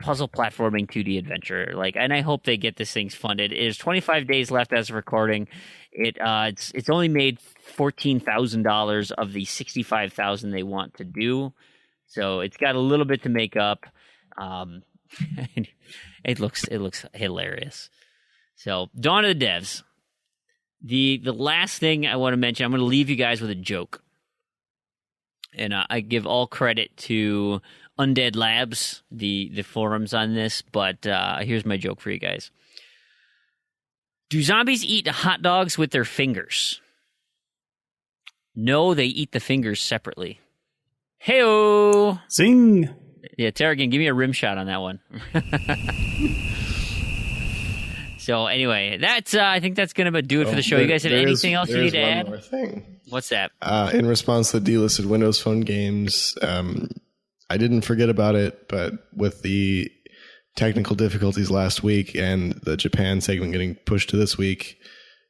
puzzle platforming 2D adventure. And I hope they get this thing's funded. It is 25 days left as of recording. It's only made $14,000 of the $65,000 they want to do. So it's got a little bit to make up. It looks hilarious. So, Dawn of the Devs. The last thing I want to mention, I'm going to leave you guys with a joke. And I give all credit to Undead Labs, the forums on this, but here's my joke for you guys. Do zombies eat hot dogs with their fingers? No, they eat the fingers separately. Hey-o! Zing! Yeah, Tarragon, give me a rim shot on that one. So anyway, that's I think that's going to do it for the show. You guys have anything else you need to add? More thing. What's that? In response to the delisted Windows Phone games, I didn't forget about it, but with the technical difficulties last week and the Japan segment getting pushed to this week,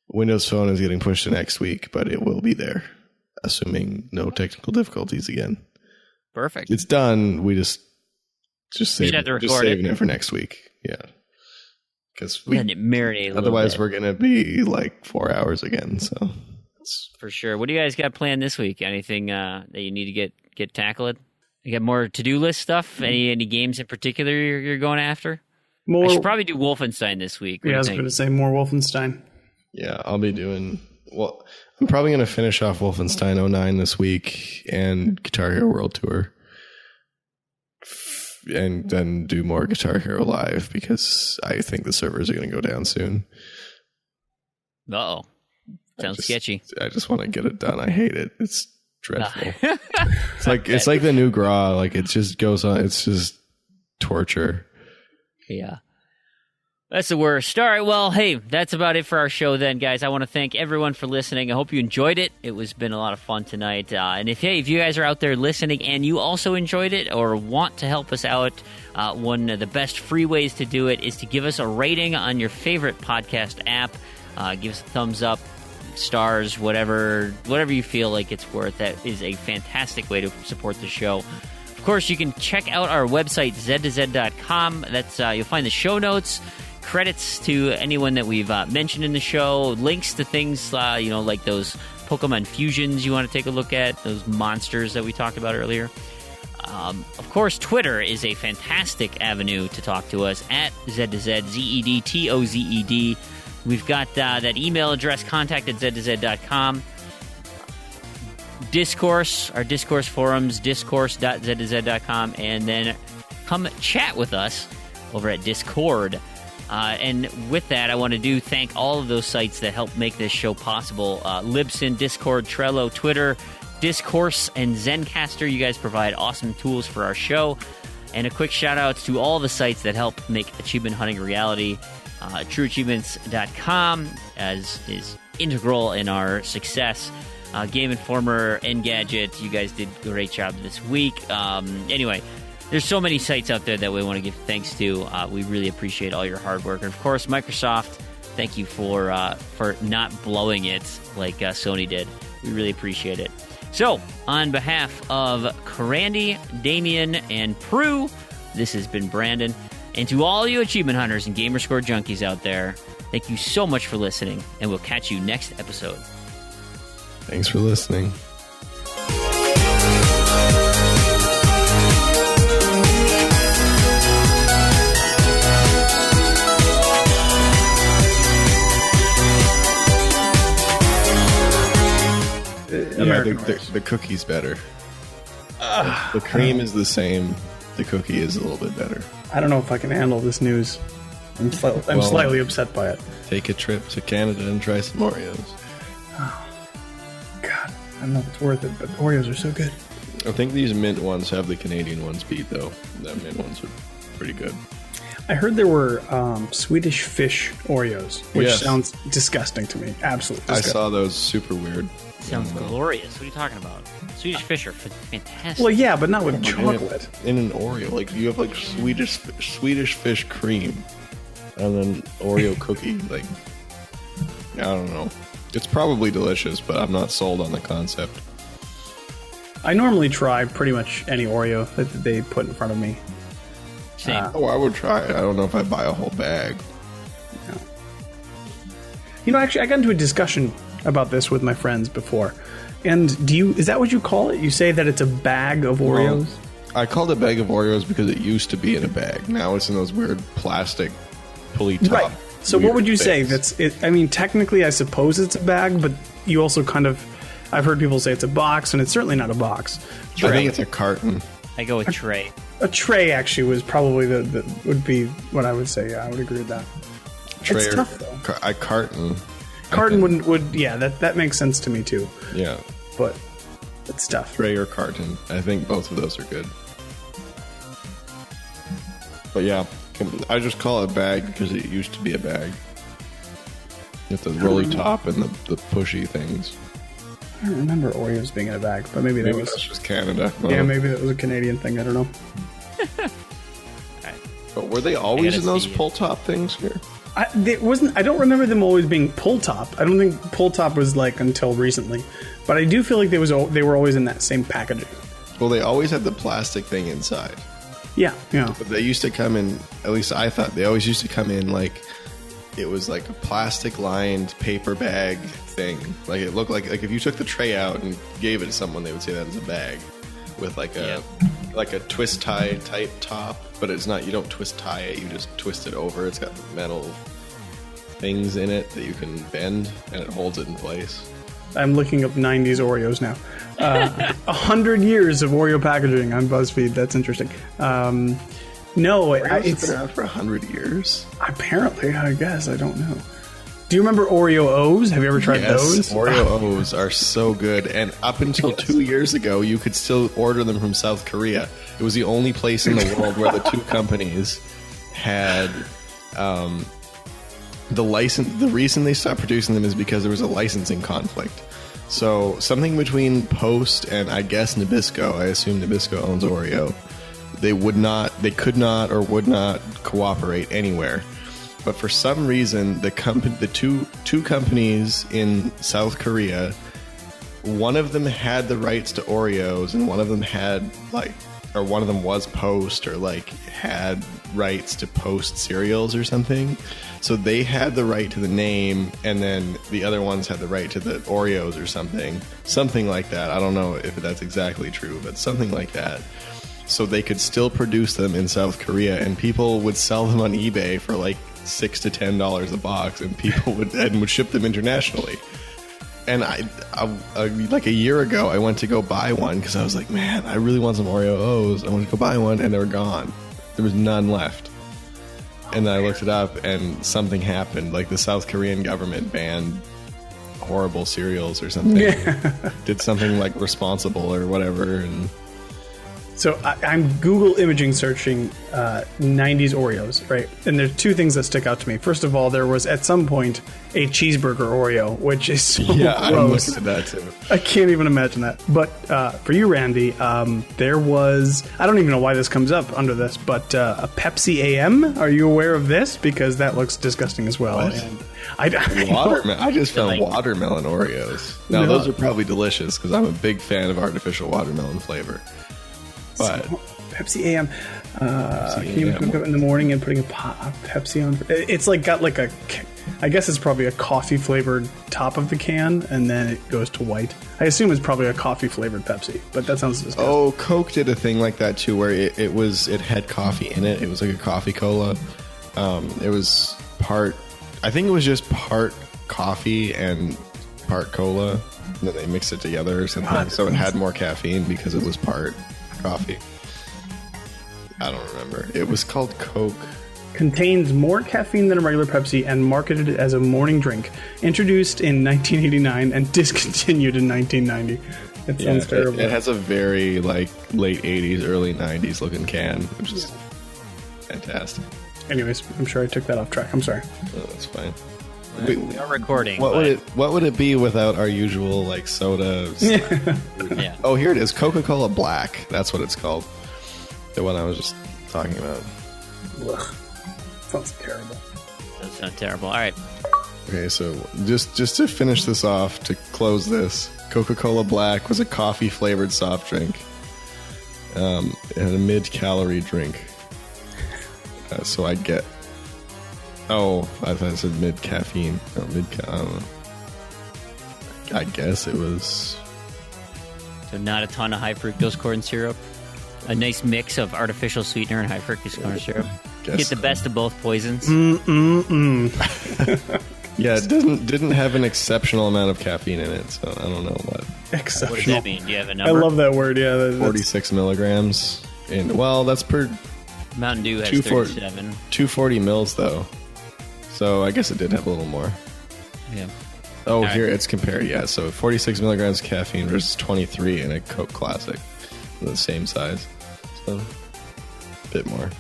Windows Phone is getting pushed to next week, but it will be there, assuming no technical difficulties again. Perfect. It's done. We just saving it for next week. Yeah. Because otherwise we're going to be like 4 hours again. So for sure. What do you guys got planned this week? Anything that you need to get tackled? You got more to-do list stuff? Any games in particular you're going after? I should probably do Wolfenstein this week. I was going to say more Wolfenstein. Yeah, I'll be doing... Well, I'm probably going to finish off Wolfenstein 09 this week and Guitar Hero World Tour. And then do more Guitar Hero Live because I think the servers are going to go down soon. Uh-oh. Sounds sketchy. I just want to get it done. I hate it. It's dreadful. It's like the new GRA. It just goes on. It's just torture. Yeah. That's the worst. All right, well, hey, that's about it for our show then, guys. I want to thank everyone for listening. I hope you enjoyed it. It was been a lot of fun tonight. And if you guys are out there listening and you also enjoyed it or want to help us out, one of the best free ways to do it is to give us a rating on your favorite podcast app. Give us a thumbs up, stars, whatever you feel like it's worth. That is a fantastic way to support the show. Of course, you can check out our website, z2z.com. That's you'll find the show notes, credits to anyone that we've mentioned in the show, links to things like those Pokemon fusions you want to take a look at, those monsters that we talked about earlier. Of course, Twitter is a fantastic avenue to talk to us at Z2Z, ZEDTOZED. We've got that email address, contact@z2z.com. Discourse, our discourse forums, discourse.z2z.com, and then come chat with us over at Discord. And with that, I want to thank all of those sites that help make this show possible. Libsyn, Discord, Trello, Twitter, Discourse, and Zencaster. You guys provide awesome tools for our show. And a quick shout-out to all the sites that help make achievement hunting a reality. TrueAchievements.com is integral in our success. Game Informer, Engadget, you guys did a great job this week. Anyway, there's so many sites out there that we want to give thanks to. We really appreciate all your hard work. And, of course, Microsoft, thank you for not blowing it like Sony did. We really appreciate it. So, on behalf of Crandy, Damien, and Proulx, this has been Brandon. And to all you achievement hunters and Gamerscore junkies out there, thank you so much for listening, and we'll catch you next episode. Thanks for listening. I think the cookie's better. The cream is the same. The cookie is a little bit better. I don't know if I can handle this news. I'm slightly upset by it. Take a trip to Canada and try some Oreos. Oh, God. I don't know if it's worth it, but Oreos are so good. I think these mint ones have the Canadian ones beat, though. The mint ones are pretty good. I heard there were Swedish fish Oreos, which sounds disgusting to me. Absolutely disgusting. I saw those. Super weird. Sounds glorious. What are you talking about? Swedish fish are fantastic. Well, yeah, but not with chocolate. In an Oreo. Like, you have, like, Swedish fish cream. And then Oreo cookie. Like, I don't know. It's probably delicious, but I'm not sold on the concept. I normally try pretty much any Oreo that they put in front of me. Same. I would try it. I don't know if I'd buy a whole bag. No. You know, actually, I got into a discussion about this with my friends before. And is that what you call it? You say that it's a bag of Oreos? Well, I called it a bag of Oreos because it used to be in a bag. Now it's in those weird plastic pulley top. Right. So what would you say? That's it? I mean, technically, I suppose it's a bag, but you also kind of... I've heard people say it's a box, and it's certainly not a box. I think it's a carton. I go with tray. A tray actually was probably would be what I would say. Yeah, I would agree with that. Tray it's tough though. A carton. Carton would that makes sense to me too. Yeah, but it's tough. Tray or carton. I think both of those are good. But yeah, I just call it a bag because it used to be a bag. With the rolly top and the pushy things. I don't remember Oreos being in a bag, but maybe that was just Canada. Yeah, maybe that was a Canadian thing. I don't know. But were they always in those pull top things here? I don't remember them always being pull top. I don't think pull top was like until recently, but I do feel like they were always in that same packaging. Well, they always had the plastic thing inside. Yeah. But they used to come in. At least I thought they always used to come in like it was like a plastic lined paper bag thing. Like it looked like if you took the tray out and gave it to someone, they would say that was a bag with like a twist tie type top. But it's not. You don't twist tie it. You just twist it over. It's got metal things in it that you can bend, and it holds it in place. I'm looking up 90s Oreos now. 100 years of Oreo packaging on BuzzFeed. That's interesting. No, it's been out for 100 years. Apparently, I guess. I don't know. Do you remember Oreo O's? Have you ever tried those? Oreo O's are so good. And up until 2 years ago, you could still order them from South Korea. It was the only place in the world where the two companies had the reason they stopped producing them is because there was a licensing conflict. So something between Post and I guess Nabisco, I assume Nabisco owns Oreo, they could not or would not cooperate anywhere. But for some reason, the two companies in South Korea, one of them had the rights to Oreos, and one of them one of them was Post, or had rights to Post cereals or something. So they had the right to the name, and then the other ones had the right to the Oreos or something like that. I don't know if that's exactly true, but something like that. So they could still produce them in South Korea, and people would sell them on eBay for $6 to $10 a box, and people would ship them internationally. And I like a year ago, I went to go buy one because I was like, man, I really want some Oreos. I want to go buy one, and they were gone. There was none left. And then I looked it up, and something happened. Like the South Korean government banned horrible cereals or something. Did something responsible or whatever, and. So I'm Google imaging searching 90s Oreos, right? And there's two things that stick out to me. First of all, there was at some point a cheeseburger Oreo, which is so gross. I'm looking at that too. I can't even imagine that. But for you, Randy, there was, I don't even know why this comes up under this, but a Pepsi AM. Are you aware of this? Because that looks disgusting as well. What? And I just found watermelon Oreos. Now, those are probably delicious because I'm a big fan of artificial watermelon flavor. But Pepsi AM. Can you cook up in the morning and putting a pot of Pepsi on? It's got a, I guess it's probably a coffee flavored top of the can, and then it goes to white. I assume it's probably a coffee flavored Pepsi, but that sounds disgusting. Oh, Coke did a thing like that too, where it had coffee in it. It was like a coffee cola. It was I think it was just part coffee and part cola, and then they mixed it together or something. So it had more caffeine because it was part coffee. I don't remember. It was called Coke. Contains more caffeine than a regular Pepsi and marketed as a morning drink. Introduced in 1989 and discontinued in 1990. It sounds terrible. It has a very late 80s, early 90s looking can, which is fantastic. Anyways, I'm sure I took that off track. I'm sorry. Oh, that's fine. We are recording. What would it be without our usual soda? Yeah. Oh, here it is. Coca-Cola Black. That's what it's called. The one I was just talking about. Ugh. Sounds terrible. Does sound terrible. All right. Okay, so just to finish this off, to close this, Coca-Cola Black was a coffee-flavored soft drink. And a mid-calorie drink. So I get... Oh, I thought it said mid-caffeine. No, I don't know. I guess it was... So not a ton of high fructose corn syrup. A nice mix of artificial sweetener and high fructose corn syrup. Get the best of both poisons. Yeah, it didn't have an exceptional amount of caffeine in it, so I don't know what. Exceptional. What does that mean? Do you have a number? I love that word, yeah. 46 milligrams. That's per... Mountain Dew has 37. 240 mils, though. So I guess it did have a little more. Yeah. Oh, all here it's compared. Yeah, so 46 milligrams caffeine versus 23 in a Coke Classic. The same size. So, a bit more.